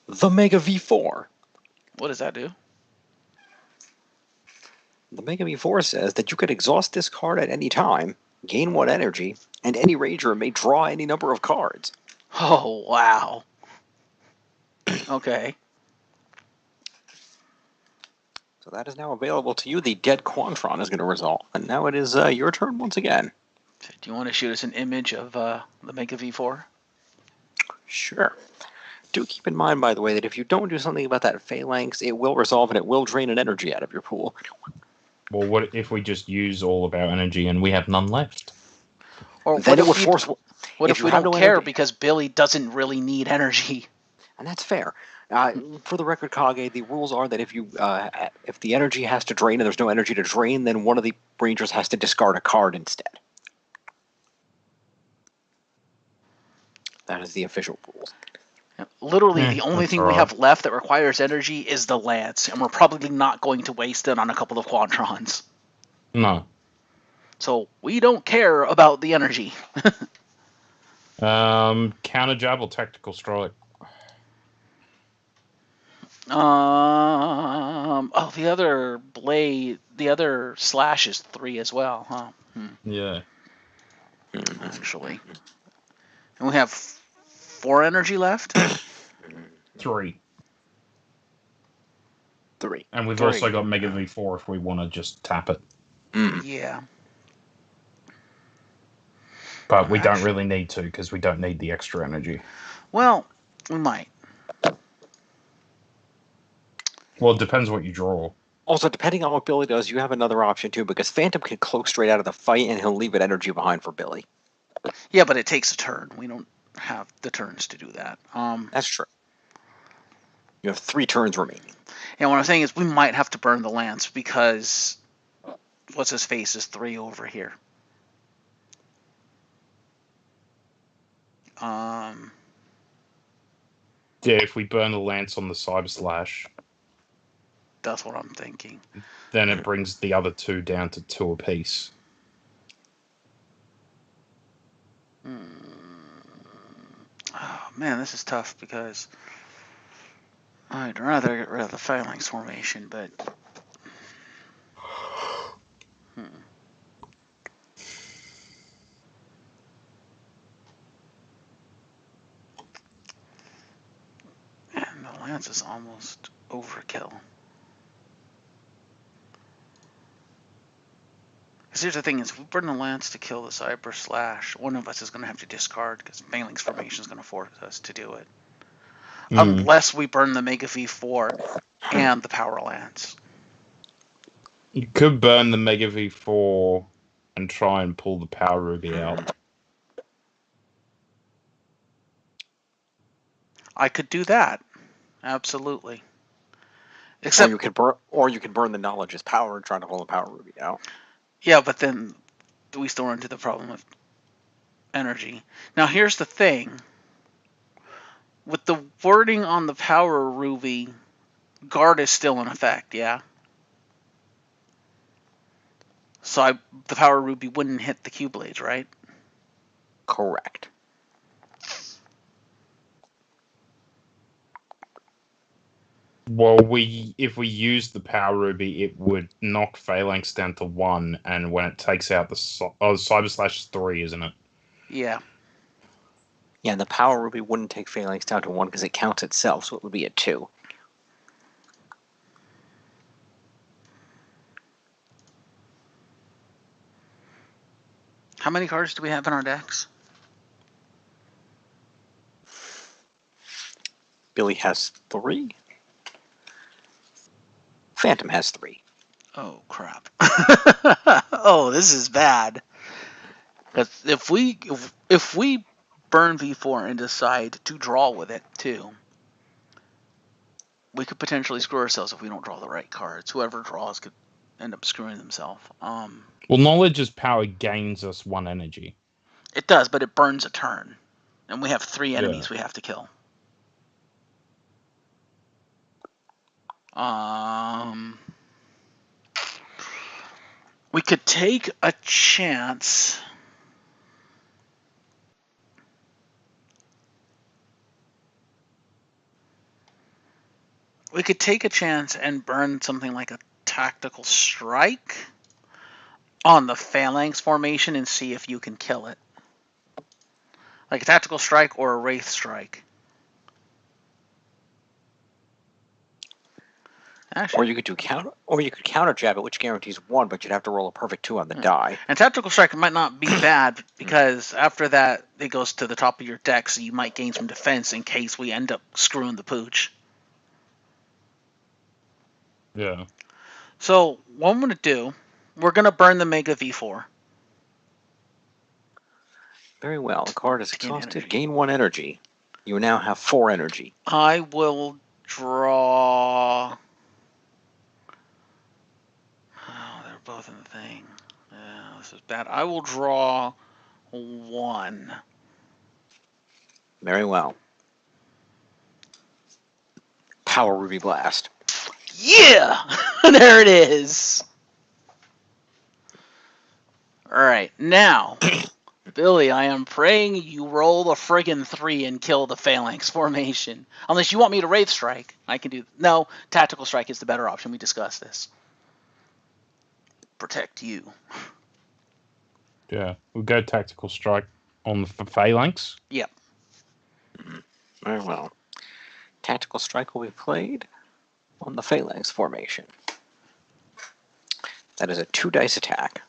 the Mega V4. What does that do? The Mega V4 says that you could exhaust this card at any time, gain 1 energy, and any ranger may draw any number of cards. Oh, wow. Okay. So that is now available to you. The Dead Quantron is going to resolve. And now it is your turn once again. Do you want to shoot us an image of the Mega V4? Sure. Do keep in mind, by the way, that if you don't do something about that Phalanx, it will resolve and it will drain an energy out of your pool. Well, what if we just use all of our energy and we have none left? Or then it would force... What if we don't care because Billy doesn't really need energy? And that's fair. For the record, Kage, the rules are that if the energy has to drain and there's no energy to drain, then one of the rangers has to discard a card instead. That is the official rules. Literally, the only thing we have left that requires energy is the Lance, and we're probably not going to waste it on a couple of Quantrons. No. So we don't care about the energy. Counter jab or tactical strike? The other blade, the other slash is 3 as well, huh? Yeah. Actually. And we have 4 energy left? 3. 3. And we've also got Mega V4 if we want to just tap it. Yeah. But we don't really need to because we don't need the extra energy. Well, we might. Well, it depends what you draw. Also, depending on what Billy does, you have another option too, because Phantom can cloak straight out of the fight and he'll leave an energy behind for Billy. Yeah, but it takes a turn. We don't have the turns to do that. That's true. You have 3 turns remaining. And what I'm saying is we might have to burn the Lance because what's his face is 3 over here. Yeah, if we burn the Lance on the Cyber Slash, that's what I'm thinking. Then it brings the other 2 down to 2 apiece. Oh, man, this is tough because I'd rather get rid of the Phalanx Formation, but... lance is almost overkill. Because here's the thing: is if we burn the lance to kill the cyber slash, one of us is going to have to discard because phalanx formation is going to force us to do it, unless we burn the Mega V4 and the power lance. You could burn the Mega V4 and try and pull the Power Ruby out. I could do that, absolutely. Except, or you could burn the knowledge as power and try to pull the Power Ruby out. yeah, but then we still run into the problem of energy. Now, here's the thing: with the wording on the Power Ruby, guard is still in effect, yeah. So the Power Ruby wouldn't hit the Q-Blades, right? Correct. Well, if we use the Power Ruby, it would knock Phalanx down to 1, and when it takes out the Cyber Slash is 3, isn't it? Yeah. Yeah, the Power Ruby wouldn't take Phalanx down to 1 because it counts itself, so it would be a 2. How many cards do we have in our decks? Billy has 3. Phantom has 3. Oh, crap. Oh, this is bad. Because if we burn V4 and decide to draw with it, too, we could potentially screw ourselves if we don't draw the right cards. Whoever draws could end up screwing themselves. Well, Knowledge as Power gains us 1 energy. It does, but it burns a turn. And we have 3 enemies we have to kill. We could take a chance. We could take a chance and burn something like a tactical strike on the phalanx formation and see if you can kill it. Like a tactical strike or a wraith strike. Actually, Or you could counter jab it, which guarantees 1, but you'd have to roll a perfect 2 on the die. And tactical strike might not be bad because after that it goes to the top of your deck, so you might gain some defense in case we end up screwing the pooch. Yeah. So what I'm gonna do, we're gonna burn the Mega V4. Very well. The card is exhausted. Gain 1 energy. You now have 4 energy. I will draw. Oh, they're both in the thing. Yeah, this is bad. I will draw 1. Very well. Power Ruby Blast. Yeah! There it is! Alright, now, Billy, I am praying you roll the friggin' 3 and kill the Phalanx formation. Unless you want me to Wraith Strike. I can do... No, Tactical Strike is the better option. We discussed this. Protect you. Yeah. We'll go Tactical Strike on the Phalanx. Yep. Very well. Tactical Strike will be played on the Phalanx formation. That is a 2 dice attack.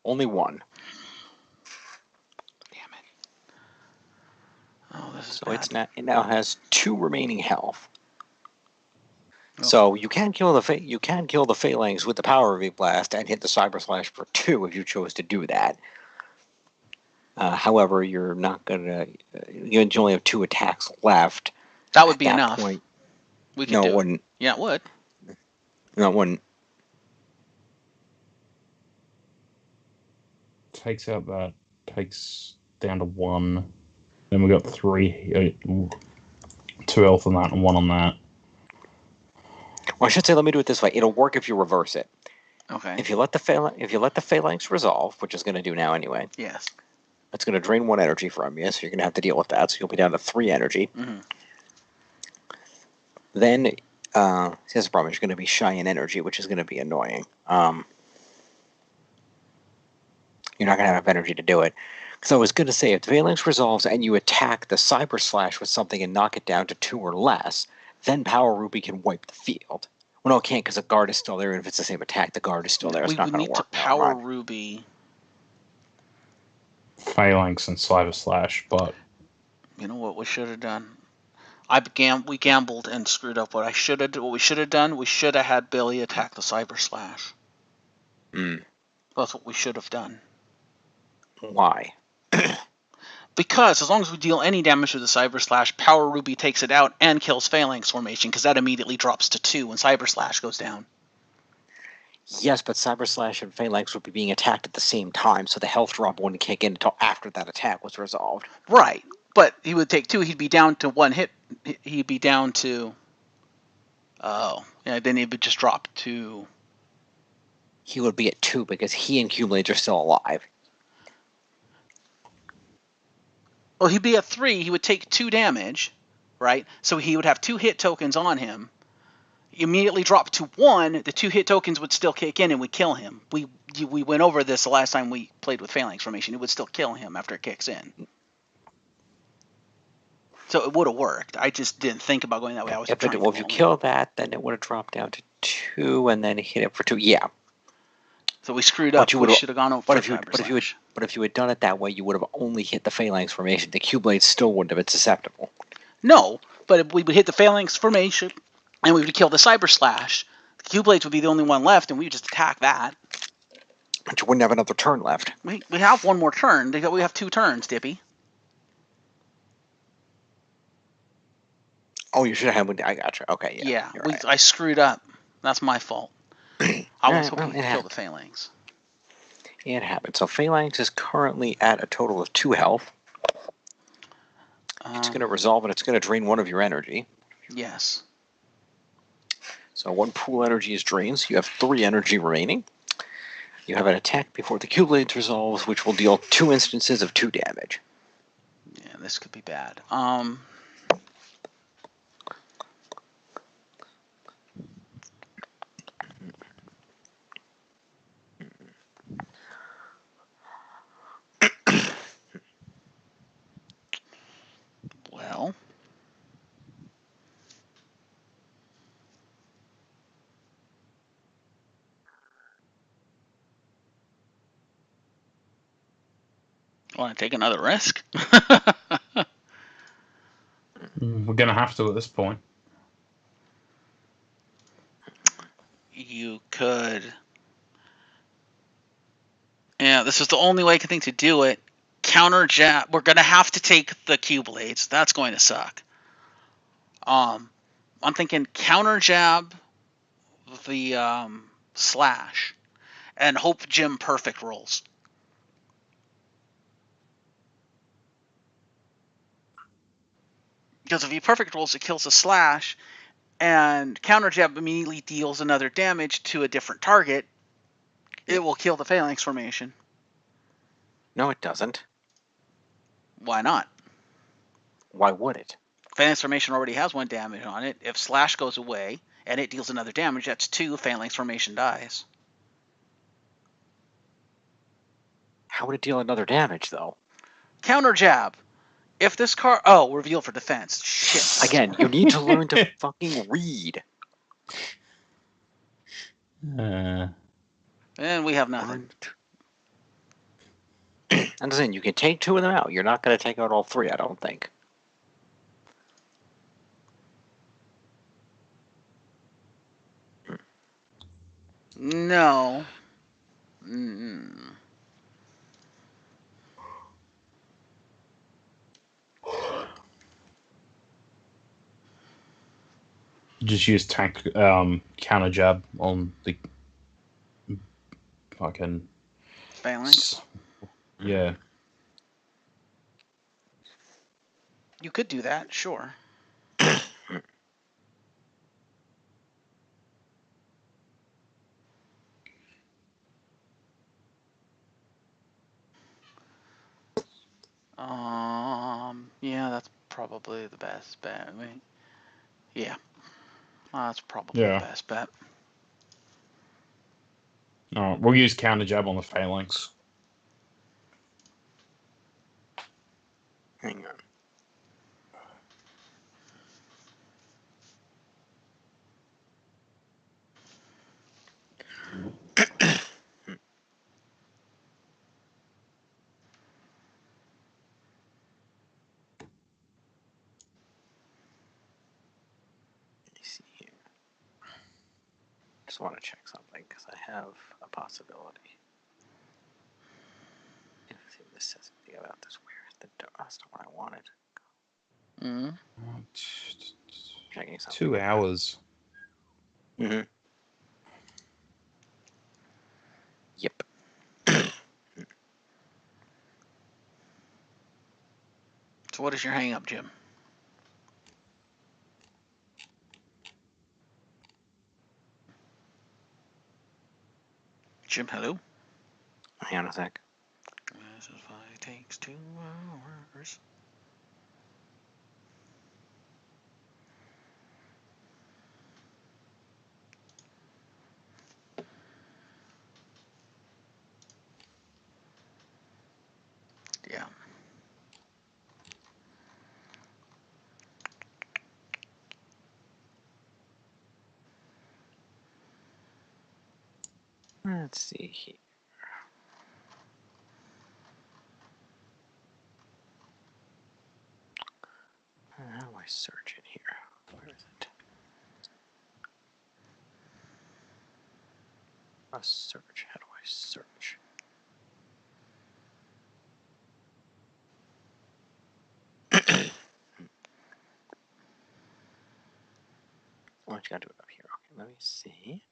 Only 1. Damn it. Oh, this is so bad. it now has 2 remaining health. Oh. So you can kill the Phalanx with the Power Ruby Blast and hit the Cyber Slash for 2 if you chose to do that. However, you're not gonna. You only have 2 attacks left. That would be that enough. Point, We could no, do it wouldn't. Yeah, it would. No, it wouldn't. Takes out that. Takes down to 1. Then we got 3. 2 health on that and 1 on that. Well, I should say, let me do it this way. It'll work if you reverse it. Okay. If you let the Phalanx resolve, which is going to do now anyway. Yes. It's going to drain 1 energy from you, so you're going to have to deal with that. So you'll be down to 3 energy. Mm-hmm. Then Here's the problem. You're going to be shy in energy, which is going to be annoying. You're not going to have energy to do it. So I was going to say, if the Phalanx resolves and you attack the Cyber Slash with something and knock it down to 2 or less, then Power Ruby can wipe the field. Well, no, it can't because the guard is still there, and if it's the same attack, the guard is still there. It's We not would going to need to work. Never Power mind. Ruby. Phalanx and Cyber Slash, but You know what we should have done? We gambled and screwed up. What we should have done, we should have had Billy attack the Cyber Slash. That's what we should have done. Why? Because as long as we deal any damage to the Cyber Slash, Power Ruby takes it out and kills Phalanx Formation, because that immediately drops to 2 when Cyber Slash goes down. Yes, but Cyber Slash and Phalanx would be being attacked at the same time, so the health drop wouldn't kick in until after that attack was resolved. Right, but he would take 2. He'd be down to 1 hit. He'd be down to... Oh, yeah, then he would just drop to... He would be at 2 because he and Q-Blades are still alive. Well, he'd be at 3. He would take 2 damage, right? So he would have 2 hit tokens on him. Immediately drop to 1. The 2 hit tokens would still kick in and would kill him. We went over this the last time we played with Phalanx Formation. It would still kill him after it kicks in. So it would have worked. I just didn't think about going that way. I was trying If you kill that, then it would have dropped down to 2, and then hit it for 2. Yeah. So we screwed up. We should have gone over But if you had done it that way, you would have only hit the Phalanx Formation. The Q-Blades still wouldn't have been susceptible. No, but if we would hit the Phalanx Formation, and we would kill the Cyber Slash, the Q-Blades would be the only one left, and we would just attack that. But you wouldn't have another turn left. We have one more turn. We have 2 turns, Dippy. Oh, you should have had one. I gotcha. Okay, yeah. Right. I screwed up. That's my fault. I was hoping to kill the Phalanx. It happened. So Phalanx is currently at a total of 2 health. It's going to resolve, and it's going to drain 1 of your energy. Yes. So 1 pool energy is drained, so you have 3 energy remaining. You have an attack before the Q-Blades resolves, which will deal 2 instances of 2 damage. Yeah, this could be bad. Well... Want to take another risk? we're gonna have to at this point. You could... Yeah, this is the only way I can think to do it. Counter jab. We're going to have to take the Q-Blades. That's going to suck. I'm thinking counter jab the Slash and hope Jim perfect rolls. Because if he perfect rolls, it kills the Slash, and counter jab immediately deals another damage to a different target. It will kill the Phalanx Formation. No, it doesn't. Why not? Why would it? Phalanx Formation already has 1 damage on it. If Slash goes away and it deals another damage, that's 2 Phalanx Formation dies. How would it deal another damage, though? Counter jab. If this card... Oh, reveal for defense. Shit. Again, you need to learn to fucking read. And we have nothing. And listen, you can take 2 of them out. You're not going to take out all 3, I don't think. No. Just use tank counter jab on the fucking Phalanx. Yeah. You could do that, sure. Yeah, that's probably the best bet. I mean, yeah. That's probably the best bet. Alright, we'll use counter jab on the phalanx. Hang on. See here. Just want to check something because I have a possibility. Anything this says anything about this? Where's the door? That's not what I wanted. Checking something. 2 hours. Mm-hmm. Yep. So what is your hang up, Jim? Jim, hello? Hang on a sec. This is why it takes 2 hours. Yeah. Let's see here. How do I search in here? Where is it? A search. How do I search? Oh, you gotta do it up here. Okay, let me see.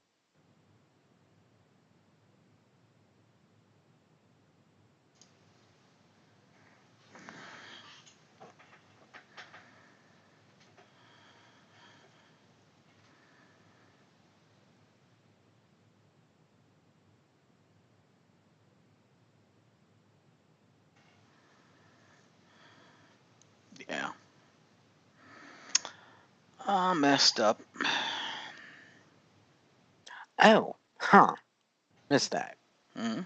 Yeah. Messed up. Oh, huh. Missed that. Mm-hmm.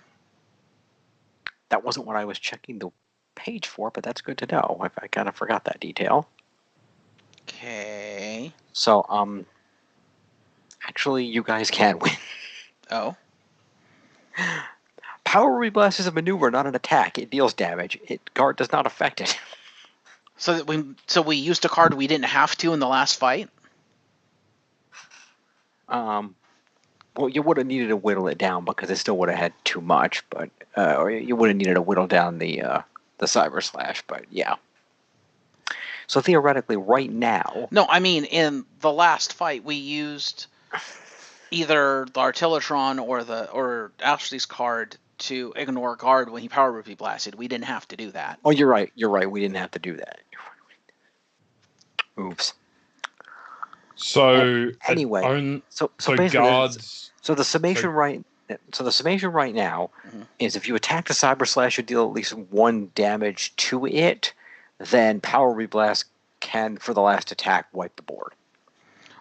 That wasn't what I was checking the page for, but that's good to know. I kind of forgot that detail. Okay. So, actually, you guys can win. Oh. Power Reblast is a maneuver, not an attack. It deals damage. Guard does not affect it. So we used a card we didn't have to in the last fight? Well, you would have needed to whittle it down because it still would have had too much, but or you would have needed to whittle down the Cyber Slash, but yeah. So theoretically, right now. No, I mean in the last fight we used either the Artillotron or Ashley's card to ignore guard when he Power Ruby blasted. We didn't have to do that. Oh, you're right. You're right. We didn't have to do that. Oops. So anyway, so basically, guards. So the summation right now is if you attack the Cyber Slash, you deal at least 1 damage to it, then Power Reblast can, for the last attack, wipe the board.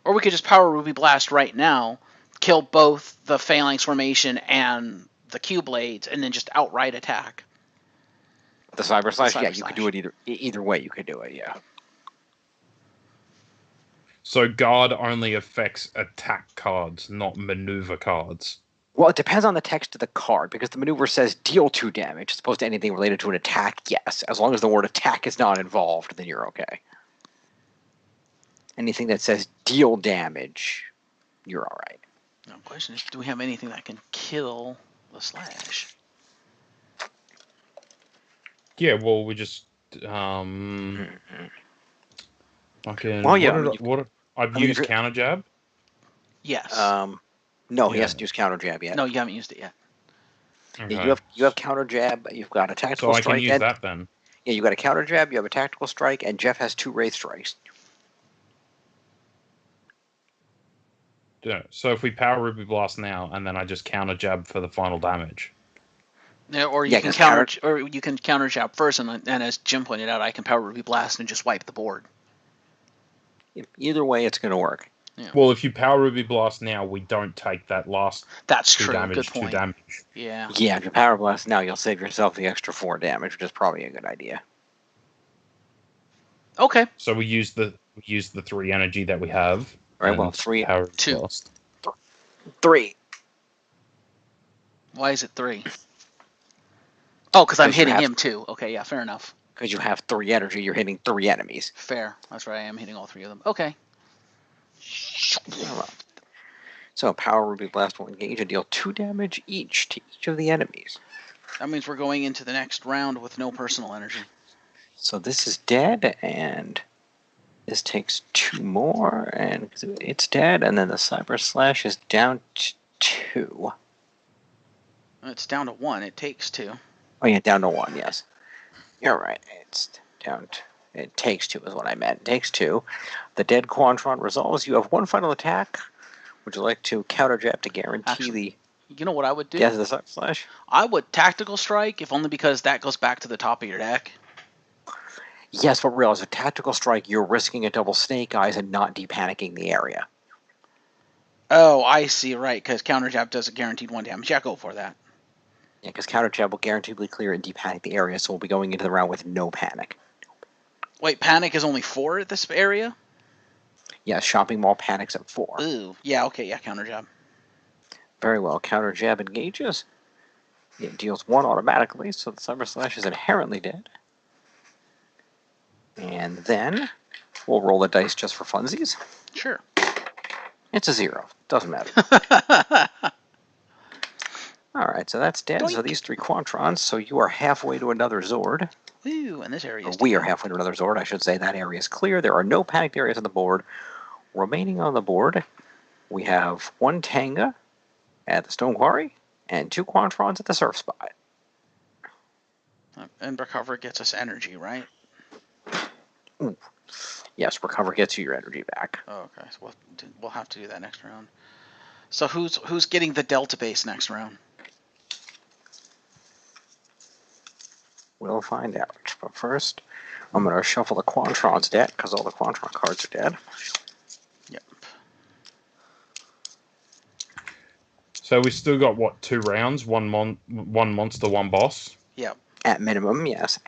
Or we could just Power Ruby blast right now, kill both the Phalanx Formation and the Q Blades, and then just outright attack. The Cyber Slash, yeah, you could do it either way. You could do it, yeah. So guard only affects attack cards, not maneuver cards. Well, it depends on the text of the card, because the maneuver says deal 2 damage, as opposed to anything related to an attack, yes. As long as the word attack is not involved, then you're okay. Anything that says deal damage, you're alright. The question is, do we have anything that can kill the Slash? Yeah, well, we just fucking. Well, yeah, I've used counter jab. Yes. No, he hasn't used counter jab yet. No, you haven't used it yet. Okay. Yeah, you have counter jab. You've got a tactical strike. So I can use that then. Yeah, you got a counter jab. You have a tactical strike, and Jeff has 2 wraith strikes. Yeah. So if we Power Ruby Blast now, and then I just counter jab for the final damage. Yeah, or you can counter jab first, and as Jim pointed out, I can Power Ruby Blast and just wipe the board. Either way, it's going to work. Well, if you Power Ruby Blast now, we don't take that last That's 2 true. damage, Good 2 point. damage. Yeah. Yeah, if you Power Blast now, you'll save yourself the extra 4 damage, which is probably a good idea. Okay. So we use the 3 energy that we have. All right, well, and 3, Power Ruby 2. Blast. 3. Why is it 3? Oh, because I'm 'Cause you hitting have- him too. Okay, yeah, fair enough. Because you have 3 energy, you're hitting 3 enemies. Fair. That's right. I am hitting all 3 of them. Okay. All right. So Power Ruby Blast will engage and deal 2 damage each to each of the enemies. That means we're going into the next round with no personal energy. So this is dead, and this takes 2 more, and it's dead, and then the Cyber Slash is down to 2. It's down to 1. It takes 2. Oh yeah, down to 1, yes. You're right. It's down to... It takes 2 is what I meant. It takes 2. The dead Quantron resolves. You have 1 final attack. Would you like to counter jab to guarantee Actually, you know what I would do? the Cyber Slash? I would Tactical Strike, if only because that goes back to the top of your deck. Yes, but realize a Tactical Strike, you're risking a double Snake Eyes and not de-panicking the area. Oh, I see, right, because Counter Jab does a guaranteed 1 damage. Yeah, go for that. Yeah, because counter jab will guaranteedly clear and de-panic the area, so we'll be going into the round with no panic. Wait, Panic is only 4 at this area? Yeah, Shopping Mall panics at 4. Ooh. Yeah, okay, yeah, Counter Jab. Very well. Counter jab engages. It deals 1 automatically, so the Cyber Slash is inherently dead. And then we'll roll the dice just for funsies. Sure. It's a 0. Doesn't matter. Alright, so that's dead. So Doink. these 3 Quantrons, so you are halfway to another Zord. Ooh, and this area Or is we are taken. halfway to another Zord, I should say. That area is clear. There are no panicked areas on the board. Remaining on the board, we have 1 Tanga at the Stone Quarry and 2 Quantrons at the Surf Spot. And Recover gets us energy, right? Ooh. Yes, Recover gets you your energy back. Oh, okay, so we'll have to do that next round. So who's getting the Delta base next round? We'll find out. But first, I'm going to shuffle the Quantrons deck, because all the Quantron cards are dead. Yep. So we still got, what, 2 rounds? One monster, 1 boss? Yep. At minimum, yes.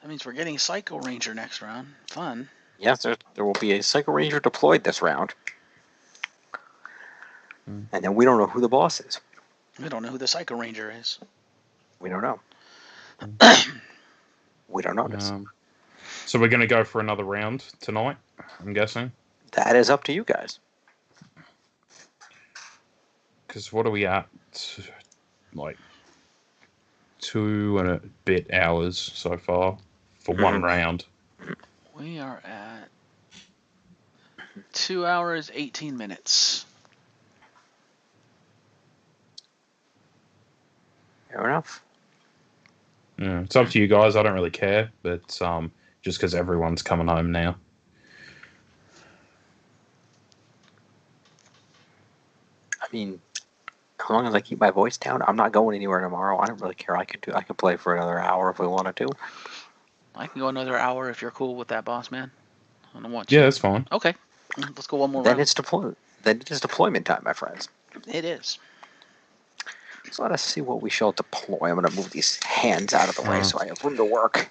That means we're getting Psycho Ranger next round. Fun. Yes, there will be a Psycho Ranger deployed this round. And then we don't know who the boss is. We don't know who the Psycho Ranger is. We don't know. We don't notice. So we're going to go for another round tonight, I'm guessing? That is up to you guys. Because what are we at? Like 2 and a bit hours so far for 1 round. We are at 2 hours, 18 minutes. Fair enough. Yeah, it's up to you guys. I don't really care, but just because everyone's coming home now. I mean, as long as I keep my voice down, I'm not going anywhere tomorrow. I don't really care. I could play for another hour if we wanted to. I can go another hour if you're cool with that, boss man. I don't want Yeah, you. that's fine. Okay. Let's go one more Then round. it is deployment time, my friends. It is. So let us see what we shall deploy. I'm going to move these hands out of the way so I have room to work.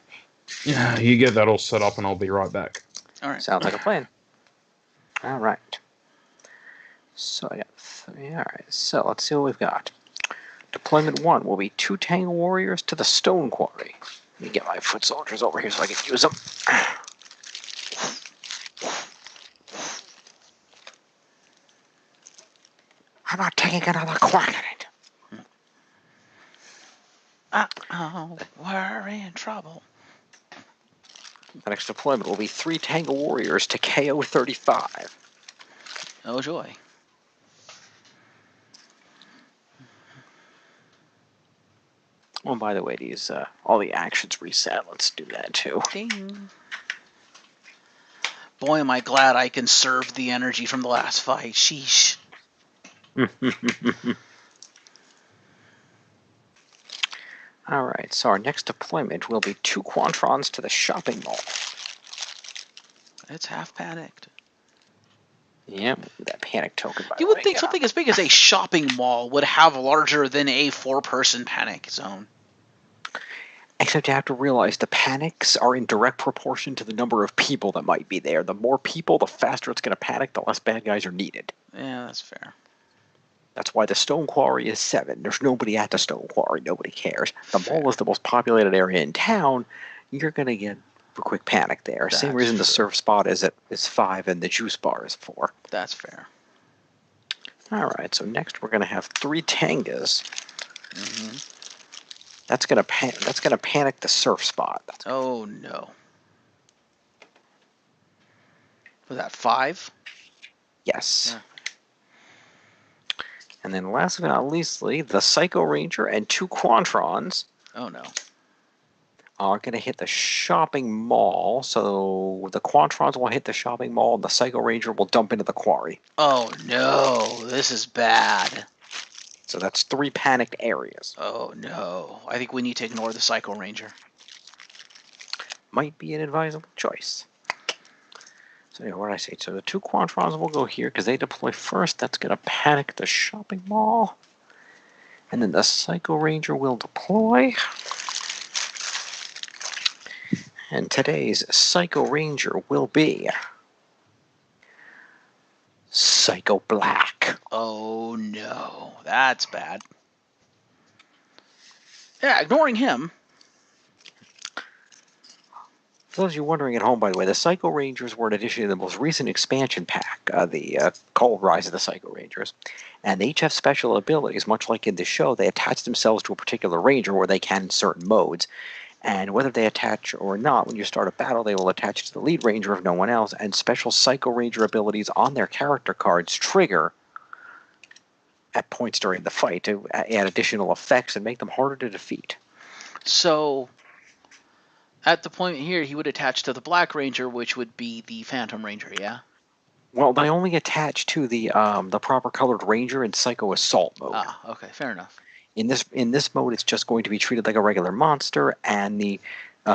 Yeah, you get that all set up and I'll be right back. All right. Sounds like a plan. All right. So I got 3. All right. So let's see what we've got. Deployment 1 will be 2 Tango Warriors to the Stone Quarry. Let me get my foot soldiers over here so I can use them. How about taking another quack at it? Uh-oh, we're in trouble. The next deployment will be 3 Tango Warriors to KO 35. Oh, joy. Oh, by the way, these all the actions reset. Let's do that too. Ding. Boy, am I glad I conserved the energy from the last fight. Sheesh. All right, so our next deployment will be 2 Quantrons to the shopping mall. It's half panicked. Yep, that panic token, by You the would way. think something as big as a shopping mall would have larger than a 4-person panic zone. Except you have to realize the panics are in direct proportion to the number of people that might be there. The more people, the faster it's going to panic, the less bad guys are needed. Yeah, that's fair. That's why the Stone Quarry is 7. There's nobody at the Stone Quarry. Nobody cares. The Fair. mall is the most populated area in town. You're going to get a quick panic there. Same That's reason the true. surf spot is 5 and the juice bar is 4. That's fair. All right, so next we're going to have 3 Tangas. Mm-hmm. That's going to panic the surf spot. Oh, no. Was that 5? Yes. Yeah. And then last but not leastly, the Psycho Ranger and 2 Quantrons Oh, no. are going to hit the shopping mall. So the Quantrons will hit the shopping mall, and the Psycho Ranger will dump into the quarry. Oh, no. This is bad. So that's 3 panicked areas. Oh, no. I think we need to ignore the Psycho Ranger. Might be an advisable choice. So yeah, what did I say? So the 2 Quantrons will go here because they deploy first. That's going to panic the shopping mall. And then the Psycho Ranger will deploy. And today's Psycho Ranger will be Psycho Black. Oh, no. That's bad. Yeah, ignoring him. For those of you wondering at home, by the way, the Psycho Rangers were an addition to the most recent expansion pack, called Rise of the Psycho Rangers. And they each have special abilities, much like in the show. They attach themselves to a particular ranger where they can in certain modes. And whether they attach or not, when you start a battle, they will attach to the lead ranger if no one else. And special Psycho Ranger abilities on their character cards trigger at points during the fight to add additional effects and make them harder to defeat. So, at the point here, he would attach to the Black Ranger, which would be the Phantom Ranger, yeah? Well, they only attach to the proper colored ranger in Psycho Assault mode. Ah, okay, fair enough. In this mode, it's just going to be treated like a regular monster, and the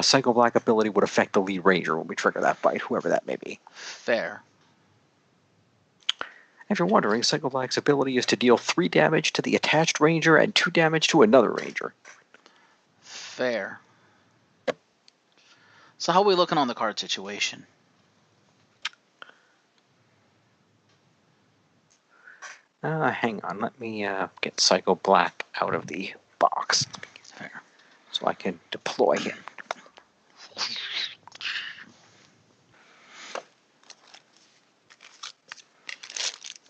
Psycho Black ability would affect the lead ranger when we trigger that fight, whoever that may be. Fair. If you're wondering, Psycho Black's ability is to deal 3 damage to the attached ranger and 2 damage to another ranger. Fair. So how are we looking on the card situation? Hang on, let me get Psycho Black out of the box Fair. so I can deploy him.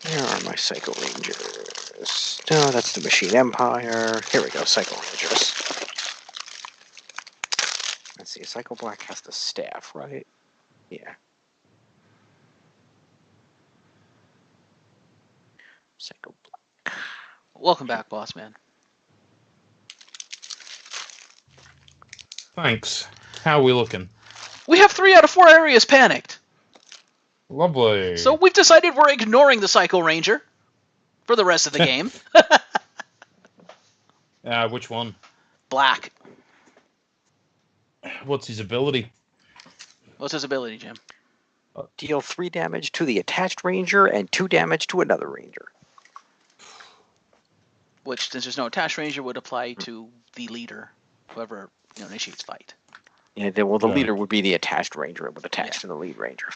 Where are my Psycho Rangers? No, that's the Machine Empire. Here we go, Psycho Rangers. Let's see, Psycho Black has the staff, right? Yeah. Psycho Black. Welcome back, boss man. Thanks. How are we looking? We have 3 out of 4 areas panicked. Lovely. So we've decided we're ignoring the Psycho Ranger for the rest of the game. Which one? Black. What's his ability? What's his ability, Jim? Deal 3 damage to the attached ranger and 2 damage to another ranger. Which, since there's no attached ranger, would apply to the leader, whoever initiates fight. Yeah, the Right. leader would be the attached ranger. It would attach to the lead ranger.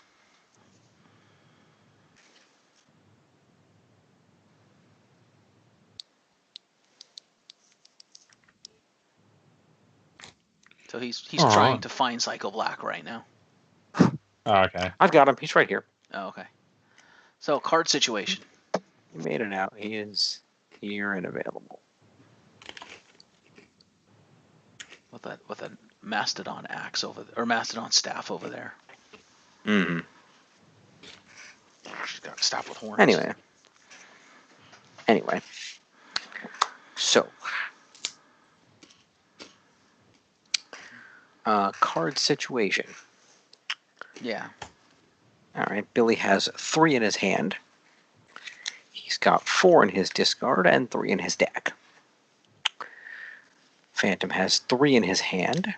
So he's All trying right. to find Psycho Black right now. Oh, okay. I've got him. He's right here. Oh, okay. So card situation. He made it out. He is here and available. With a mastodon axe or mastodon staff over there. Mm-hmm. She's got a staff with horns. Anyway. So. Card situation. Yeah. All right. Billy has 3 in his hand. He's got 4 in his discard and 3 in his deck. Phantom has 3 in his hand.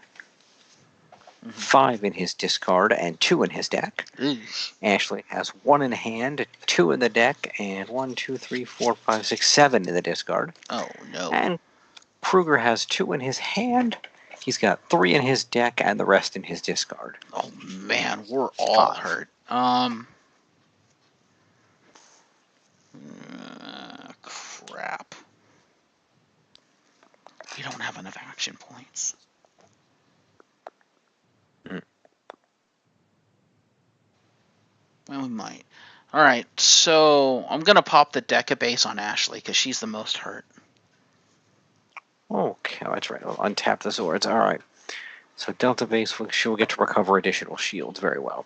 5 in his discard, and 2 in his deck. Eesh. Ashley has 1 in hand, 2 in the deck, and 1, 2, 3, 4, 5, 6, 7 in the discard. Oh, no. And Kruger has 2 in his hand. He's got 3 in his deck and the rest in his discard. Oh, man, we're all 5. hurt. Crap. We don't have enough action points. Well, we might. Alright, so I'm going to pop the Decabase on Ashley because she's the most hurt. Okay, that's right. We'll untap the Zords. All right. So Delta Base, she'll get to recover additional shields. Very well.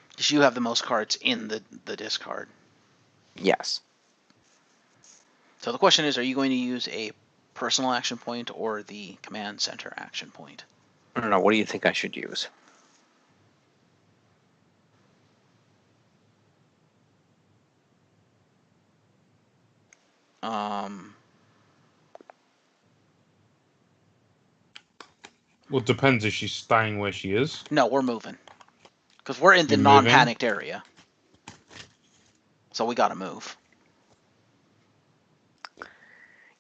Because you have the most cards in the discard. Yes. So the question is, are you going to use a personal action point or the command center action point? I don't know. What do you think I should use? Well, it depends if she's staying where she is. No, we're moving. Because we're in the You're non-panicked area. So we gotta move.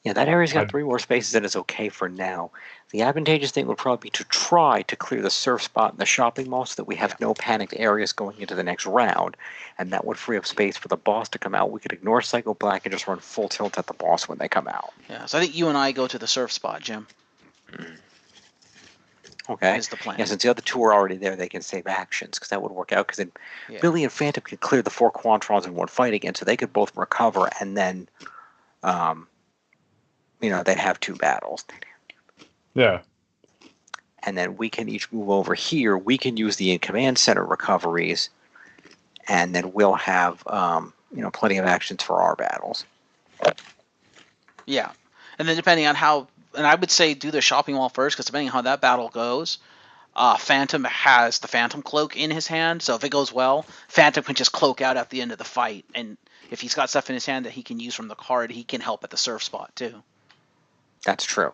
Yeah, that area's got 3 more spaces and it's okay for now. The advantageous thing would probably be to try to clear the surf spot in the shopping mall so that we have no panicked areas going into the next round. And that would free up space for the boss to come out. We could ignore Psycho Black and just run full tilt at the boss when they come out. Yeah, so I think you and I go to the surf spot, Jim. Okay. Is the plan. Yeah, since the other 2 are already there, they can save actions, because that would work out, because then Yeah. Billy and Phantom could clear the 4 Quantrons in one fight again, so they could both recover, and then, they'd have 2 battles. Yeah. And then we can each move over here. We can use the command center recoveries, and then we'll have, plenty of actions for our battles. Yeah. And then depending on how... And I would say do the shopping mall first, because depending on how that battle goes, Phantom has the Phantom Cloak in his hand, so if it goes well, Phantom can just cloak out at the end of the fight, and if he's got stuff in his hand that he can use from the card, he can help at the surf spot, too. That's true.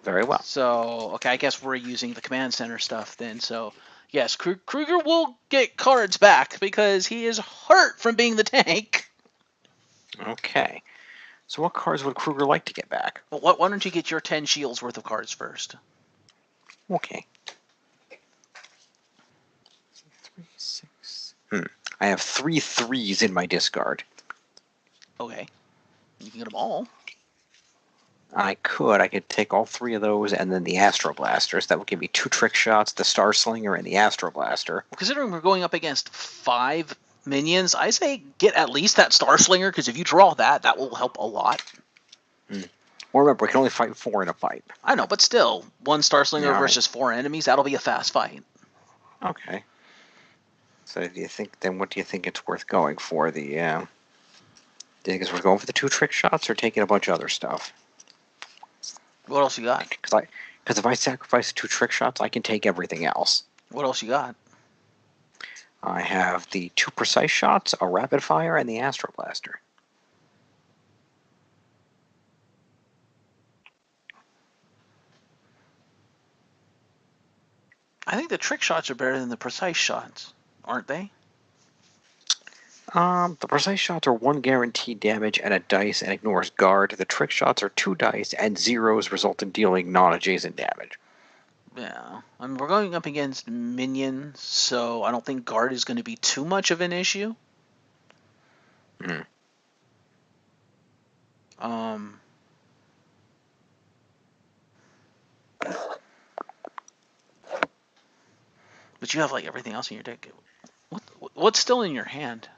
Very well. So, okay, I guess we're using the command center stuff then, so... Yes, Kruger will get cards back, because he is hurt from being the tank. Okay. So what cards would Kruger like to get back? Well, why don't you get your 10 shields worth of cards first? Okay. 3, 6. I have 3 3s in my discard. Okay. You can get them all. I could take all 3 of those and then the Astro Blasters. That would give me 2 trick shots, the Star Slinger and the Astro Blaster. Well, considering we're going up against 5 minions, I say get at least that Star Slinger, because if you draw that, that will help a lot. Well, remember, we can only fight 4 in a fight. I know, but still, 1 Star Slinger Yeah, versus 4 enemies, that'll be a fast fight. Okay. So what do you think it's worth going for? Do you think it's worth going for the 2 trick shots or taking a bunch of other stuff? What else you got? Because if I sacrifice 2 trick shots, I can take everything else. What else you got? I have the 2 precise shots, a rapid fire, and the Astro Blaster. I think the trick shots are better than the precise shots, aren't they? The precise shots are 1 guaranteed damage and a dice and ignores guard. The trick shots are 2 dice and zeros result in dealing non-adjacent damage. Yeah. I mean, we're going up against minions, so I don't think guard is going to be too much of an issue. But you have like everything else in your deck. What's still in your hand?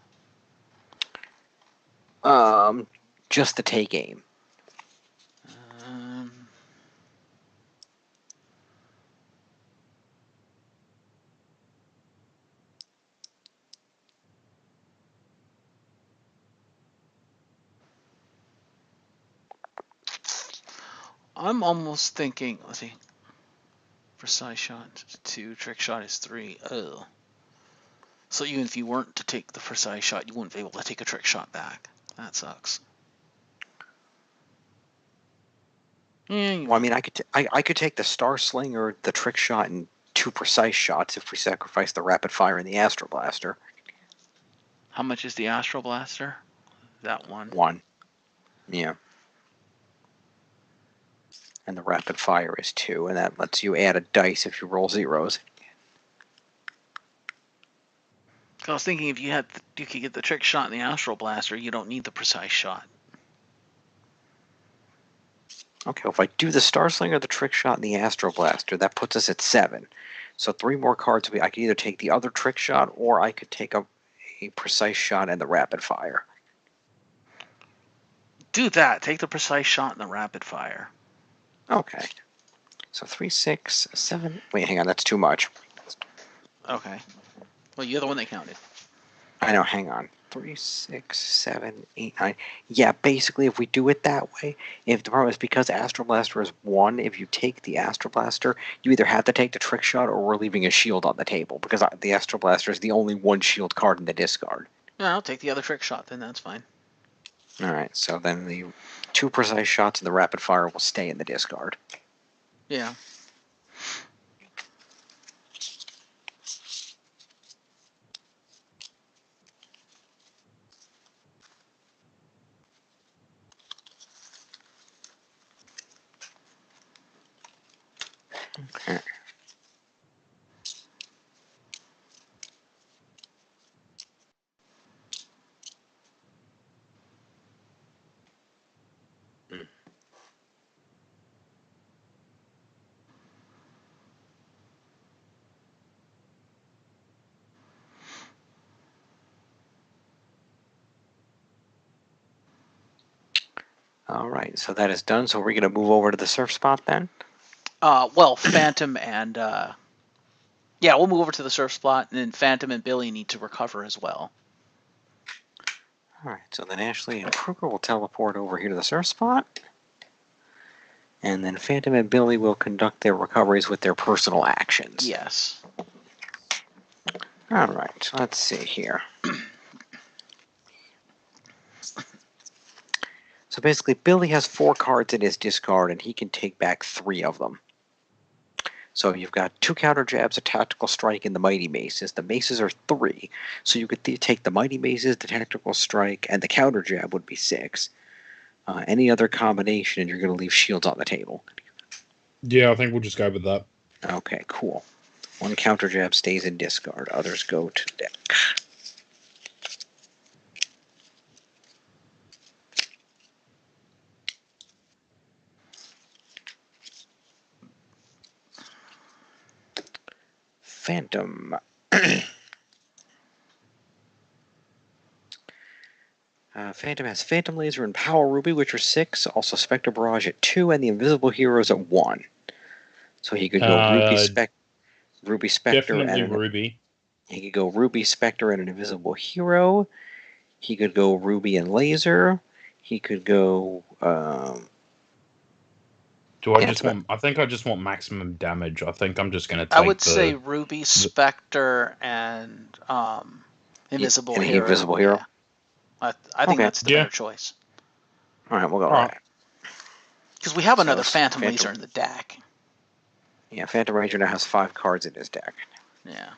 Just the take aim. I'm almost thinking, let's see. Precise shot 2, trick shot is 3. Ugh. So even if you weren't to take the precise shot, you wouldn't be able to take a trick shot back. That sucks. Yeah, Well, I mean, I could take the Star Slinger, the Trick Shot, and 2 precise shots if we sacrifice the Rapid Fire and the Astro Blaster. how much is the Astro Blaster? That one. 1. Yeah. And the Rapid Fire is 2, and that lets you add a dice if you roll zeros. I was thinking if you could get the trick shot and the Astro Blaster, you don't need the precise shot. Okay, well, if I do the Star Slinger, the Trick Shot, and the Astro Blaster, that puts us at 7. So 3 more cards. I could either take the other Trick Shot, or I could take a precise shot and the Rapid Fire. Do that. Take the precise shot and the rapid fire. Okay. So 3, 6, 7. Wait, hang on, that's too much. Okay. Well, you're the one that counted. I know, hang on. 3, 6, 7, 8, 9. Yeah, basically, if we do it that way, if the problem is because Astro Blaster is 1, if you take the Astro Blaster, you either have to take the Trick Shot or we're leaving a shield on the table because the Astro Blaster is the only 1 shield card in the discard. Yeah, I'll take the other trick shot then. That's fine. Alright, so then the 2 precise shots and the Rapid Fire will stay in the discard. Yeah. Okay. Alright, so that is done. So we're going to move over to the surf spot then? Well, Phantom and yeah, we'll move over to the surf spot, and then Phantom and Billy need to recover as well. Alright, so then Ashley and Kruger will teleport over here to the surf spot. And then Phantom and Billy will conduct their recoveries with their personal actions. Yes. Alright, so let's see here. So basically, Billy has 4 cards in his discard, and he can take back 3 of them. So you've got 2 counter jabs, a tactical strike, and the mighty maces. The maces are 3, so you could take the mighty maces, the tactical strike, and the counter jab would be 6. Any other combination, and you're going to leave shields on the table. Yeah, I think we'll just go with that. Okay, cool. 1 counter jab stays in discard. Others go to deck. Phantom. Phantom has Phantom Laser and Power Ruby, which are 6. Also Spectre Barrage at 2, and the Invisible Heroes at 1. So he could go Ruby Spectre, Definitely and Ruby. he could go Ruby Spectre and an Invisible Hero. He could go Ruby and Laser. He could go. I think I just want maximum damage. I think I'm just going to take I would say Ruby, Spectre, and Invisible Hero. Invisible Hero. Yeah. I think that's the better choice. All right, we'll go with that. Because we have another Phantom Laser in the deck. Yeah, Phantom Ranger now has 5 cards in his deck. Yeah.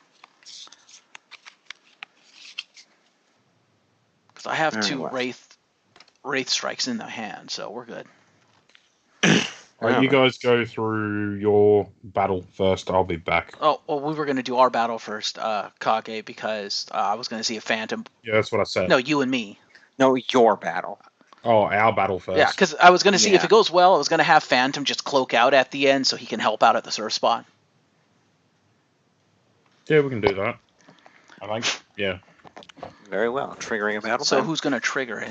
Because I have 2 Wraith Strikes in the hand, so we're good. Alright, you guys go through your battle first. I'll be back. Oh, well, we were going to do our battle first, Kage, because I was going to see a Phantom. Yeah, that's what I said. No, you and me. No, your battle. Oh, our battle first. Yeah, because I was going to see if it goes well, I was going to have Phantom just cloak out at the end so he can help out at the surf spot. Yeah, we can do that. I think, yeah. Very well. Triggering a battle. So who's going to trigger it?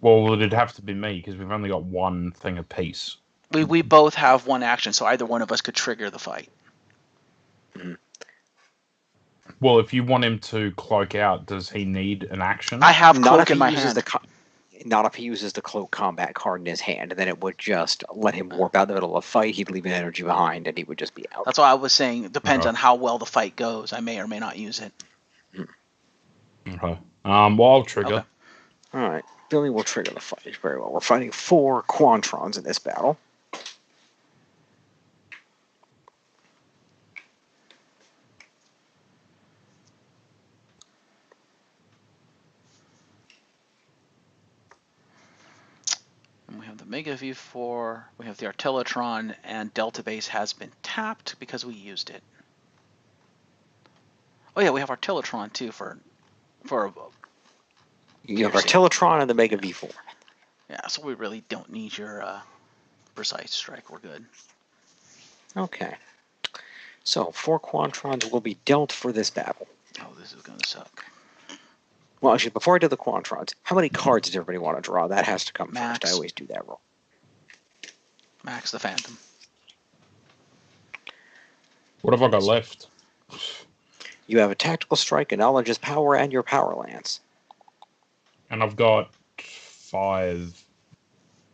Well, it'd have to be me because we've only got 1 thing apiece. We both have 1 action, so either one of us could trigger the fight. Mm-hmm. Well, if you want him to cloak out, does he need an action? I have cloak in my hand. Not if he uses the cloak combat card in his hand, and then it would just let him warp out in the middle of a fight. He'd leave an energy behind, and he would just be out. That's why I was saying it depends on how well the fight goes. I may or may not use it. Okay. Well, I'll trigger. Okay. Alright, Billy will trigger the fight. Very well. We're fighting 4 Quantrons in this battle. And we have the Mega V4, we have the Artillotron, and Delta Base has been tapped because we used it. Oh yeah, we have Artillotron too for You have piercing. Artillotron and the Mega V4. Yeah, so we really don't need your precise strike. We're good. Okay. So, 4 Quantrons will be dealt for this battle. Oh, this is gonna suck. Well, actually, before I do the Quantrons, how many cards does everybody want to draw? That has to come Max. first. I always do that roll. Max the Phantom. What have I got left? You have a Tactical Strike, a Knowledge's Power, and your Power Lance. And I've got 5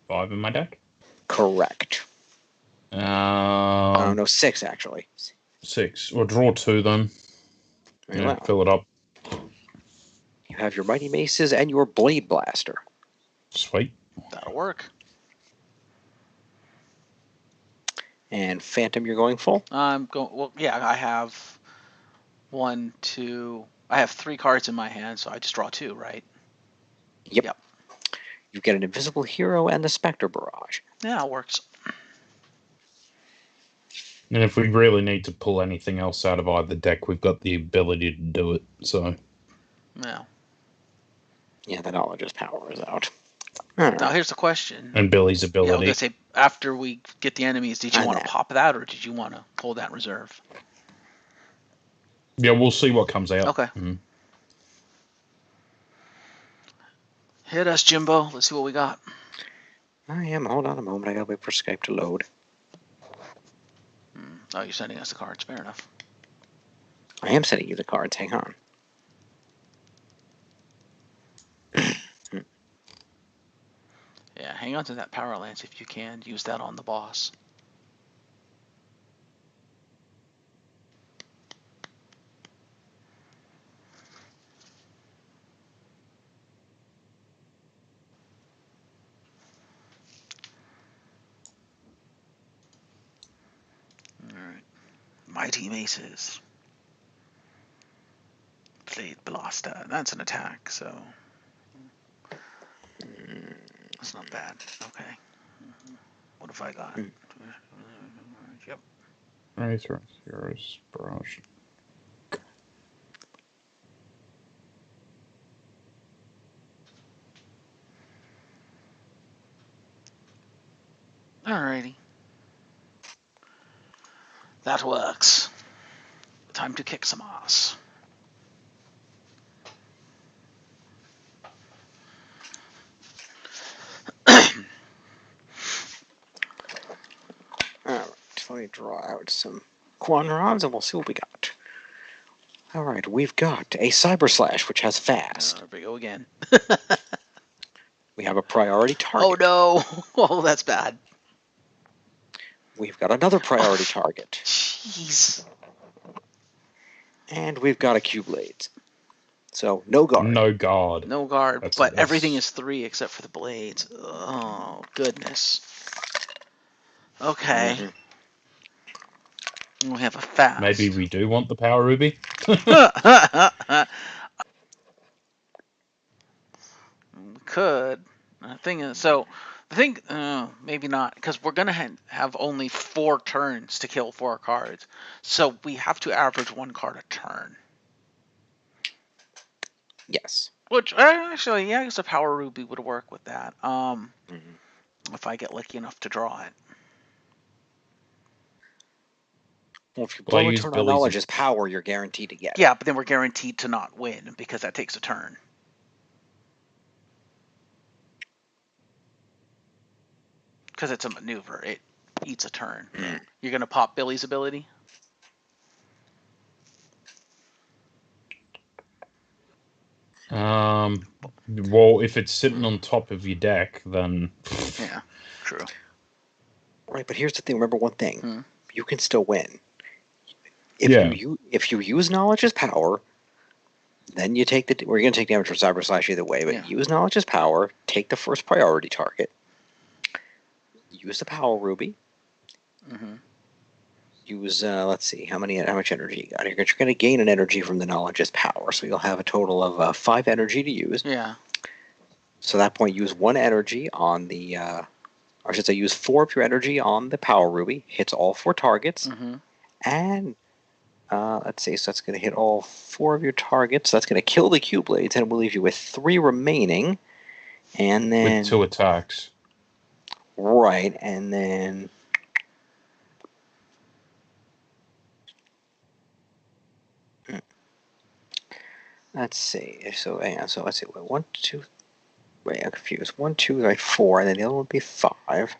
in my deck. Correct. No, 6 actually. 6. We'll draw 2 then. Very Yeah, well. fill it up. You have your Mighty Maces and your Blade Blaster. Sweet. That'll work. And Phantom, you're going full? I'm going. Well, yeah, I have 1, 2. I have 3 cards in my hand, so I just draw 2, right? Yep. You get an Invisible Hero and the Spectre Barrage. Yeah, it works. And if we really need to pull anything else out of either deck, we've got the ability to do it. So. Yeah. Yeah, the Knowledge's Power is out. Now here's the question. And Billy's Yeah, I ability. was gonna say after we get the enemies, did you And want to that. pop that or did you want to hold that in reserve? Yeah, we'll see what comes out. Okay. Mm-hmm. Hit us, Jimbo. Let's see what we got. I am. Hold on a moment. I gotta wait for Skype to load. Oh, you're sending us the cards. Fair enough. I am sending you the cards. Hang on. Yeah, hang on to that Power Lance if you can. Use that on the boss. Alright. Mighty Maces. Blade Blaster. That's an attack, so. That's not bad. Okay. What have I got? Yep. Razor, Heroes, Barrage. Alrighty. That works. Time to kick some ass. Alright, let me draw out some Quanrons and we'll see what we got. Alright, we've got a Cyber Slash, which has Fast. There we go again. We have a Priority Target. Oh no! Oh, that's bad. We've got another Priority Target. Jeez. And we've got a Q-Blades. So, no guard. No guard. No guard, That's- but everything is 3 except for the blades. Oh, goodness. Okay. We have a fast. Maybe we do want the Power Ruby. We could. The thing is, so the thing, maybe not, because we're gonna have only 4 turns to kill 4 cards, so we have to average 1 card a turn. Yes. Which actually, yeah, I guess a Power Ruby would work with that. If I get lucky enough to draw it. Well, if you Well, I blow a use turn on Billy's- Knowledge's Power, you're guaranteed to get it. Yeah, but then we're guaranteed to not win because that takes a turn. Because it's a maneuver, it eats a turn. You're gonna pop Billy's ability. Well, if it's sitting on top of your deck, then Yeah, true. Right, but here's the thing. Remember one thing. Hmm. You can still win. If Yeah. you use Knowledge's Power, then then you take we're going to take damage from Cyber Slash either way, but Yeah. use Knowledge's power, take the first priority target, use the Power Ruby, Mm-hmm. use, let's see, how much energy you got here. You're going to gain an energy from the Knowledge's power, so you'll have a total of 5 energy to use. Yeah. So at that point, use 1 energy on the, or I should say use 4 of your energy on the Power Ruby, hits all 4 targets, Mm-hmm. and let's see, so that's going to hit all 4 of your targets. So that's going to kill the Q-Blades, and we'll leave you with 3 remaining. And then... With 2 attacks. Right, and then... Let's see, so hang on, so let's see, 1, 2... Wait, I'm confused. 1, 2, like 4, and then the other one would be 5.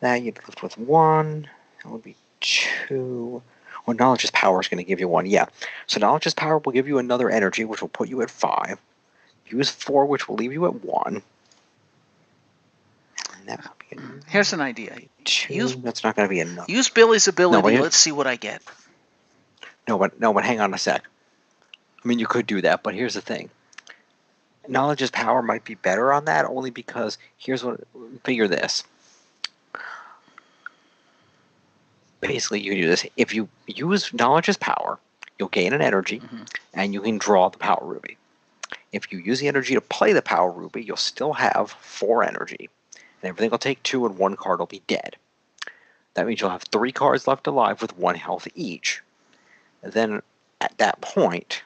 That you'd left with 1, that would be 2... Well, Knowledge's power is going to give you 1, yeah. So Knowledge's power will give you another energy, which will put you at 5. Use 4, which will leave you at 1. And that would be Here's an idea. 2. That's not going to be enough. Use Billy's ability. No, Let's see what I get. No, but hang on a sec. I mean, you could do that, but here's the thing. Knowledge's power might be better on that, only because here's what. Figure this. Basically, you can do this. If you use Knowledge's power, you'll gain an energy, and you can draw the Power Ruby. If you use the energy to play the Power Ruby, you'll still have 4 energy, and everything will take 2, and 1 card will be dead. That means you'll have 3 cards left alive with 1 health each. And then, at that point,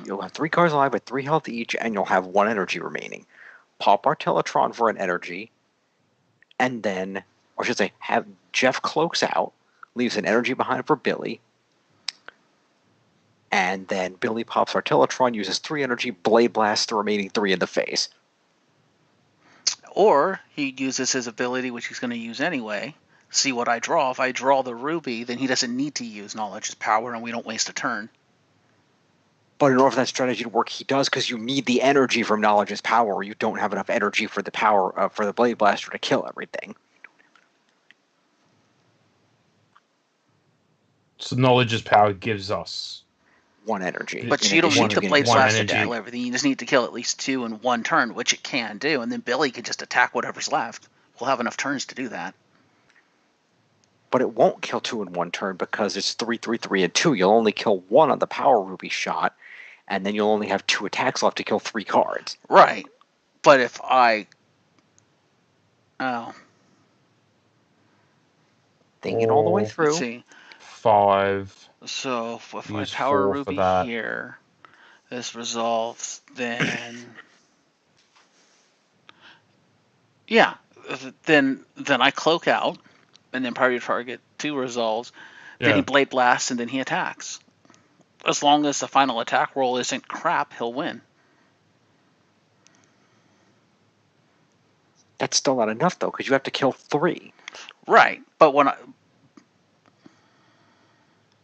you'll have 3 cards alive with 3 health each, and you'll have 1 energy remaining. Pop Artillatron for an energy, and then, or I should say, have Jeff cloaks out, leaves an energy behind for Billy, and then Billy pops Artillatron, uses 3 energy, Blade Blasts the remaining 3 in the face. Or he uses his ability, which he's going to use anyway. See what I draw. If I draw the ruby, then he doesn't need to use Knowledge's power, and we don't waste a turn. But in order for that strategy to work, he does, because you need the energy from Knowledge's power, or you don't have enough energy for the power for the Blade Blaster to kill everything. So Knowledge's power gives us 1 energy. But you don't need the Blade one Blaster to energy. kill everything. You just need to kill at least 2 in 1 turn, which it can do, and then Billy can just attack whatever's left. We'll have enough turns to do that. But it won't kill 2 in 1 turn because it's 3, 3, 3, and 2. You'll only kill 1 on the Power Ruby shot, and then you'll only have 2 attacks left to kill 3 cards. Right. But if I... Oh. Thinking all the way through. Let's see. 5. So if my Use Power 4 for Ruby that. here, this resolves, then... yeah. Then I cloak out, and then priority target 2 resolves. Then Yeah. he Blade Blasts, and then he attacks. As long as the final attack roll isn't crap, he'll win. That's still not enough, though, because you have to kill 3. Right. But when I...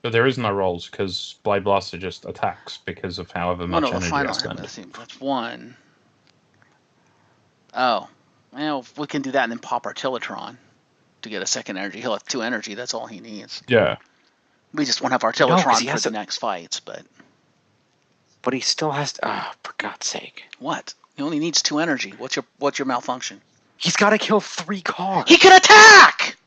But there is no rolls, because Blade Blaster just attacks because of however Oh, much no, the energy final I spend. that's 1. Oh. Well, we can do that and then pop Artillatron to get a second energy. He'll have 2 energy. That's all he needs. Yeah. We just won't have 'cause Artillatron he for has the to- next fights, but... But he still has to... Ah, for God's sake. What? He only needs 2 energy. What's your malfunction? He's got to kill 3 cards. He can attack!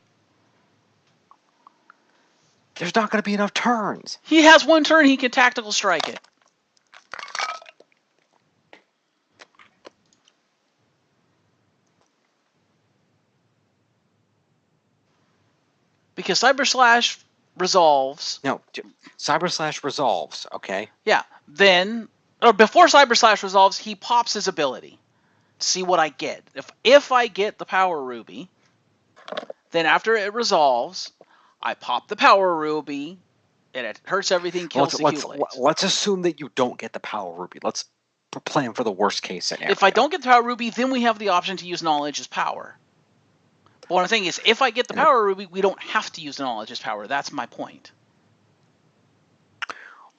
There's not going to be enough turns. He has 1 turn, he can tactical strike it. Because Cyber Slash resolves. No, Cyber Slash resolves, okay? Yeah. Then, or before Cyber Slash resolves, he pops his ability. See what I get. If I get the Power Ruby, then after it resolves, I pop the Power Ruby, and it hurts everything, kills the Q-Blades. Let's assume that you don't get the Power Ruby. Let's plan for the worst case scenario. If I don't get the Power Ruby, then we have the option to use Knowledge as power. But what I'm saying is, if I get the Power Ruby, we don't have to use Knowledge as power. That's my point.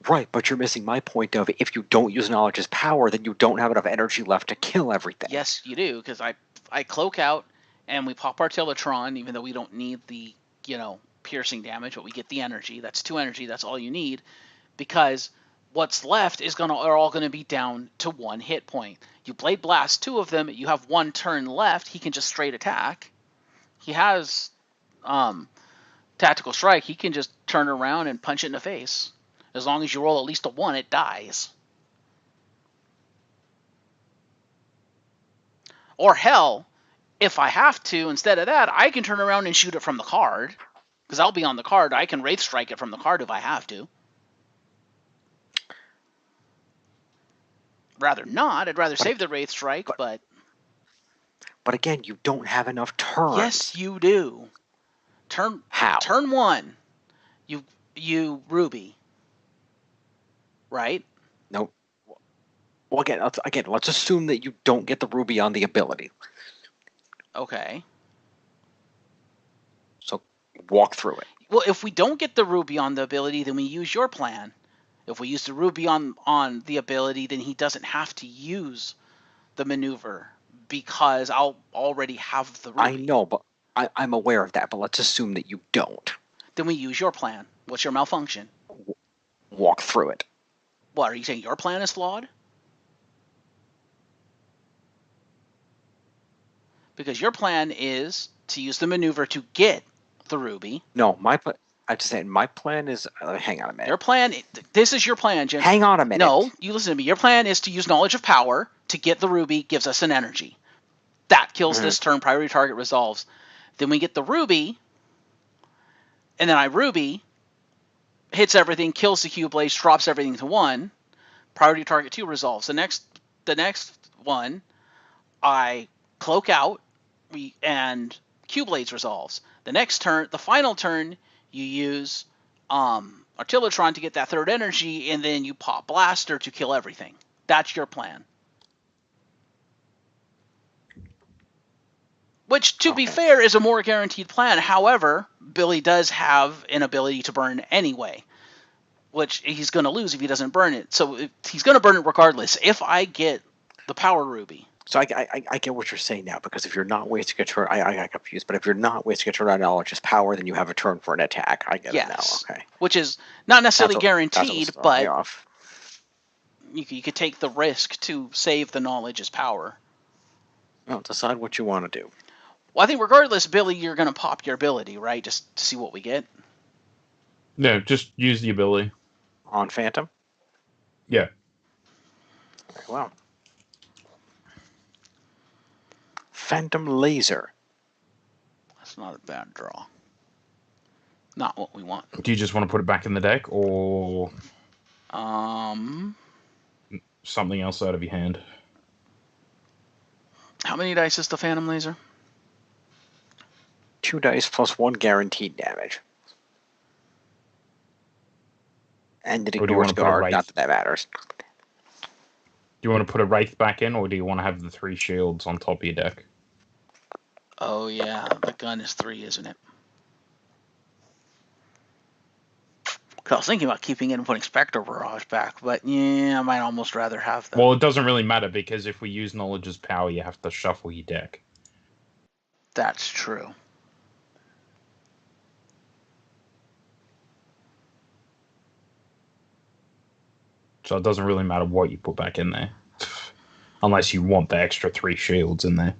Right, but you're missing my point of if you don't use Knowledge as power, then you don't have enough energy left to kill everything. Yes, you do, because I cloak out, and we pop Artillatron, even though we don't need the, piercing damage, but we get the energy. That's 2 energy. That's all you need, because what's left are all gonna be down to 1 hit point. You Blade Blast 2 of them, you have 1 turn left, he can just straight attack. He has Tactical Strike, he can just turn around and punch it in the face. As long as you roll at least a 1, it dies. Or hell, if I have to, instead of that, I can turn around and shoot it from the card. Because I'll be on the card. I can Wraith Strike it from the card if I have to. Rather not. I'd rather save the Wraith Strike, but... But again, you don't have enough turns. Yes, you do. How? Turn 1, you Ruby. Right? Nope. Well, again, let's assume that you don't get the ruby on the ability. Okay. So walk through it. Well, if we don't get the ruby on the ability, then we use your plan. If we use the ruby on the ability, then he doesn't have to use the maneuver because I'll already have the ruby. I know, but I'm aware of that, but let's assume that you don't. Then we use your plan. What's your malfunction? Walk through it. What, are you saying your plan is flawed? Because your plan is to use the maneuver to get the ruby. No, I'm just saying, my plan is... hang on a minute. Your plan... This is your plan, Jim. Hang on a minute. No, you listen to me. Your plan is to use Knowledge of Power to get the ruby, gives us an energy. That kills this turn, priority target resolves. Then we get the ruby, and then I ruby, hits everything, kills the Q-Blade, drops everything to 1. Priority target 2 resolves. The next one, I cloak out, and Q-Blades resolves. The next turn, the final turn, you use Artillotron to get that 3rd energy, and then you pop Blaster to kill everything. That's your plan. Which, to be fair, is a more guaranteed plan. However, Billy does have an ability to burn anyway, which he's going to lose if he doesn't burn it. So he's going to burn it regardless. If I get the Power Ruby. So I get what you're saying now, because if you're not wasting a turn, I got confused, but if you're not wasting a turn on Knowledge's Power, then you have a turn for an attack. I get it now. Okay. Which is not necessarily guaranteed, but off. You could take the risk to save the Knowledge's Power. Well, decide what you want to do. Well, I think regardless, Billy, you're going to pop your ability, right? Just to see what we get. No, just use the ability. On Phantom? Yeah. Very well. Phantom Laser. That's not a bad draw. Not what we want. Do you just want to put it back in the deck, or something else out of your hand? How many dice is the Phantom Laser? 2 dice plus 1 guaranteed damage. And it ignores guard, not that matters. Do you want to put a Wraith back in, or do you want to have the 3 shields on top of your deck? Oh, yeah. The gun is 3, isn't it? I was thinking about keeping it and putting Spectre Barrage back, but yeah, I might almost rather have that. Well, it doesn't really matter, because if we use Knowledge's Power, you have to shuffle your deck. That's true. So it doesn't really matter what you put back in there. Unless you want the extra 3 shields in there.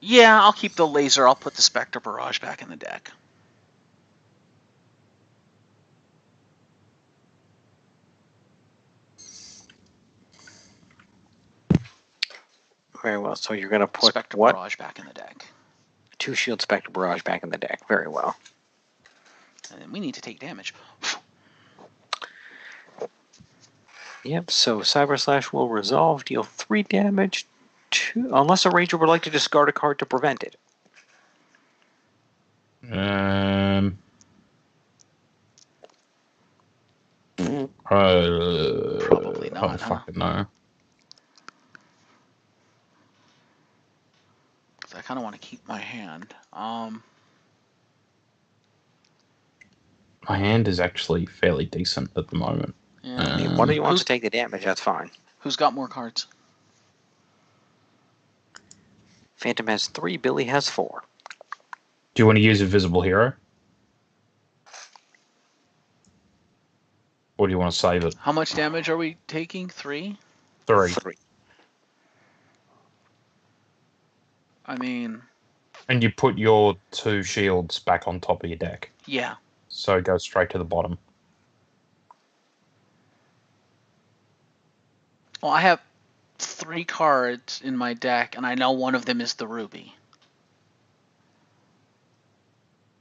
Yeah, I'll keep the laser. I'll put the Spectre Barrage back in the deck. Very well. So you're going to put Spectre what? Barrage back in the deck. 2 shield Spectre Barrage back in the deck. Very well. And we need to take damage. Yep, so Cyber Slash will resolve, deal 3 damage, unless a Ranger would like to discard a card to prevent it. Probably not, I fucking know. I kind of want to keep my hand. My hand is actually fairly decent at the moment. Yeah. One of you wants to take the damage, that's fine. Who's got more cards? Phantom has 3, Billy has 4. Do you want to use Invisible Hero? Or do you want to save it? How much damage are we taking? 3? 3. 3. I mean, And you put your 2 shields back on top of your deck. yeah. So it goes straight to the bottom. Well, I have 3 cards in my deck, and I know one of them is the ruby,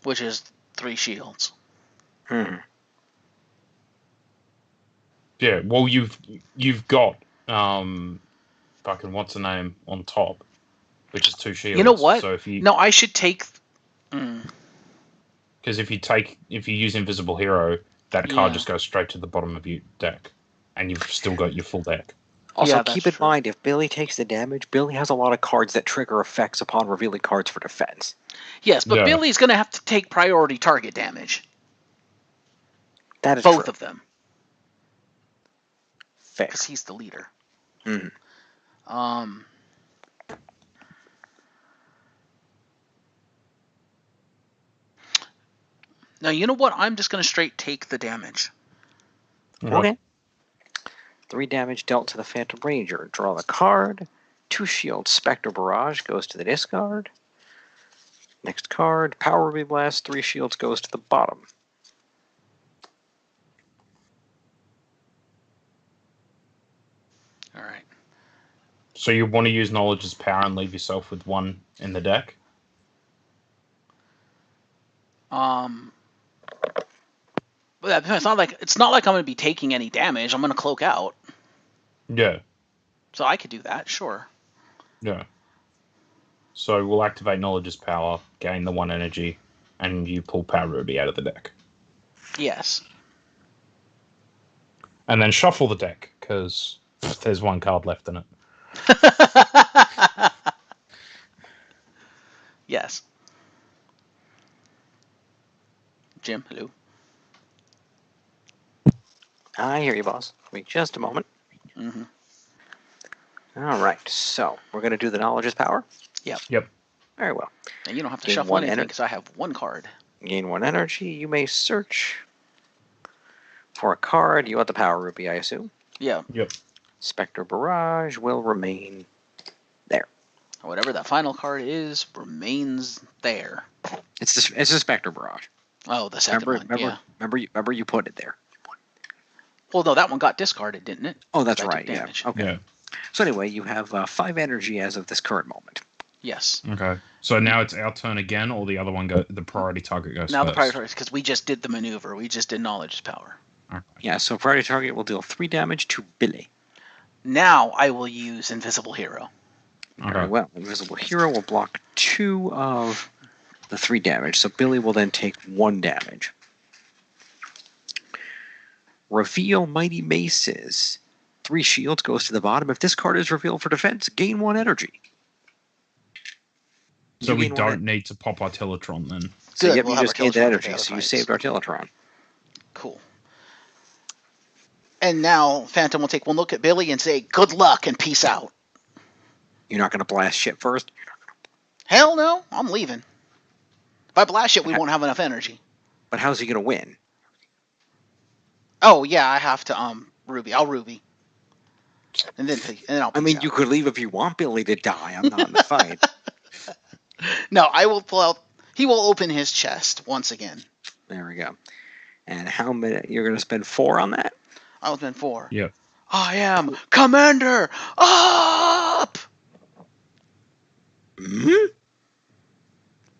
which is 3 shields. Yeah, well, you've got fucking what's the name on top, which is 2 shields. You know what? So if you No, I should take. Because if you use Invisible Hero, that card just goes straight to the bottom of your deck, and you've still got your full deck. Also, Yeah, keep that's in true. mind, if Billy takes the damage, Billy has a lot of cards that trigger effects upon revealing cards for defense. Yes, but Yeah. Billy's going to have to take priority target damage. That is Both true. of them, Fair. because he's the leader. Mhm. Now, you know what? I'm just going to straight take the damage. Okay. 3 damage dealt to the Phantom Ranger. Draw the card. 2 shields. Spectre Barrage goes to the discard. Next card. Power Ruby Blast. 3 shields goes to the bottom. All right. So you want to use Knowledge as power and leave yourself with 1 in the deck? But it's not like I'm going to be taking any damage. I'm going to cloak out, Yeah. so I could do that. Sure. Yeah. So we'll activate Knowledge as power, gain the 1 energy, and you pull Power Ruby out of the deck. Yes. And then shuffle the deck, because there's 1 card left in it. Yes. Jim, hello. I hear you, boss. Wait just a moment. Mm-hmm. All right, so we're going to do the Knowledge as power? Yep. Very well. And you don't have to Gain shuffle 1 anything, because I have 1 card. Gain 1 energy. You may search for a card. You want the Power Ruby, I assume? Yeah. Yep. Spectre Barrage will remain there. Whatever that final card is remains there. It's a Spectre Barrage. Oh, the second one. Yeah. Remember you put it there. Well, no, that one got discarded, didn't it? Oh, that's I took right. Yeah. damage. Okay. Yeah. So anyway, you have 5 energy as of this current moment. Yes. Okay. So now it's our turn again, or the other one the priority target goes Now first? the priority, because we just did the maneuver. We just did Knowledge as power. Okay. Yeah, so priority target will deal 3 damage to Billy. Now I will use Invisible Hero. Very well. Invisible Hero will block 2 of the 3 damage, so Billy will then take 1 damage. Reveal Mighty Maces. 3 shields goes to the bottom. If this card is revealed for defense, gain 1 energy. So we don't need to pop our Teletron then. So Good, yep, we'll you have just our gained that Teletron for energy, the other so you fights. saved our Teletron. Cool. And now Phantom will take 1 look at Billy and say, "Good luck and peace out." You're not going to blast shit first? Hell no, I'm leaving. If I blast it, we won't have enough energy. But how's he going to win? Oh yeah, I have to Ruby. I'll Ruby. And then I'll. I mean, peace you out. could leave if you want Billy to die. I'm not in the fight. No, I will pull out. He will open his chest once again. There we go. And how many? You're going to spend 4 on that? I will spend 4. Yep. I am Commander Up! Hmm?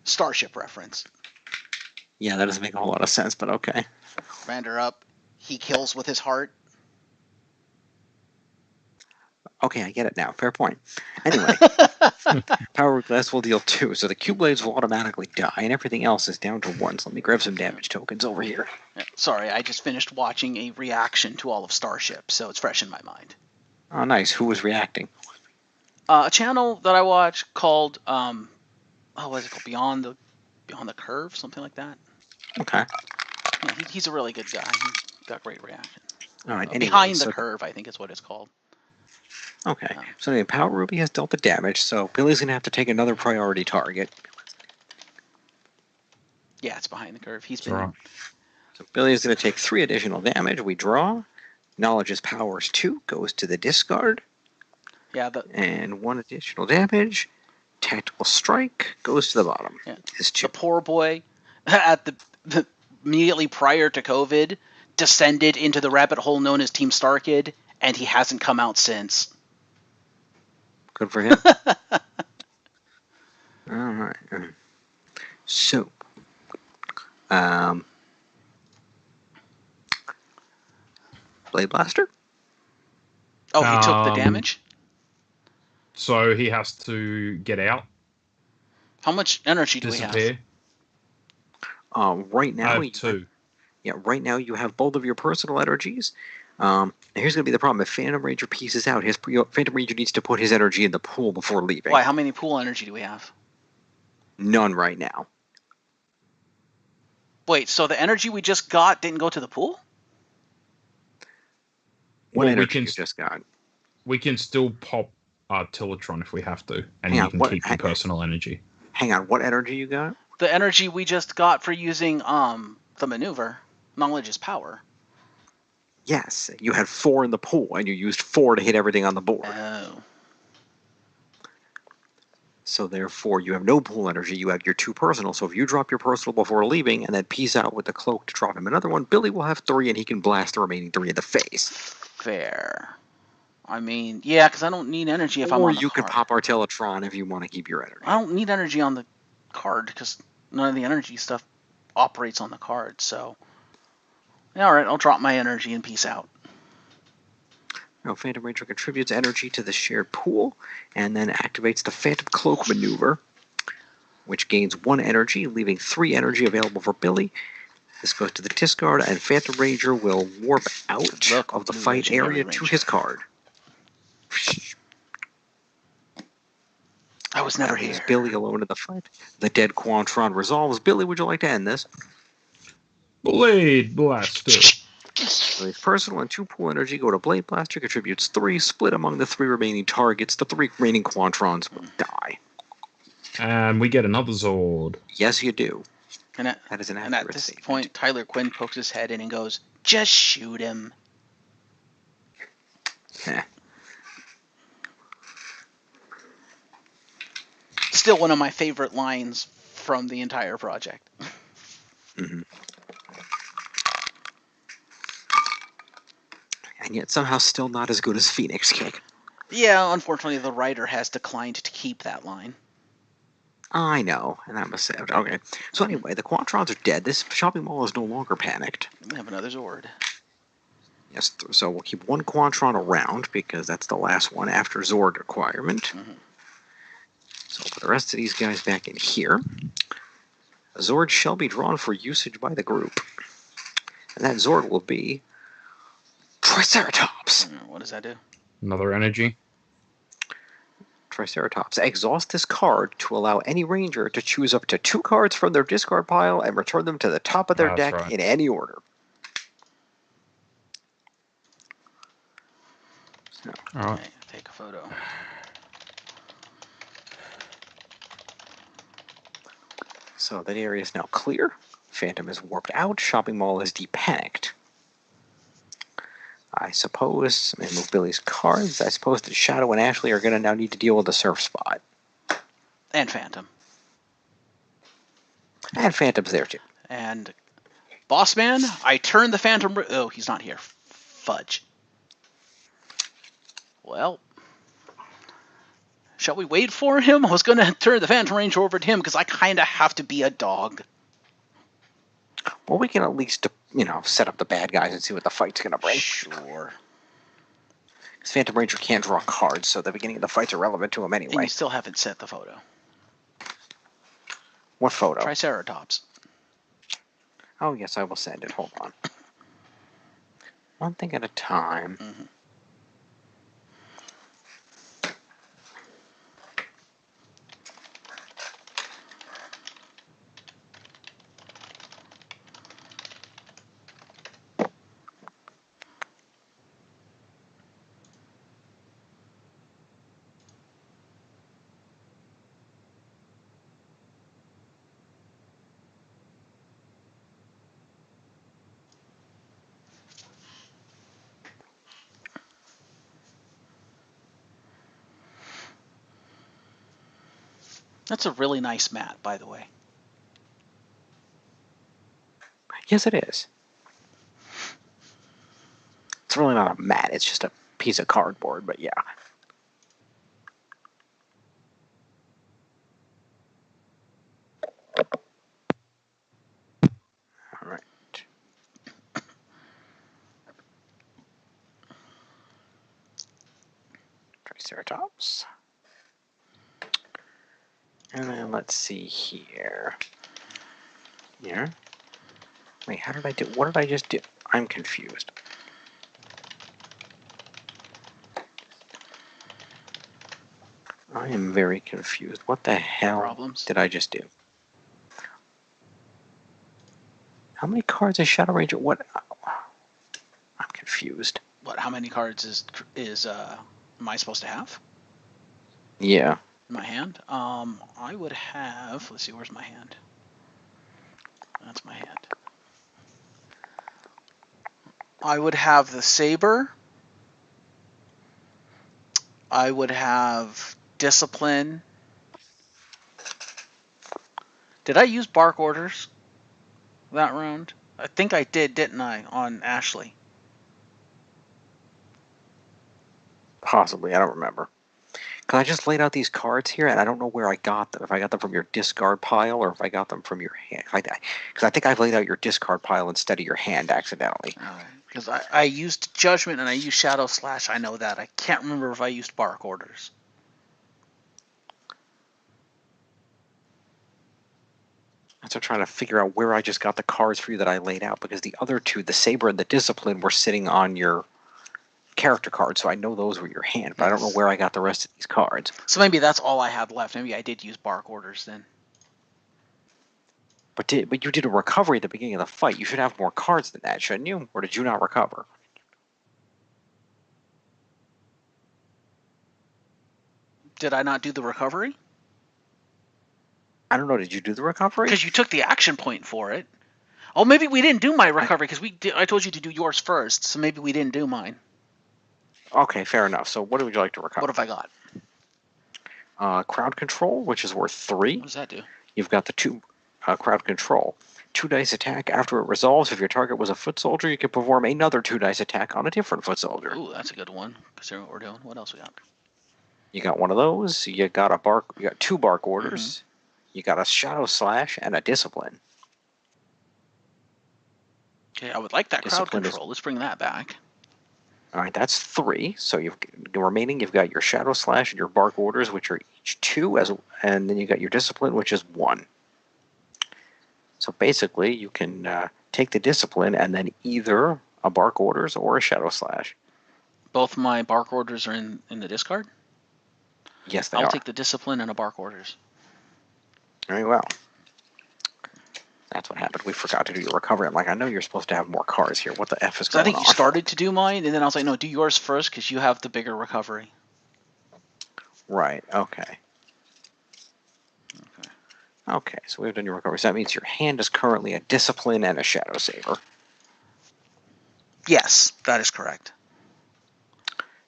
Starship reference. Yeah, that doesn't make a whole lot of sense, but okay. Commander Up. He kills with his heart. Okay, I get it now. Fair point. Anyway, Power Glass will deal 2, so the Q-Blades will automatically die, and everything else is down to 1. So let me grab some damage tokens over here. Sorry, I just finished watching a reaction to all of Starship, so it's fresh in my mind. Oh, nice. Who was reacting? A channel that I watch called what is it called? Beyond the Curve, something like that. Okay. Yeah, he's a really good guy. He's got great reaction. All right. Anyway, Behind the Curve, I think is what it's called. Okay. So anyway, Power Ruby has dealt the damage, so Billy's going to have to take another priority target. Yeah, it's Behind the Curve. He's That's been right. So Billy is going to take 3 additional damage. We draw. Knowledge's powers 2 goes to the discard. Yeah, and 1 additional damage. Tactical strike goes to the bottom. yeah. Is 2. The poor boy at the immediately prior to COVID descended into the rabbit hole known as Team Starkid, and he hasn't come out since. Good for him. All right. So, Blade Blaster. Oh, he took the damage? So he has to get out. How much energy do disappear. We have? Right now, I have 2. Right now you have both of your personal energies. Here's going to be the problem. If Phantom Ranger pieces out, Phantom Ranger needs to put his energy in the pool before leaving. Why? How many pool energy do we have? None right now. Wait, so the energy we just got didn't go to the pool? What energy you just got? We can still pop Tillatron if we have to, and Hang you on, can keep your personal energy. Hang on, what energy you got? The energy we just got for using the maneuver. Knowledge is power. Yes, you had 4 in the pool, and you used 4 to hit everything on the board. Oh. So therefore, you have no pool energy. You have your 2 personal. So if you drop your personal before leaving, and then peace out with the cloak to drop him another one, Billy will have 3, and he can blast the remaining 3 in the face. Fair. I mean, yeah, because I don't need energy if I'm on the card. Or you can pop Artillatron if you want to keep your energy. I don't need energy on the card because none of the energy stuff operates on the card. So, yeah, all right, I'll drop my energy and peace out. Now, Phantom Ranger contributes energy to the shared pool, and then activates the Phantom Cloak maneuver, which gains 1 energy, leaving 3 energy available for Billy. This goes to the discard, and Phantom Ranger will warp out of the fight area to his card. I was never here. Billy alone in the fight. The dead Quantron resolves. Billy, would you like to end this? Blade Blaster. Billy's personal and 2 pool energy go to Blade Blaster, contributes 3, split among the 3 remaining targets. The 3 remaining Quantrons will die. And we get another Zord. Yes, you do. And that is an accurate And at this statement. point, Tyler Quinn pokes his head in and goes, "Just shoot him." Still one of my favorite lines from the entire project. Mm-hmm. And yet somehow still not as good as Phoenix Kick. Yeah, unfortunately, the writer has declined to keep that line. I know, and that was sad. Okay, so anyway, the Quantrons are dead. This shopping mall is no longer panicked. We have another Zord. Yes, so we'll keep 1 Quantron around, because that's the last one after Zord requirement. Mm-hmm. So we'll put the rest of these guys back in here. A Zord shall be drawn for usage by the group. And that Zord will be Triceratops. What does that do? Another energy. Triceratops. Exhaust this card to allow any ranger to choose up to 2 cards from their discard pile and return them to the top of their deck in any order. So, all right. Okay, take a photo. So that area is now clear. Phantom is warped out. Shopping mall is depanicked. I suppose, I'm going to move Billy's cards. I suppose that Shadow and Ashley are going to now need to deal with the surf spot. And Phantom. And Phantom's there too. And Boss Man, I turned the Phantom... Oh, he's not here. Fudge. Well, shall we wait for him? I was going to turn the Phantom Ranger over to him because I kind of have to be a dog. Well, we can at least, set up the bad guys and see what the fight's going to bring. Sure. Because Phantom Ranger can't draw cards, so the beginning of the fight's irrelevant to him anyway. And you still haven't set the photo. What photo? Triceratops. Oh, yes, I will send it. Hold on. One thing at a time. Mm-hmm. That's a really nice mat, by the way. Yes, it is. It's really not a mat. It's just a piece of cardboard, but yeah. All right. Triceratops. And then let's see here. Here. Wait, how did I do? What did I just do? I'm confused. I am very confused. What the hell Problems. did I just do? How many cards is Shadow Ranger? What? I'm confused. What? How many cards am I supposed to have Yeah. in my hand? I would have. Let's see. Where's my hand? That's my hand. I would have the saber. I would have discipline. Did I use bark orders that round? I think I did, didn't I, on Ashley? Possibly. I don't remember. Because I just laid out these cards here, and I don't know where I got them. If I got them from your discard pile, or if I got them from your hand. Because I think I've laid out your discard pile instead of your hand accidentally. Because I used Judgment and I used Shadow Slash. I know that. I can't remember if I used bark orders. So trying to figure out where I just got the cards for you that I laid out, because the other two, the Saber and the Discipline, were sitting on your character card, so I know those were your hand, but I don't know where I got the rest of these cards. So maybe that's all I had left. Maybe I did use bark orders then. But you did a recovery at the beginning of the fight. You should have more cards than that, shouldn't you? Or did you not recover? Did I not do the recovery? I don't know. Did you do the recovery? Because you took the action point for it. Oh, maybe we didn't do my recovery because I told you to do yours first, so maybe we didn't do mine. Okay, fair enough. So what would you like to recover? What have I got? Crowd control, which is worth 3. What does that do? You've got the 2 crowd control. 2 dice attack. After it resolves, if your target was a foot soldier, you can perform another 2 dice attack on a different foot soldier. Ooh, that's a good one. Considering what we're doing. What else we got? You got one of those. You got 2 bark orders. Mm-hmm. You got a shadow slash and a discipline. Okay, I would like that crowd control. Let's bring that back. All right, that's 3. So you've got your shadow slash and your bark orders, which are each 2, and then you got your discipline, which is 1. So basically, you can take the discipline and then either a bark orders or a shadow slash. Both my bark orders are in the discard? Yes, they are. I'll take the discipline and a bark orders. Very well. That's what happened. We forgot to do your recovery. I'm like, I know you're supposed to have more cards here. What the F is going on? I think you started to do mine, and then I was like, no, do yours first because you have the bigger recovery. Right. Okay. Okay, so we've done your recovery. So that means your hand is currently a discipline and a shadow saber. Yes, that is correct.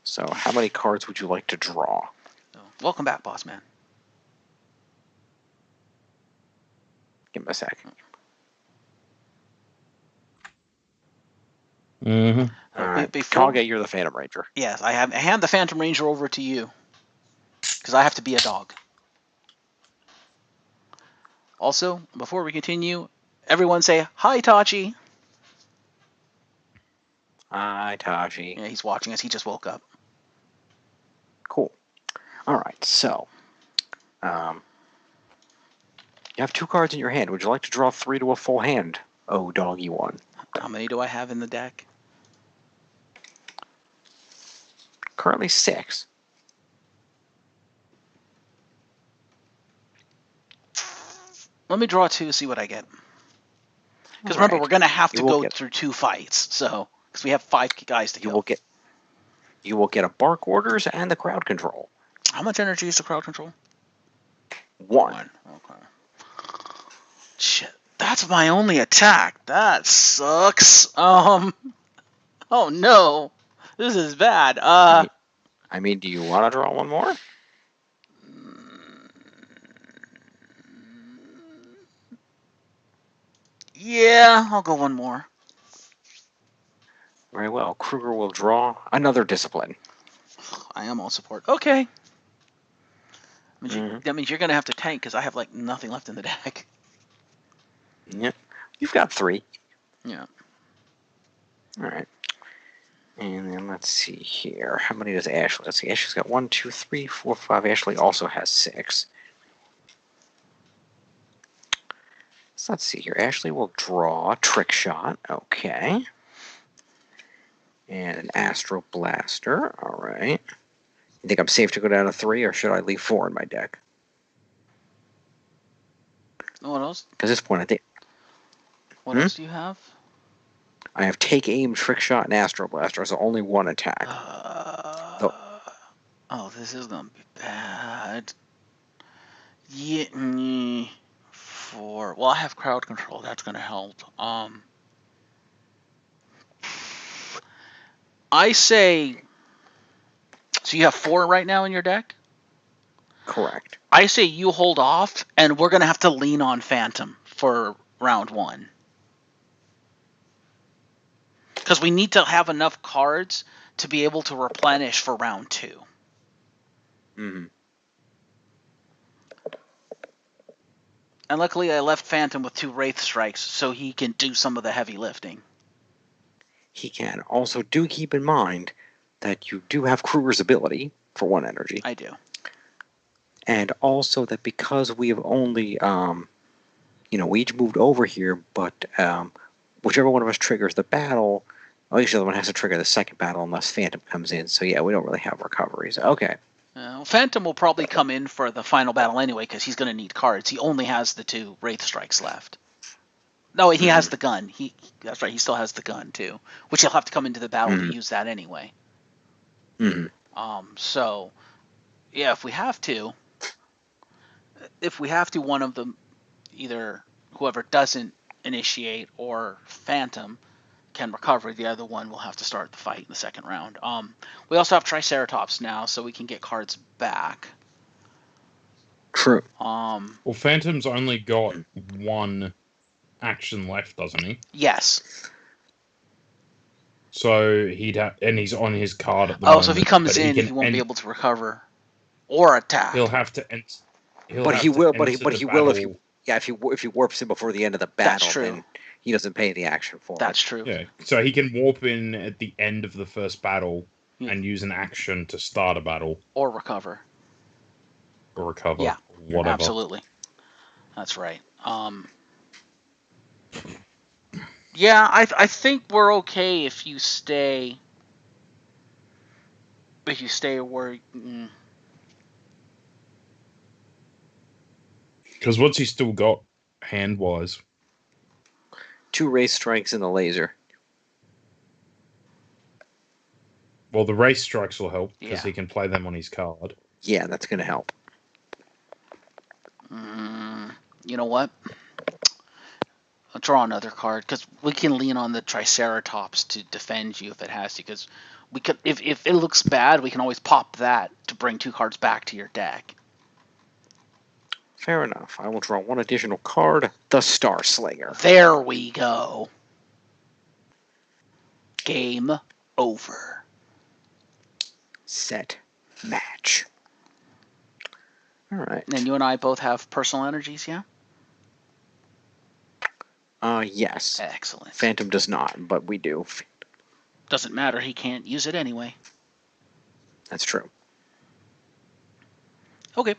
So how many cards would you like to draw? Welcome back, boss man. Give him a sec. Mm-hmm. All right. Kage, you're the Phantom Ranger. Yes, I hand the Phantom Ranger over to you. Because I have to be a dog. Also, before we continue, everyone say, hi, Tachi. Hi, Tachi. Yeah, he's watching us. He just woke up. Cool. All right, so you have 2 cards in your hand. Would you like to draw 3 to a full hand? Oh, doggy one. How many do I have in the deck? Currently 6. Let me draw 2, see what I get. Because remember, we're going to have to go through 2 fights, so because we have 5 guys to go. You will get a bark orders and the crowd control. How much energy is the crowd control? 1. Okay. Shit, that's my only attack. That sucks. Oh no, this is bad. I mean, do you want to draw one more? Yeah, I'll go one more. Very well. Kruger will draw another discipline. I am all support. Okay. Mhm. That means you're going to have to tank because I have like nothing left in the deck. Yep. You've got 3. Yeah. All right. And then let's see here. How many does Ashley? Let's see. Ashley's got 1, 2, 3, 4, 5. Ashley also has 6. So let's see here. Ashley will draw a trick shot. Okay. And an Astro Blaster. All right. You think I'm safe to go down to 3, or should I leave 4 in my deck? What else? Because at this point, I think What else do you have? I have Take Aim, Trick Shot, and Astro Blaster, so only 1 attack. Oh, this is gonna be bad. Yeah, 4. Well, I have crowd control. That's gonna help. I say. So you have 4 right now in your deck. Correct. I say you hold off, and we're gonna have to lean on Phantom for round 1. Because we need to have enough cards to be able to replenish for round 2. Mm-hmm. And luckily I left Phantom with 2 Wraith Strikes, so he can do some of the heavy lifting. He can. Also, do keep in mind that you do have Kruger's ability for 1 energy. I do. And also that because we have only, we each moved over here, but whichever one of us triggers the battle, at least the other one has to trigger the second battle unless Phantom comes in. So yeah, we don't really have recoveries. Okay. Phantom will probably come in for the final battle anyway, because he's going to need cards. He only has the 2 Wraith Strikes left. No, he has the gun. That's right, he still has the gun too, which he'll have to come into the battle to use that anyway. So, yeah, if we have to, one of them, either whoever doesn't initiate or Phantom, can recover. The other one will have to start the fight in the second round. We also have Triceratops now, so we can get cards back. True. Well, Phantom's only got 1 action left, doesn't he? Yes. So and he's on his card at the moment. So if he comes in, he won't be able to recover or attack. He'll have to. But he will if he warps in before the end of the battle, then he doesn't pay the action for it. That's true. Yeah, so he can warp in at the end of the first battle and use an action to start a battle. Or recover. Yeah, whatever. Absolutely. That's right. Yeah, I think we're okay if you stay. If you stay where. Because what's he still got hand-wise? 2 Wraith Strikes and the laser. Well, the Wraith Strikes will help because he can play them on his card. Yeah, that's going to help. You know what? I'll draw another card because we can lean on the Triceratops to defend you if it has to. Because we could, if it looks bad, we can always pop that to bring 2 cards back to your deck. Fair enough. I will draw 1 additional card, the Star Slinger. There we go. Game over. Set. Match. All right. And you and I both have personal energies, yeah? Yes. Excellent. Phantom does not, but we do. Doesn't matter. He can't use it anyway. That's true. Okay.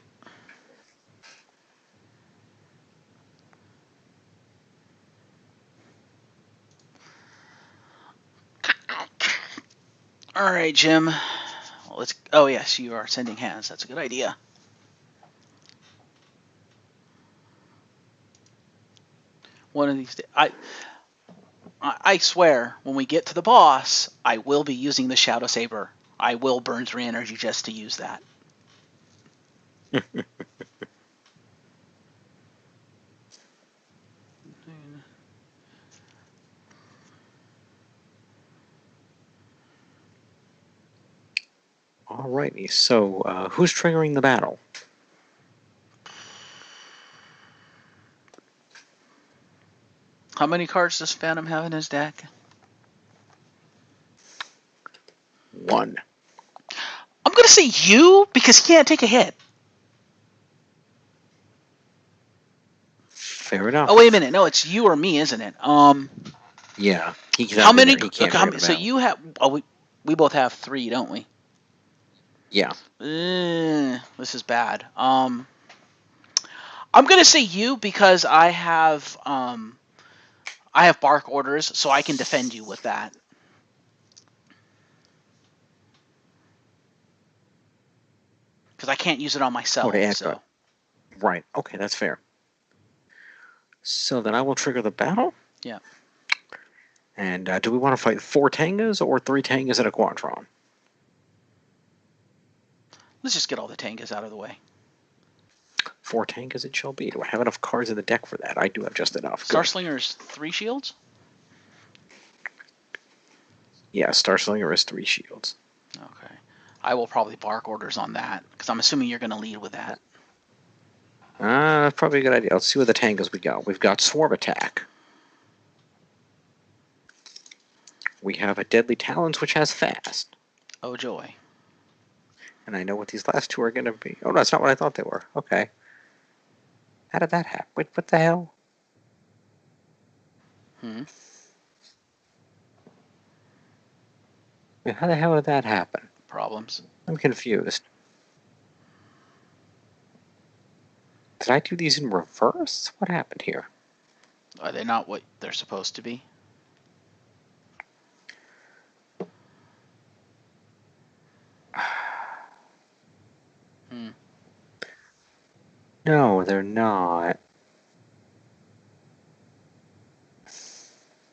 All right, Jim. Well, let's. Oh yes, you are sending hands. That's a good idea. One of these days, I swear, when we get to the boss, I will be using the Shadow Saber. I will burn 3 energy just to use that. Alrighty, so who's triggering the battle? How many cards does Phantom have in his deck? 1. I'm gonna say you because he can't take a hit. Fair enough. Oh wait a minute, no, it's you or me, isn't it? Yeah. He's How not in many? there. He can't Okay, figure them so out. you have? Oh, we both have 3, don't we? Yeah. This is bad. I'm gonna say you because I have bark orders, so I can defend you with that. Because I can't use it on Oh, myself. to add So Right. Okay, that's fair. So then I will trigger the battle. yeah. And do we want to fight 4 Tangas or 3 Tangas and a Quantron? Let's just get all the Tangas out of the way. 4 Tangas it shall be. Do I have enough cards in the deck for that? I do have just enough. Good. Starslinger's 3 shields? Yeah, Starslinger is 3 shields. Okay. I will probably bark orders on that, because I'm assuming you're going to lead with that. That's probably a good idea. Let's see what the Tangas we got. We've got Swarm Attack. We have a Deadly Talons, which has Fast. Oh, joy. And I know what these last 2 are going to be. Oh, no, that's not what I thought they were. Okay. How did that happen? Wait, what the hell? Wait, how the hell did that happen? Problems. I'm confused. Did I do these in reverse? What happened here? Are they not what they're supposed to be? No, they're not.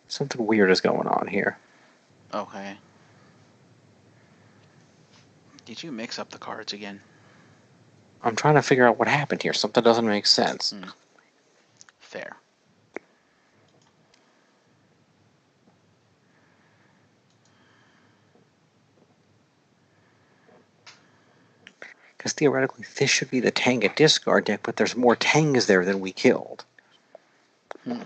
Something weird is going on here. Okay. Did you mix up the cards again? I'm trying to figure out what happened here. Something doesn't make sense. Fair. Because theoretically, this should be the Tanga discard deck, but there's more Tangas there than we killed. But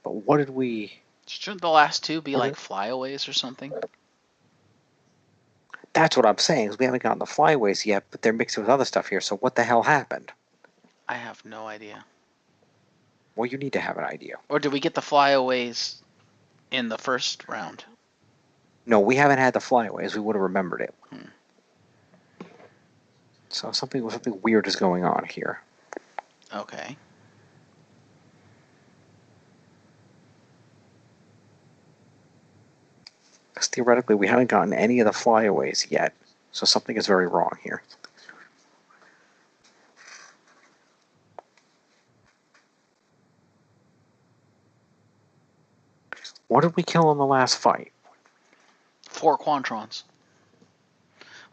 what did we... Shouldn't the last 2 be like flyaways or something? That's what I'm saying, is we haven't gotten the flyaways yet, but they're mixed with other stuff here, so what the hell happened? I have no idea. Well, you need to have an idea. Or did we get the flyaways in the first round? No, we haven't had the flyaways. We would have remembered it. So something weird is going on here. Okay. Because theoretically, we haven't gotten any of the flyaways yet. So something is very wrong here. What did we kill in the last fight? 4 Quantrons.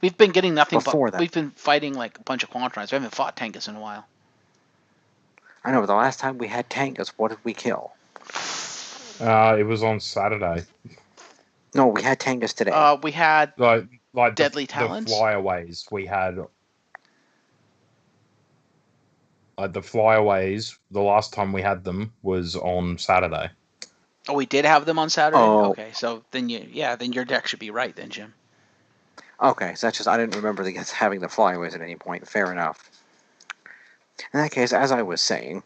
We've been getting nothing Before but... that. We've been fighting like a bunch of Quantrons. We haven't fought Tangas in a while. I know, but the last time we had Tangas, what did we kill? It was on Saturday. No, we had Tangas today. We had Like Deadly the Talons? flyaways. We had the flyaways. The last time we had them was on Saturday. Oh, we did have them on Saturday? Oh. Okay, so then then your deck should be right then, Jim. Okay, so that's just, I didn't remember having the flyaways at any point. Fair enough. In that case, as I was saying,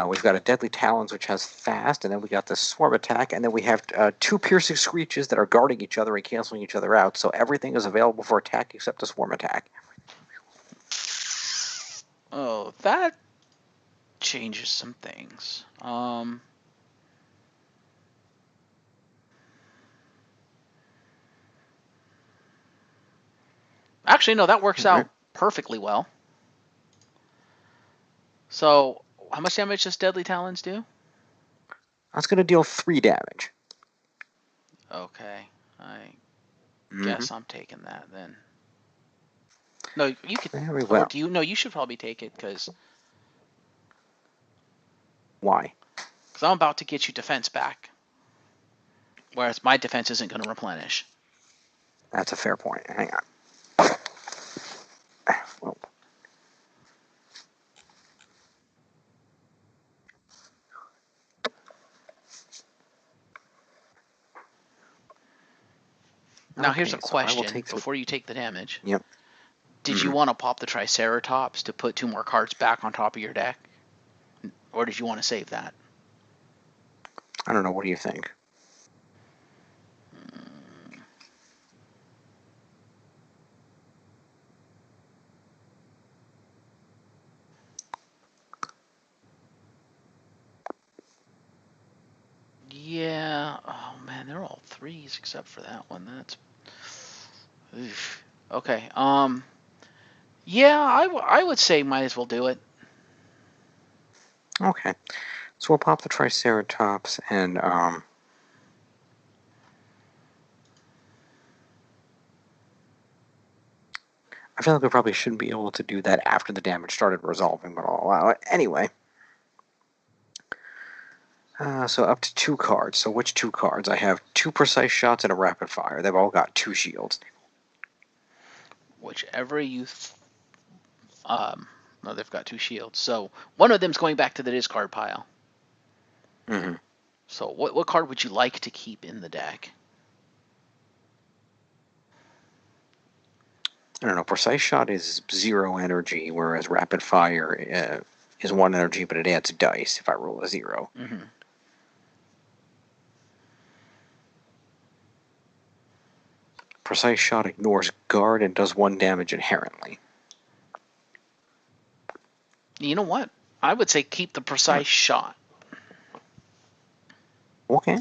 we've got a Deadly Talons, which has Fast, and then we got the Swarm Attack, and then we have 2 Piercing Screeches that are guarding each other and canceling each other out, so everything is available for attack except the Swarm Attack. Oh, that changes some things. Actually, no, that works out perfectly well. So, how much damage does Deadly Talons do? That's going to deal 3 damage. Okay, I guess I'm taking that then. No, you could. Very well. Or do you? No, you should probably take it because Why? I'm about to get you defense back, whereas my defense isn't going to replenish. That's a fair point. Hang on. Well, Now here's a Okay, so I will question take before you take the damage. Yep. Did you want to pop the Triceratops to put 2 more cards back on top of your deck? Or did you want to save that? I don't know. What do you think? Yeah. Oh man, they're all 3s except for that one. That's. Oof. Okay. Yeah, I would say might as well do it. Okay. So we'll pop the Triceratops and I feel like we probably shouldn't be able to do that after the damage started resolving, but I'll allow it. Anyway. So up to 2 cards. So which 2 cards? I have 2 precise shots and a rapid fire. They've all got 2 shields. Whichever you. No, they've got 2 shields. So one of them's going back to the discard pile. Mm-hmm. So what card would you like to keep in the deck? I don't know. Precise shot is 0 energy, whereas rapid fire is 1 energy, but it adds dice if I roll a 0. Mm-hmm. Precise shot ignores guard and does 1 damage inherently. You know what? I would say keep the precise shot. Okay.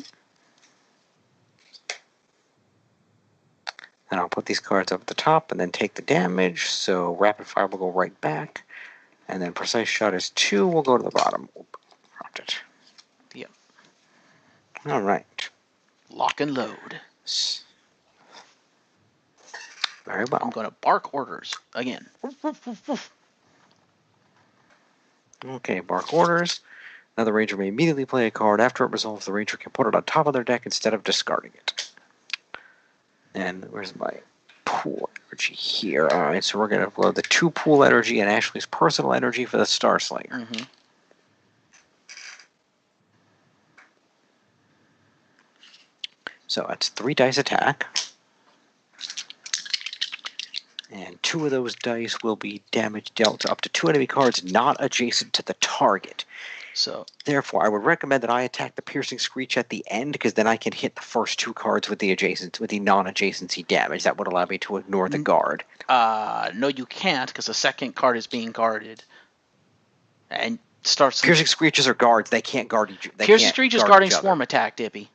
Then I'll put these cards up at the top and then take the damage. So rapid fire will go right back. And then precise shot is 2. We'll go to the bottom. We'll drop it. Yep. All right. Lock and load. Very well. I'm going to bark orders again. Woof, woof, woof, woof. Okay, bark orders. Now the ranger may immediately play a card. After it resolves, the ranger can put it on top of their deck instead of discarding it. And where's my pool energy here? All right, so we're going to load the 2 pool energy and Ashley's personal energy for the Star Slayer. Mm-hmm. So that's 3 dice attack. And 2 of those dice will be damage dealt to up to 2 enemy cards not adjacent to the target. So Therefore, I would recommend that I attack the Piercing Screech at the end, because then I can hit the first 2 cards with the non-adjacency damage. That would allow me to ignore the guard. no, you can't, because the second card is being guarded. And starts. Piercing Screeches are guards. They can't guard each other. Piercing Screech is guarding swarm attack, Dippy.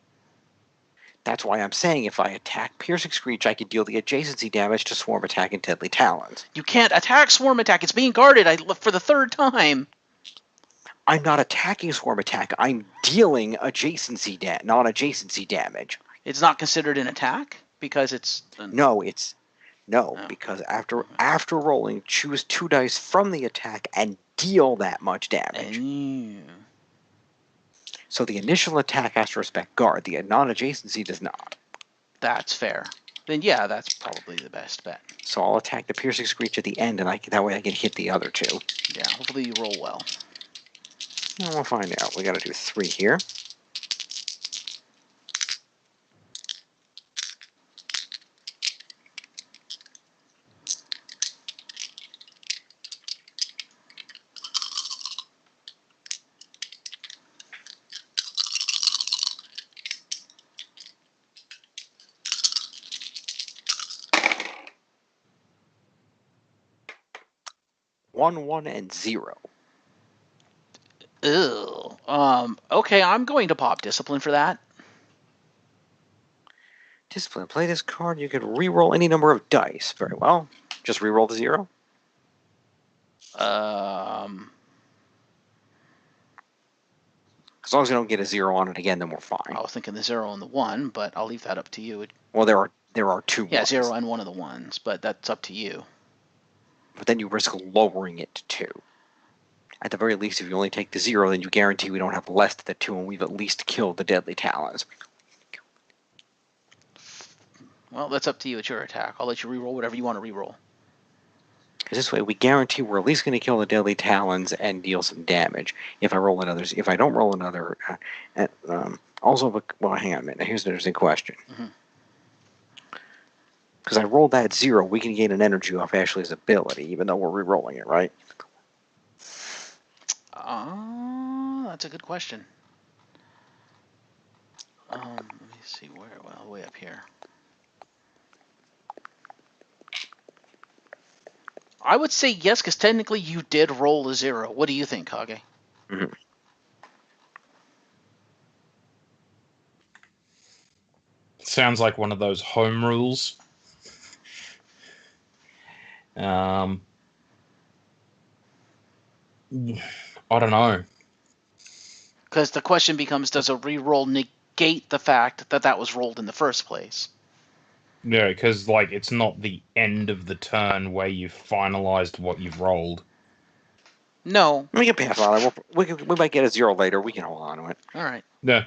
That's why I'm saying if I attack Piercing Screech, I can deal the adjacency damage to Swarm Attack and Deadly Talons. You can't attack swarm attack. It's being guarded for the 3rd time. I'm not attacking Swarm Attack. I'm dealing non-adjacency damage. It's not considered an attack because it's. No, because after rolling, choose 2 dice from the attack and deal that much damage. So the initial attack has to respect guard. The non-adjacency does not. That's fair. Then yeah, that's probably the best bet. So I'll attack the Piercing Screech at the end, and that way I can hit the other 2. Yeah, hopefully you roll well. Well, we'll find out. We got to do 3 here. One, 1, and 0. Ew. Okay, I'm going to pop Discipline for that. Discipline. Play this card. You can re-roll any number of dice. Very well. Just re-roll the 0. As long as you don't get a 0 on it again, then we're fine. I was thinking the 0 and the 1, but I'll leave that up to you. Well, there are 2. Yeah, ones. 0 and 1 of the ones, but that's up to you. But then you risk lowering it to 2. At the very least, if you only take the 0, then you guarantee we don't have less than the 2, and we've at least killed the Deadly Talons. Well, that's up to you. It's your attack. I'll let you re-roll whatever you want to re-roll. Because this way, we guarantee we're at least going to kill the Deadly Talons and deal some damage. If I don't roll another, also, well, hang on a minute. Here's an interesting question. Mm-hmm. Because I rolled that 0, we can gain an energy off Ashley's ability, even though we're re-rolling it, right? That's a good question. Let me see where. Well, way up here. I would say yes, because technically you did roll a 0. What do you think, Kage? Mm-hmm. Sounds like one of those home rules. I don't know. Because the question becomes, does a re-roll negate the fact that that was rolled in the first place? Yeah, because like it's not the end of the turn where you've finalized what you've rolled. No. We can pass on it. We might get a 0 later. We can hold on to it. All right. Yeah.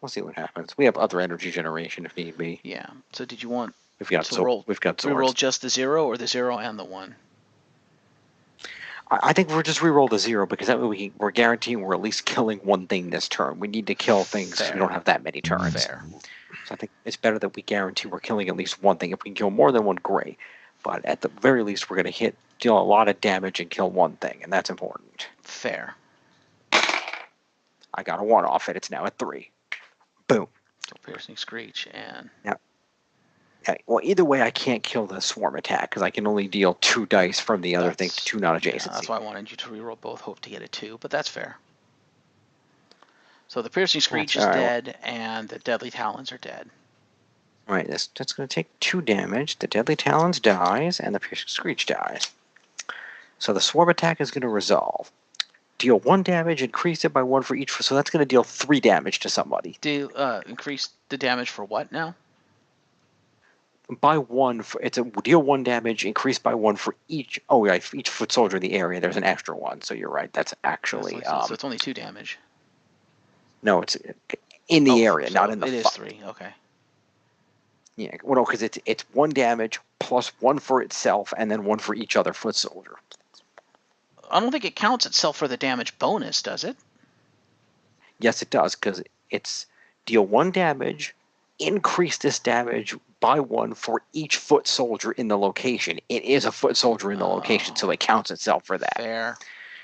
We'll see what happens. We have other energy generation if need be. Yeah. So did you want We've got to roll? We've got Re-roll swords. just the 0 or the 0 and the 1? I think we're just re-roll the 0 because that way we're guaranteeing we're at least killing one thing this turn. We need to kill things because we don't have that many turns. Fair. So I think it's better that we guarantee we're killing at least one thing. If we can kill more than one, great. But at the very least, we're going to deal a lot of damage and kill one thing, and that's important. Fair. I got a 1 off it. It's now at 3. Boom. So piercing screech and. Now, well, either way, I can't kill the swarm attack because I can only deal 2 dice from the other thing to 2 non-adjacency. Yeah, that's why I wanted you to reroll both. Hope to get a 2, but that's fair. So the piercing screech is dead, and the deadly talons are dead. Right, that's going to take 2 damage. The deadly talons dies, and the piercing screech dies. So the swarm attack is going to resolve. Deal 1 damage, increase it by 1 for each. So that's going to deal 3 damage to somebody. Increase the damage for what now? By 1, it's a deal 1 damage, increased by 1 for each. Oh yeah, for each foot soldier in the area. There's an extra 1, so you're right. That's actually. So it's only 2 damage. No, it's in the area, so not in the. It is 3. Okay. Yeah, well, no, because it's 1 damage plus 1 for itself, and then 1 for each other foot soldier. I don't think it counts itself for the damage bonus, does it? Yes, it does, because it's deal 1 damage, increase this damage by 1 for each foot soldier in the location. It is a foot soldier in the location, so it counts itself for that. Fair.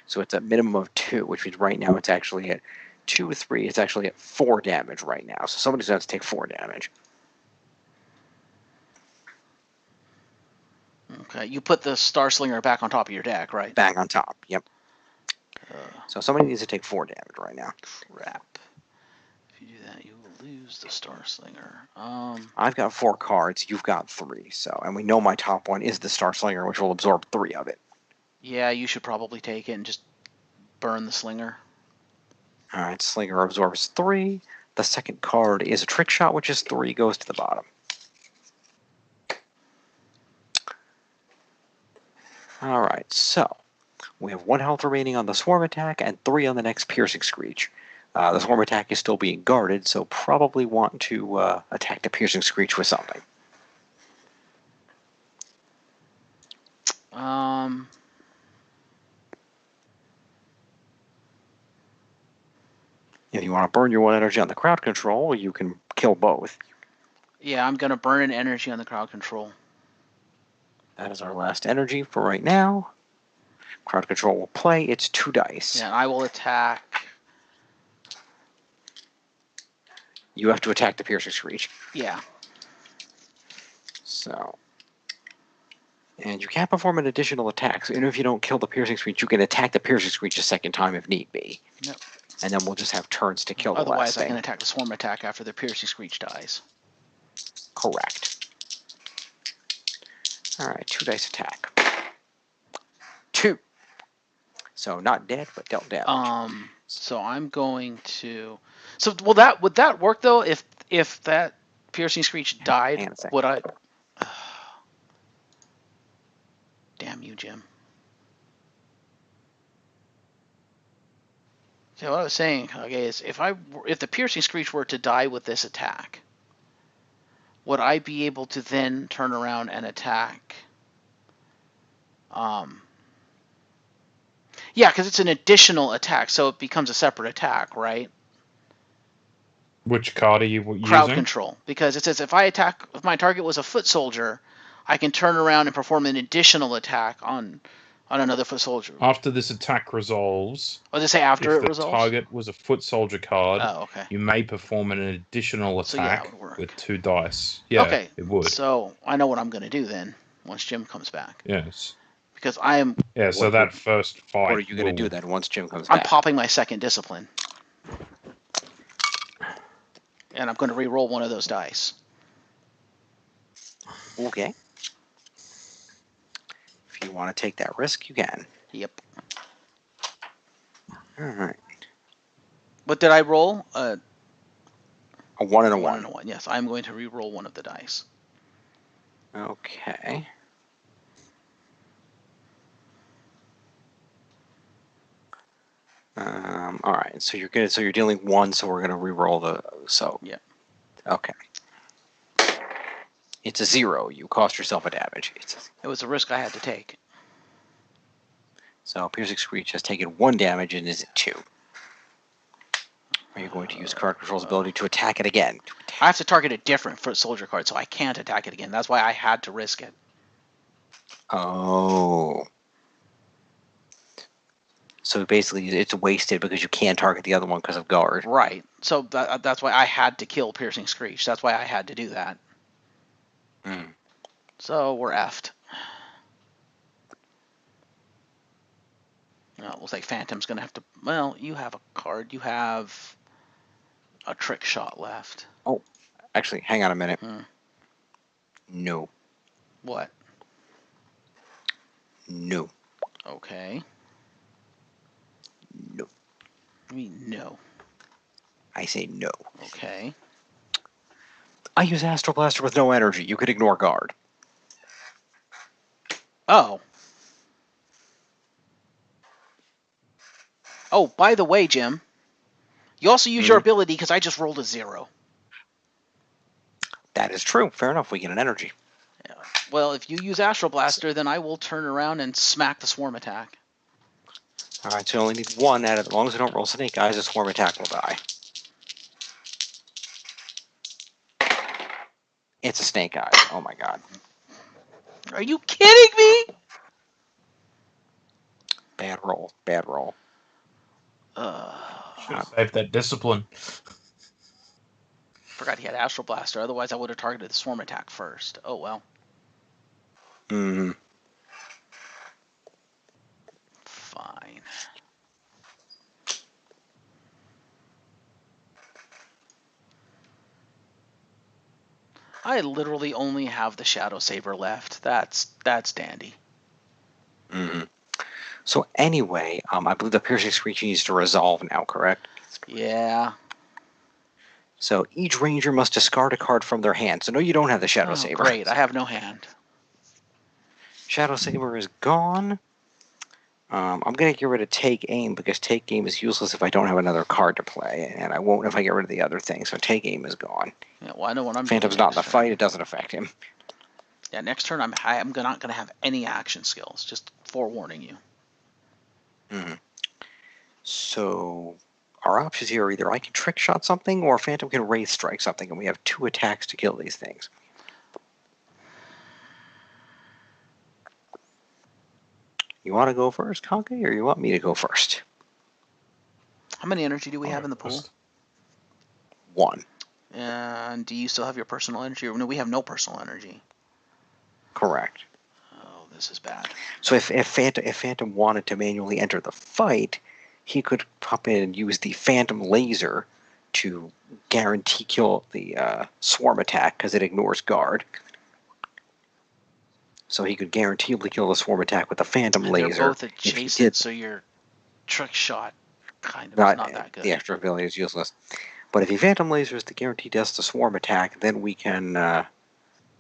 So it's a minimum of 2, which means right now it's actually at 2, 3. It's actually at 4 damage right now. So somebody's going to have to take 4 damage. Okay, you put the Star Slinger back on top of your deck, right? Back on top, yep. So somebody needs to take 4 damage right now. Crap. If you do that, you will lose the Star Slinger. I've got 4 cards. You've got 3. So, and we know my top one is the Star Slinger, which will absorb 3 of it. Yeah, you should probably take it and just burn the Slinger. All right, Slinger absorbs 3. The second card is a Trick Shot, which is 3, goes to the bottom. All right, so we have 1 health remaining on the Swarm attack and 3 on the next Piercing Screech. The Swarm attack is still being guarded, so probably want to attack the Piercing Screech with something. If you want to burn your 1 energy on the crowd control, you can kill both. Yeah, I'm going to burn an energy on the crowd control. That is our last energy for right now. Crowd control will play. It's 2 dice. Yeah, and I will attack. You have to attack the Piercing Screech. Yeah. So. And you can't perform an additional attack. So even if you don't kill the Piercing Screech, you can attack the Piercing Screech a second time if need be. Yep. And then we'll just have turns to kill the last thing. Otherwise, I can attack the Swarm attack after the Piercing Screech dies. Correct. Alright, 2 dice attack. 2. So not dead, but dealt damage. So I'm going to. So would that work though? If that Piercing Screech died, would I? Damn you, Jim. So what I was saying, okay, is if the Piercing Screech were to die with this attack, would I be able to then turn around and attack? Yeah, because it's an additional attack, so it becomes a separate attack, right? Which card are you crowd using? control, because it says if my target was a foot soldier, I can turn around and perform an additional attack on another foot soldier. After this attack resolves, Or does it say after if it the resolves? target was a foot soldier card, Oh, okay. you may perform an additional So yeah, it attack would work. with 2 dice. Yeah, Okay, it would. so I know what I'm going to do then once Jim comes back. Yes. Because I am. Yeah, so that first fight. What are you going to do then once Jim comes I'm back? popping my second discipline. And I'm going to re-roll one of those dice. Okay. If you want to take that risk, you can. Yep. All right. What did I roll? A 1 and a 1 1. and a 1. Yes, I'm going to re-roll one of the dice. Okay. All right. So you're good. So you're dealing 1. So we're gonna re-roll the. So. Yeah. Okay. It's a 0. You cost yourself a damage. It was a risk I had to take. So Piercing Screech has taken 1 damage and is at 2. Are you going to use Card Control's ability to attack it again? I have to target a different foot soldier card, so I can't attack it again. That's why I had to risk it. Oh. So basically, it's wasted because you can't target the other one because of guard. Right. So that's why I had to kill Piercing Screech. That's why I had to do that. Mm. So we're effed. Looks like Phantom's going to have to... Well, you have a card. You have a trick shot left. Oh, actually, hang on a minute. Hmm. No. What? No. Okay. No. I mean, no. I say no. Okay. I use Astral Blaster with no energy. You could ignore guard. Oh. Oh, by the way, Jim, you also use your ability because I just rolled a 0. That is true. Fair enough. We get an energy. Yeah. Well, if you use Astral Blaster, then I will turn around and smack the swarm attack. All right, so you only need 1 out of. As long as you don't roll Snake Eyes, a swarm attack will die. It's a Snake Eyes. Oh my god. Are you kidding me? Bad roll. Bad roll. Should have saved that discipline. Forgot he had Astral Blaster. Otherwise, I would have targeted the swarm attack first. Oh well. Hmm. Fine. I literally only have the Shadow Saber left. That's dandy. Hmm. So anyway, I believe the Piercing Screech needs to resolve now, correct? Yeah. So each ranger must discard a card from their hand. So no, you don't have the Shadow Oh, Saber. great. I have no hand. Shadow Saber is gone. I'm going to get rid of Take Aim because Take Aim is useless if I don't have another card to play, and I won't if I get rid of the other thing. So Take Aim is gone. Yeah, well, I know what I'm Phantom's doing not in the next fight. turn. It doesn't affect him. Yeah, next turn I'm not going to have any action skills. Just forewarning you. Mm-hmm. So our options here are either I can trick shot something or Phantom can Wraith Strike something, and we have 2 attacks to kill these things. You want to go first, Conky, or you want me to go first? How many energy do we have in the pool? First. 1. And do you still have your personal energy? Or no, we have no personal energy. Correct. Oh, this is bad. So if Phantom wanted to manually enter the fight, he could pop in and use the Phantom Laser to guarantee kill the swarm attack because it ignores guard. So he could guaranteeably kill the swarm attack with the Phantom And Laser. they're both If he adjacent, did, so your trick shot kind of is not that good. the extra ability is useless. But if he Phantom Lasers the guaranteed death to swarm attack, then we can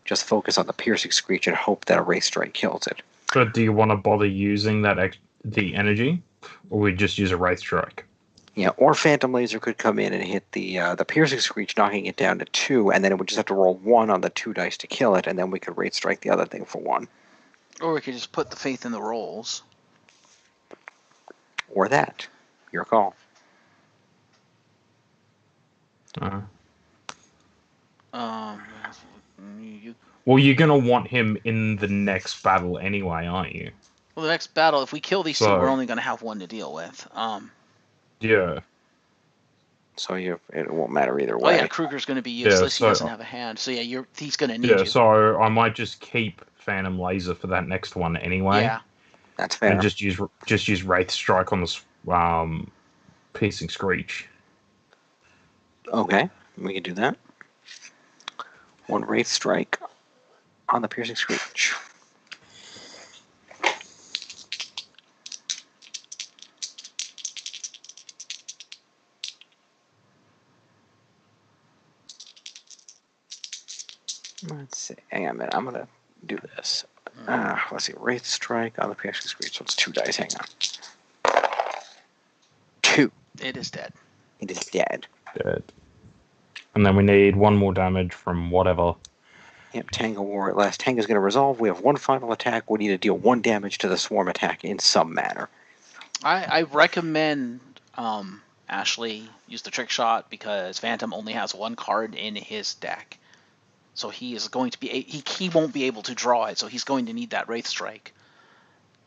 just focus on the Piercing Screech and hope that a Wraith Strike kills it. But do you want to bother using the energy, or we just use a Wraith Strike? Yeah, or Phantom Laser could come in and hit the Piercing Screech, knocking it down to 2, and then it would just have to roll 1 on the 2 dice to kill it, and then we could Wraith Strike the other thing for 1. Or we could just put the faith in the rolls. Or that. Your call. Um, you, Well, you're gonna want him in the next battle anyway, aren't you? well, the next battle, if we kill these two, we're So only going to have one to deal with. yeah, So it won't matter either Oh yeah, way. Kruger's going to be yeah. useless. He doesn't So have a hand. So yeah, he's going to need yeah, you. so I might just keep Phantom Laser for that next one anyway, Yeah. That's and fair. just use Wraith Strike on this Piercing Screech. Okay, we can do that. One Wraith Strike on the Piercing Screech. Let's see. Hang on a minute. I'm going to do this. Let's see. Wraith Strike on the Piercing Screech. So it's 2 dice. Hang on. 2. It is dead. It is dead. Dead. And then we need one more damage from whatever. Yep, Tango War at last. Tango's going to resolve. We have one final attack. We need to deal 1 damage to the swarm attack in some manner. I recommend Ashley use the trick shot because Phantom only has 1 card in his deck, so he is going to be he won't be able to draw it. So he's going to need that Wraith Strike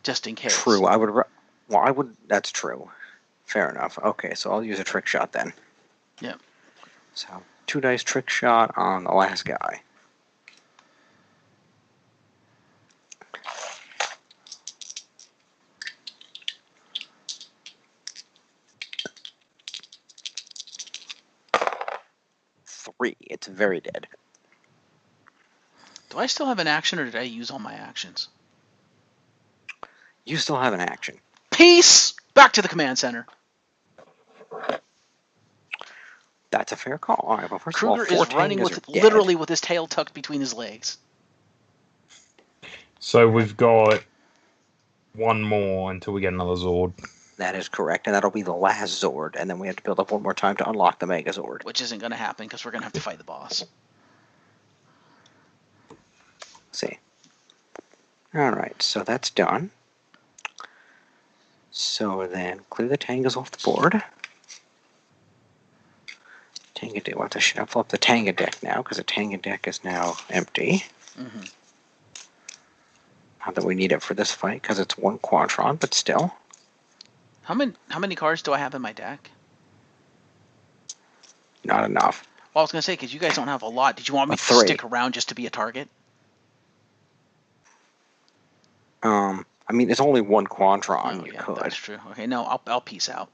just in case. True. I would. That's true. Fair enough. Okay, so I'll use a trick shot then. Yep. So 2 dice trick shot on the last guy. Three. It's very dead. Do I still have an action, or did I use all my actions? You still have an action. Peace! Back to the command center. That's a fair call. All right. Well, first Kruger of all, 4 is running Tangas with are dead. literally with his tail tucked between his legs. So we've got one more until we get another Zord. That is correct, and that'll be the last Zord, and then we have to build up 1 more time to unlock the Mega Zord. Which isn't going to happen because we're going to have to fight the boss. Let's see. All right, so that's done. So then clear the Tangas off the board. Tanga deck. We'll have to shuffle up the Tanga deck now because the Tanga deck is now empty. Mm-hmm. Not that we need it for this fight because it's 1 Quadron, but still. How many cards do I have in my deck? Not enough. Well, I was going to say, because you guys don't have a lot. Did you want me to 3. stick around just to be a target? I mean, it's only 1 Quadron. Oh, You yeah, could. that's true. Okay, no, I'll peace out.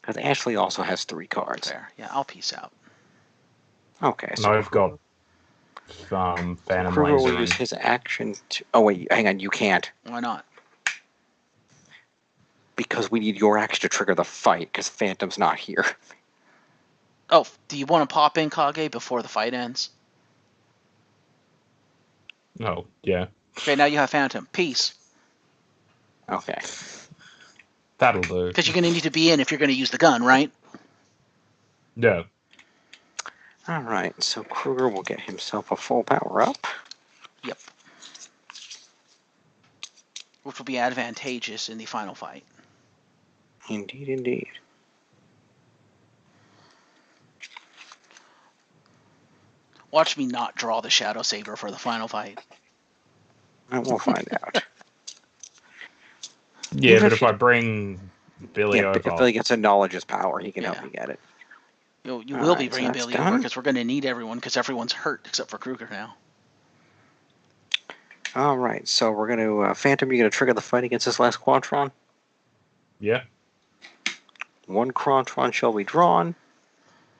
Because Ashley also has 3 cards. Fair. Yeah, I'll peace out. Okay, And so I've got Phantom Kruger will Laser. use his action to... Oh, wait, hang on. You can't. Why not? Because we need your action to trigger the fight because Phantom's not here. Oh, do you want to pop in Kage before the fight ends? Oh, yeah. Okay, now you have Phantom. Peace. Okay. That'll do. Because you're going to need to be in if you're going to use the gun, right? Yeah. All right, so Kruger will get himself a full power up. Yep. Which will be advantageous in the final fight. Indeed, indeed. Watch me not draw the Shadow Saber for the final fight. We'll find out. Yeah, Even but if if I bring Billy Yeah, if over, Billy gets a knowledge's power, he can help Yeah. you get it. You All will right, be so bringing that's Billy over done. because we're going to need everyone because everyone's hurt except for Kruger now. All right, so we're going to... Phantom, you're going to trigger the fight against this last Quadron. yeah. 1 Quadron shall be drawn.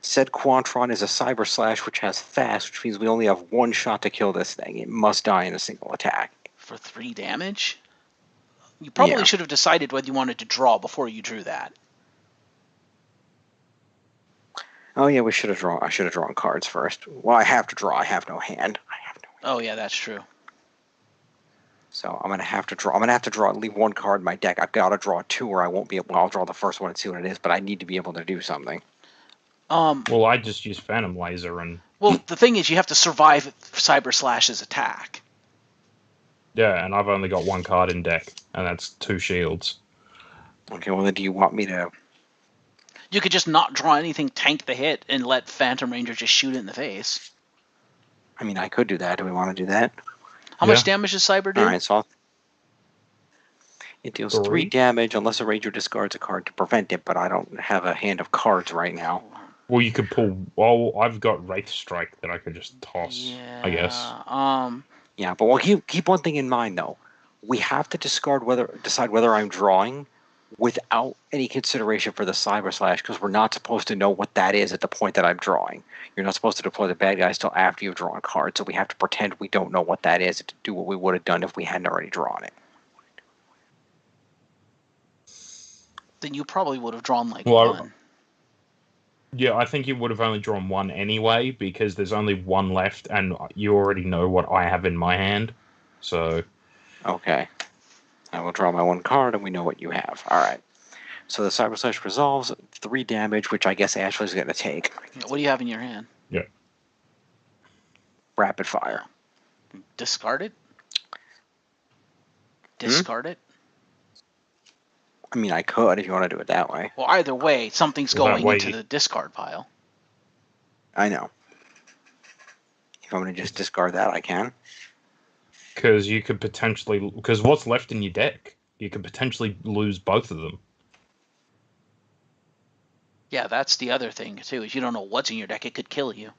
Said Quadron is a Cyber Slash, which has fast, which means we only have 1 shot to kill this thing. It must die in a single attack. For 3 damage? You probably Yeah. should have decided whether you wanted to draw before you drew that. Oh yeah, I should have drawn cards first. Well, I have to draw. I have no hand. Oh, yeah, that's true. So I'm gonna have to draw. I'm gonna have to draw. Leave 1 card in my deck. I've got to draw 2, or I won't be able. I'll draw the first one and see what it is. But I need to be able to do something. Well, I just use Phantom Laser and... Well, the thing is, you have to survive Cyber Slash's attack. Yeah, and I've only got 1 card in deck, and that's 2 shields. Okay. Well, then do you want me to? You could just not draw anything, tank the hit, and let Phantom Ranger just shoot it in the face. I mean, I could do that. Do we want to do that? How much damage does Cyber do? All right, so it deals 3 3? damage unless a ranger discards a card to prevent it, but I don't have a hand of cards right now. Well, you could pull. Well, I've got Wraith Strike that I could just toss. Yeah. I guess. Yeah, but we'll keep one thing in mind though. We have to decide whether I'm drawing without any consideration for the Cyber Slash, because we're not supposed to know what that is at the point that I'm drawing. You're not supposed to deploy the bad guys till after you've drawn cards, so we have to pretend we don't know what that is to do what we would have done if we hadn't already drawn it. Then you probably would have drawn like Well, one. Yeah, I think you would have only drawn one anyway, because there's only one left, and you already know what I have in my hand. So. Okay. I will draw my 1 card, and we know what you have. All right. So the Cyber Slash resolves 3 damage, which I guess Ashley's going to take. What do you have in your hand? Yeah. Rapid fire. Discard it? Discard it? I mean, I could if you want to do it that way. Well, either way, something's going into the discard pile. I know. If I'm going to just discard that, I can. Because you could potentially... Because what's left in your deck? You could potentially lose both of them. Yeah, that's the other thing, too, is you don't know what's in your deck. It could kill you.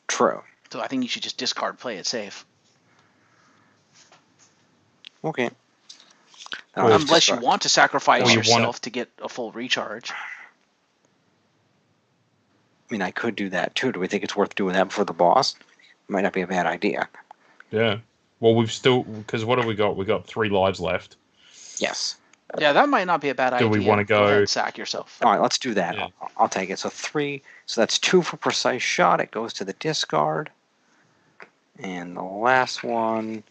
True. So I think you should just discard, play it safe. Okay. Unless you want to sacrifice yourself to get a full recharge. I mean, I could do that, too. Do we think it's worth doing that before the boss? Might not be a bad idea. Yeah. Well, we've still... Because what have we got? We got 3 lives left. Yes. Yeah, that might not be a bad idea. Do we want to go... ahead, sack yourself. All right, let's do that. Yeah. I'll take it. So 3. So that's 2 for precise shot. It goes to the discard. And the last one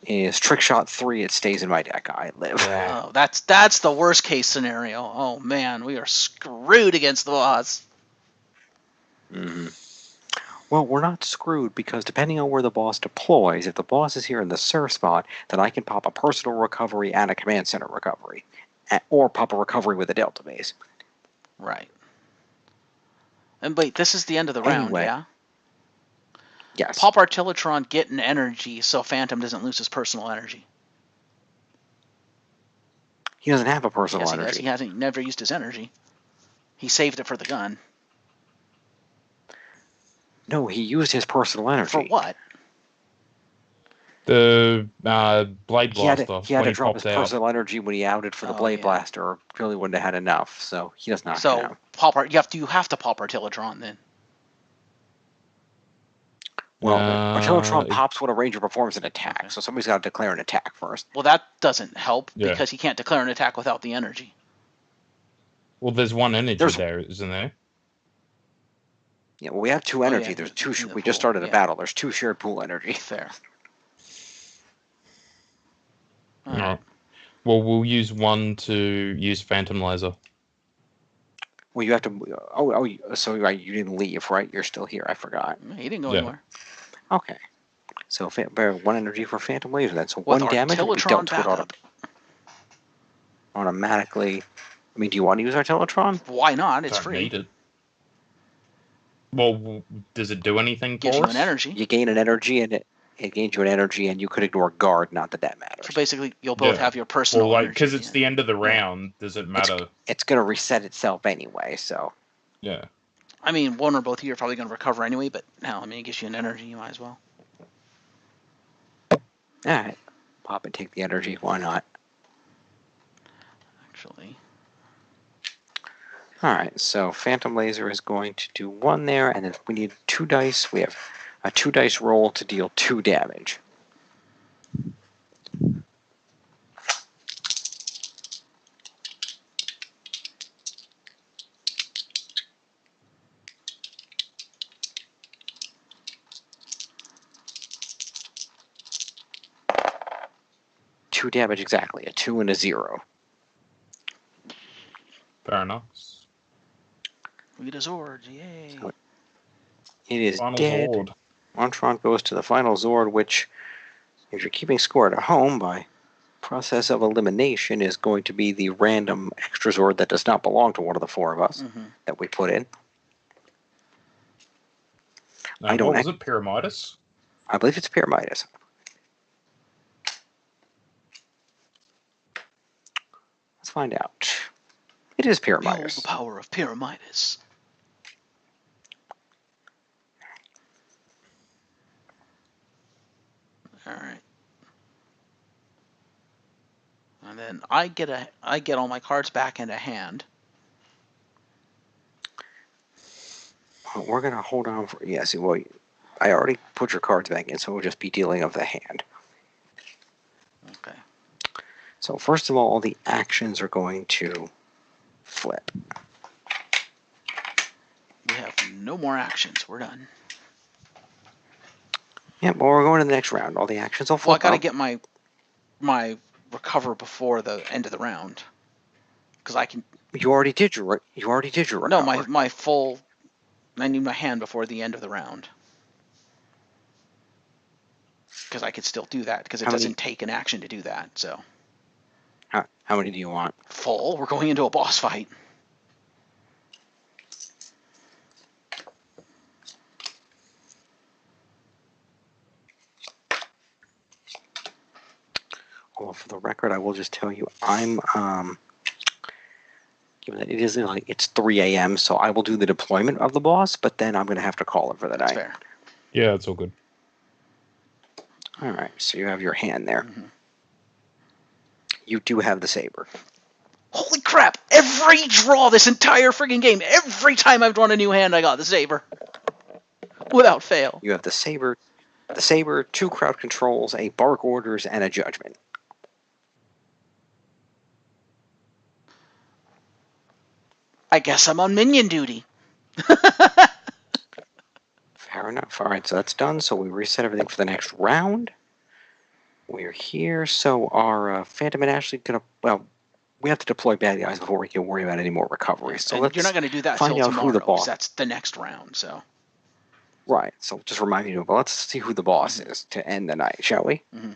is trick shot 3. It stays in my deck. I live. Yeah. Oh, that's the worst case scenario. Oh man, we are screwed against the boss. Mm-hmm. Well, we're not screwed because depending on where the boss deploys, if the boss is here in the Sir spot, then I can pop a personal recovery and a command center recovery. Or pop a recovery with a Delta base. Right. And wait, this is the end of the round, yeah? Yes. Pop Artillotron, get an energy so Phantom doesn't lose his personal energy. He doesn't have a personal energy. Yes, he hasn't. He never used his energy. He saved it for the gun. No, he used his personal energy. For what? The Blade Blaster. He had to drop his personal energy when he outed for the Blade Blaster, or really wouldn't have had enough, so he does not have. You have to pop Artillotron then. Well, Artillotron pops when a ranger performs an attack, so somebody's got to declare an attack first. Well, that doesn't help because he can't declare an attack without the energy. Well, there's one energy there, isn't there? Yeah, well, we have 2 energy. There's 2. We just started a battle. There's 2 shared pool energy. Fair. All right. Well, we'll use one to use Phantom Laser. Well, you have to... so you didn't leave, right? You're still here. I forgot. He didn't go anywhere. Okay. So bear 1 energy for Phantom Laser. That's 1 damage will be dealt to it automatically. I mean, do you want to use Artillotron? Why not? It's free. Need it. Well, does it do anything for us? Gives you an energy. You gain an energy, and it gains you an energy, and you could ignore guard. Not that matters. So basically, you'll both have your personal energy. Because it's the end of the round, does it matter? It's going to reset itself anyway, so... Yeah. I mean, one or both of you are probably going to recover anyway, but hell, I mean, it gives you an energy, you might as well. Alright. Pop and take the energy, why not? Actually... Alright, so Phantom Laser is going to do 1 there, and if we need 2 dice, we have a 2 dice roll to deal 2 damage. Two damage exactly, a 2 and a 0. Fair enough. We get a Zord, yay. So it is Final dead. Zord. Montron goes to the final Zord, which, if you're keeping score at home, by process of elimination, is going to be the random extra Zord that does not belong to one of the 4 of us that we put in. I don't. What was it? Pyramidas? I believe it's Pyramidas. Let's find out. It is Behold the Pyramidas. power of Pyramidas. All right. And then I get all my cards back into hand. We're gonna hold on for. Yeah. See, well, I already put your cards back in, so we'll just be dealing of the hand. Okay. So first of all the actions are going to flip. We have no more actions. We're done. Yeah, well, we're going to the next round. All the actions will flip. Well, I got to up. get my recover before the end of the round, because I can. You already did your. Recover. No, my full. I need my hand before the end of the round, because I could still do that because it doesn't take an action to do that. So. How many do you want? Full. We're going into a boss fight. Well, for the record, I will just tell you, I'm given that it is it's 3 a.m., so I will do the deployment of the boss, but then I'm going to have to call it for the That's night. fair. Yeah, it's all good. All right, so you have your hand there. Mm-hmm. You do have the saber. Holy crap! Every draw this entire friggin' game, every time I've drawn a new hand, I got the saber. Without fail. You have the saber. The saber, 2 crowd controls, a bark orders, and a judgment. I guess I'm on minion duty. Fair enough. All right, so that's done. So we reset everything for the next round. We're here. So our Phantom and Ashley gonna. Well, we have to deploy bad guys before we can worry about any more recoveries. So and you're not going to do that find till out tomorrow, who the boss. that's the next round. So. Right. So just remind me to. But let's see who the boss is to end the night, shall we? Mm-hmm.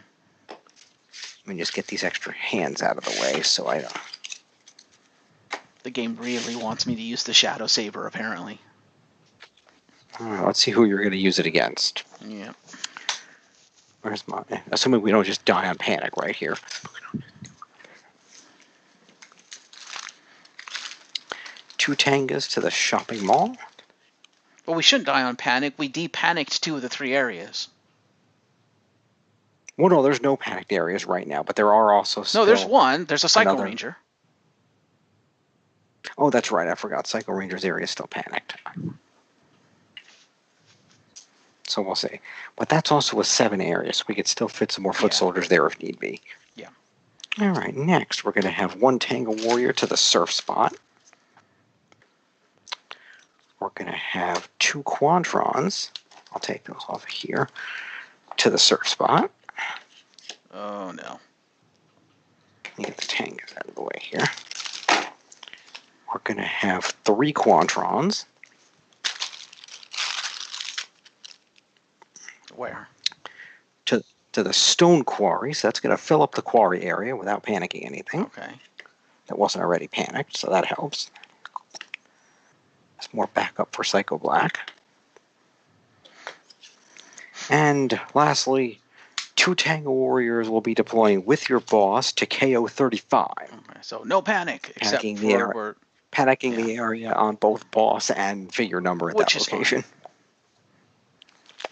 Let me just get these extra hands out of the way so I don't. The game really wants me to use the Shadow Saber, apparently. All right, let's see who you're going to use it against. Yeah. Where's my? Assuming we don't just die on panic right here. Two tangas to the shopping mall. But we shouldn't die on panic. We de-panicked 2 of the 3 areas. Well, no, there's no panicked areas right now, but there are also still. No, there's one. There's a Psycho another... Ranger. Oh, that's right. I forgot. Psycho Ranger's area is still panicked. So we'll see. But that's also a 7 area, so we could still fit some more foot soldiers there if need be. Yeah. All right, next we're going to have 1 Tango Warrior to the surf spot. We're going to have 2 Quantrons. I'll take those off of here. To the surf spot. Oh, no. Let me get the Tangas out of the way here. We're going to have 3 Quantrons. Where? To the stone quarry, so that's going to fill up the quarry area without panicking anything. Okay. That wasn't already panicked, so that helps. There's more backup for Psycho Black. And lastly, 2 Tango Warriors will be deploying with your boss to KO 35. Okay, so no panic, except Panicking the area on both boss and figure number at that location. Fine.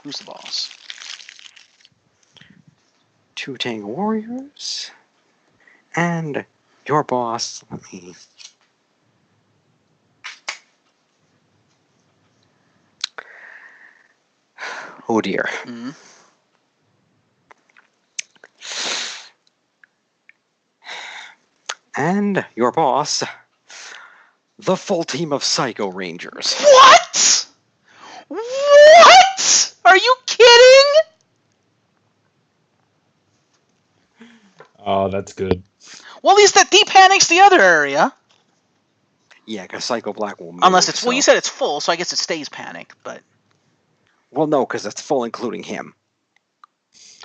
Who's the boss? 2 Tango Warriors. And your boss, let me... Oh dear. Mm-hmm. And your boss, the full team of Psycho Rangers. What? What? Are you kidding? Oh, that's good. Well, at least that de-panics the other area. Yeah, because Psycho Black will move. Unless it's... Well, you said it's full, so I guess it stays panic, but... Well, no, because it's full including him.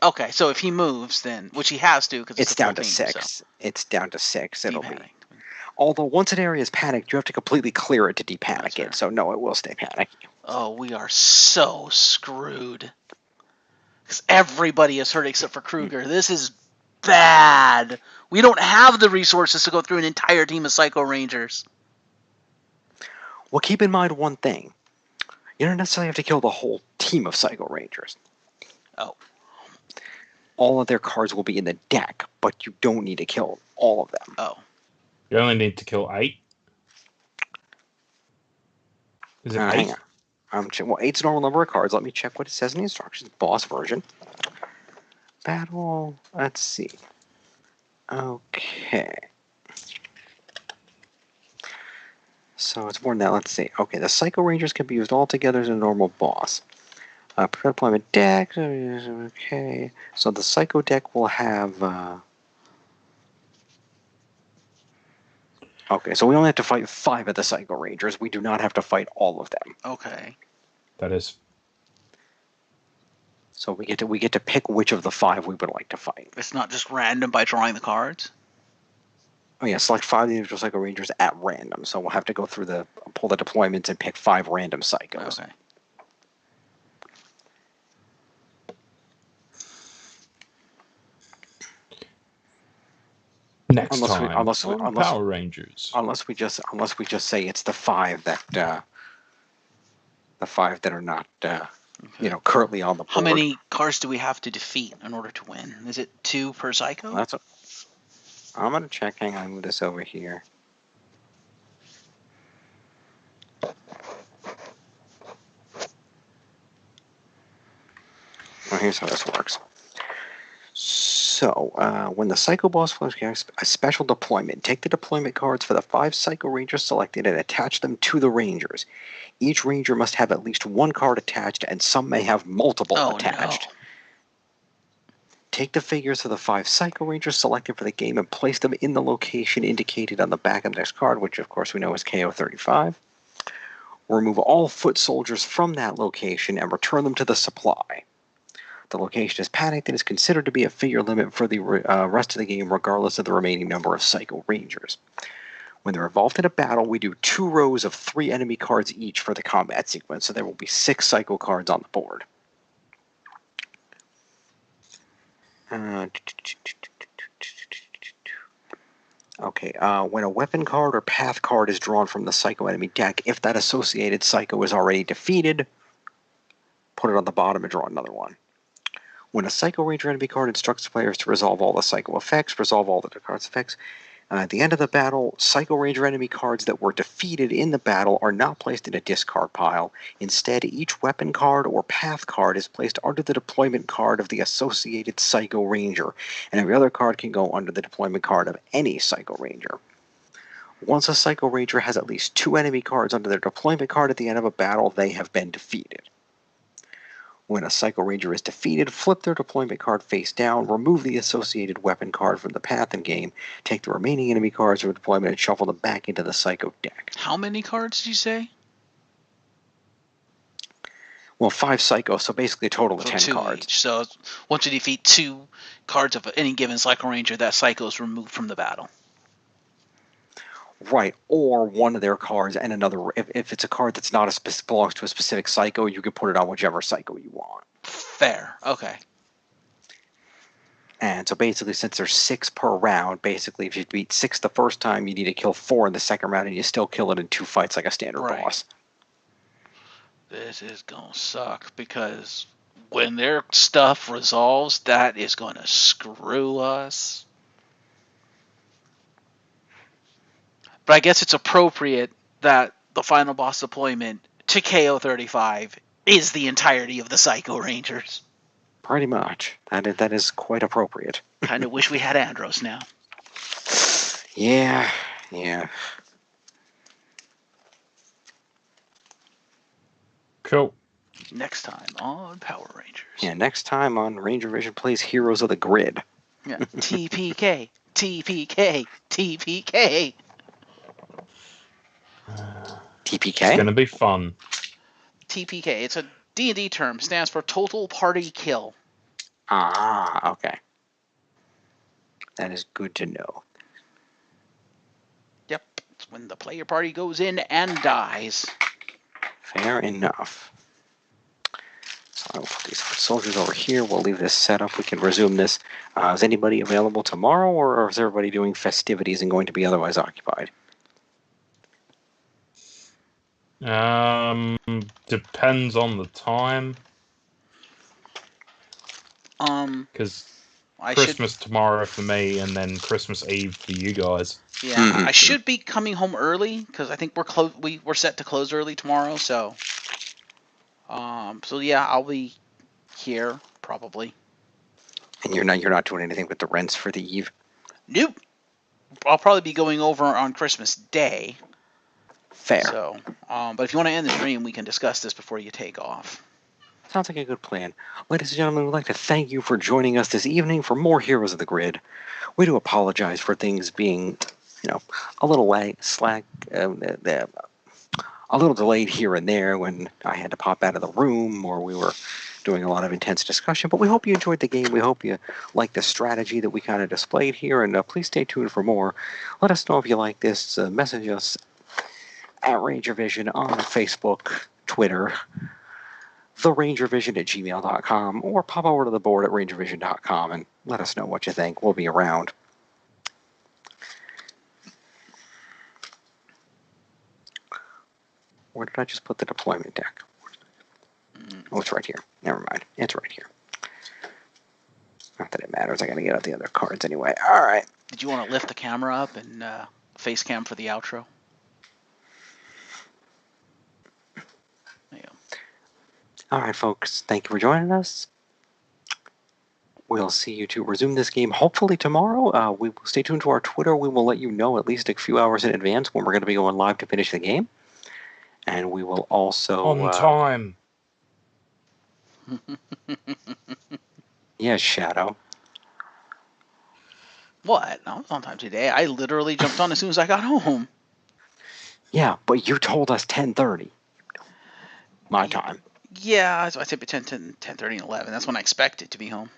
Okay, so if he moves, then... Which he has to, because it's a full down to team, 6. So. It's down to 6. It'll be... Although once an area is panicked, you have to completely clear it to de-panic That's it. So no, it will stay panicked. Oh, we are so screwed. Because everybody is hurt except for Kruger. This is bad. We don't have the resources to go through an entire team of Psycho Rangers. Well, keep in mind one thing. You don't necessarily have to kill the whole team of Psycho Rangers. Oh. All of their cards will be in the deck, but you don't need to kill all of them. Oh. You only need to kill 8. Is it 8? Hang on. Well, 8's a normal number of cards. Let me check what it says in the instructions. Boss version. Battle. Let's see. Okay. So it's more than that. Let's see. Okay, the Psycho Rangers can be used all together as a normal boss. Pre-deployment deck. Okay. So the Psycho deck will have. Okay, so we only have to fight 5 of the Psycho Rangers. We do not have to fight all of them. Okay. That is. So we get to pick which of the 5 we would like to fight. It's not just random by drawing the cards? Oh yeah, select 5 individual Psycho Rangers at random. So we'll have to go through pull the deployments and pick 5 random Psychos. Okay. Next Unless we Power Rangers. Unless we just say it's the 5 that are not Okay. currently on the board. How many cards do we have to defeat in order to win? Is it 2 per Psycho? I'm gonna check. Hang on, move this over here. Well, here's how this works. So, when the Psycho Boss flows a special deployment, take the deployment cards for the 5 Psycho Rangers selected and attach them to the Rangers. Each Ranger must have at least 1 card attached, and some may have multiple attached. No. Take the figures of the 5 Psycho Rangers selected for the game and place them in the location indicated on the back of the next card, which of course we know is KO35. Remove all foot soldiers from that location and return them to the supply. The location is panicked and is considered to be a figure limit for the rest of the game, regardless of the remaining number of Psycho Rangers. When they're involved in a battle, we do 2 rows of 3 enemy cards each for the combat sequence, so there will be 6 Psycho cards on the board. Okay, when a weapon card or path card is drawn from the Psycho enemy deck, if that associated Psycho is already defeated, put it on the bottom and draw another one. When a Psycho Ranger enemy card instructs players to resolve all the Psycho effects, resolve all the card's effects. At the end of the battle, Psycho Ranger enemy cards that were defeated in the battle are not placed in a discard pile. Instead, each weapon card or path card is placed under the deployment card of the associated Psycho Ranger, and every other card can go under the deployment card of any Psycho Ranger. Once a Psycho Ranger has at least 2 enemy cards under their deployment card at the end of a battle, they have been defeated. When a Psycho Ranger is defeated, flip their deployment card face down, remove the associated weapon card from the path and game, take the remaining enemy cards from deployment and shuffle them back into the Psycho deck. How many cards did you say? Well, 5 Psycho, so basically a total of 10 2 cards. each. So once you defeat 2 cards of any given Psycho Ranger, that Psycho is removed from the battle. Right, or one of their cards and another. If it's a card that's not belongs to a specific Psycho, you can put it on whichever Psycho you want. Fair. Okay. And so basically, since there's 6 per round, basically if you beat 6 the first time, you need to kill 4 in the second round, and you still kill it in 2 fights like a standard boss. This is gonna suck because when their stuff resolves, that is gonna screw us. But I guess it's appropriate that the final boss deployment to KO35 is the entirety of the Psycho Rangers. Pretty much. That is quite appropriate. Kind of wish we had Andros now. Yeah. Cool. Next time on Power Rangers. Yeah, next time on Ranger Vision plays Heroes of the Grid. Yeah. TPK. TPK. TPK. TPK? It's going to be fun. TPK. It's a D&D term. Stands for Total Party Kill. Ah, okay. That is good to know. Yep. when the player party goes in and dies. Fair enough. So I will put these soldiers over here. We'll leave this set up. We can resume this. Is anybody available tomorrow, or is everybody doing festivities and going to be otherwise occupied? Depends on the time. Because Christmas tomorrow for me, and then Christmas Eve for you guys. Yeah, I should be coming home early because I think we're set to close early tomorrow. So, so yeah, I'll be here probably. And you're not doing anything with the rents for the eve? Nope. I'll probably be going over on Christmas Day. Fair. So, but if you want to end the stream, we can discuss this before you take off. Sounds like a good plan. Ladies and gentlemen, we'd like to thank you for joining us this evening for more Heroes of the Grid. We do apologize for things being, a little a little delayed here and there when I had to pop out of the room or we were doing a lot of intense discussion. But we hope you enjoyed the game. We hope you like the strategy that we kind of displayed here. And please stay tuned for more. Let us know if you like this. Message us at RangerVision on Facebook, Twitter, therangervision@gmail.com, or pop over to the board at rangervision.com and let us know what you think. We'll be around. Where did I just put the deployment deck? Oh, it's right here. Never mind. It's right here. Not that it matters. I gotta get out the other cards anyway. All right. Did you want to lift the camera up and face cam for the outro? Yeah. All right, folks. Thank you for joining us. We'll see you to resume this game hopefully tomorrow. We will stay tuned to our Twitter. We will let you know at least a few hours in advance when we're going to be going live to finish the game. And we will also... On time. Yes, Shadow. What? I was on time today. I literally jumped on as soon as I got home. Yeah, but you told us 10:30. My time. Yeah, I said between 10:30 and 11. That's when I expected to be home.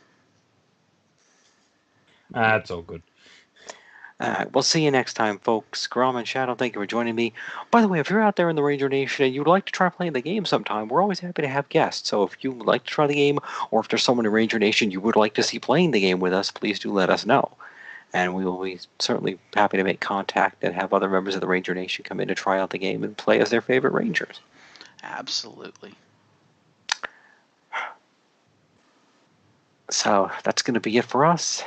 That's all good. We'll see you next time, folks. Kurama and Shadow, thank you for joining me. By the way, if you're out there in the Ranger Nation and you'd like to try playing the game sometime, we're always happy to have guests. So if you would like to try the game, or if there's someone in Ranger Nation you would like to see playing the game with us, please do let us know. And we will be certainly happy to make contact and have other members of the Ranger Nation come in to try out the game and play as their favorite Rangers. Absolutely. So that's going to be it for us.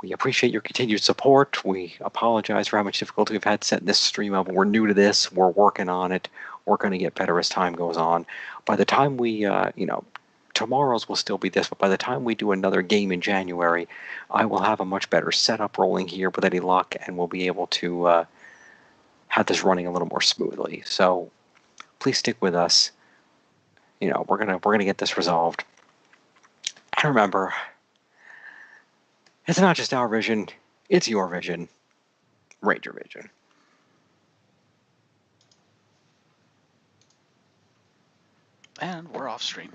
We appreciate your continued support. We apologize for how much difficulty we've had setting this stream up. We're new to this. We're working on it. We're going to get better as time goes on. By the time we, tomorrow's will still be this, but by the time we do another game in January, I will have a much better setup rolling here with any luck, and we'll be able to have this running a little more smoothly. So please stick with us. We're gonna get this resolved. And remember, it's not just our vision, it's your vision. Ranger Vision. And we're off stream.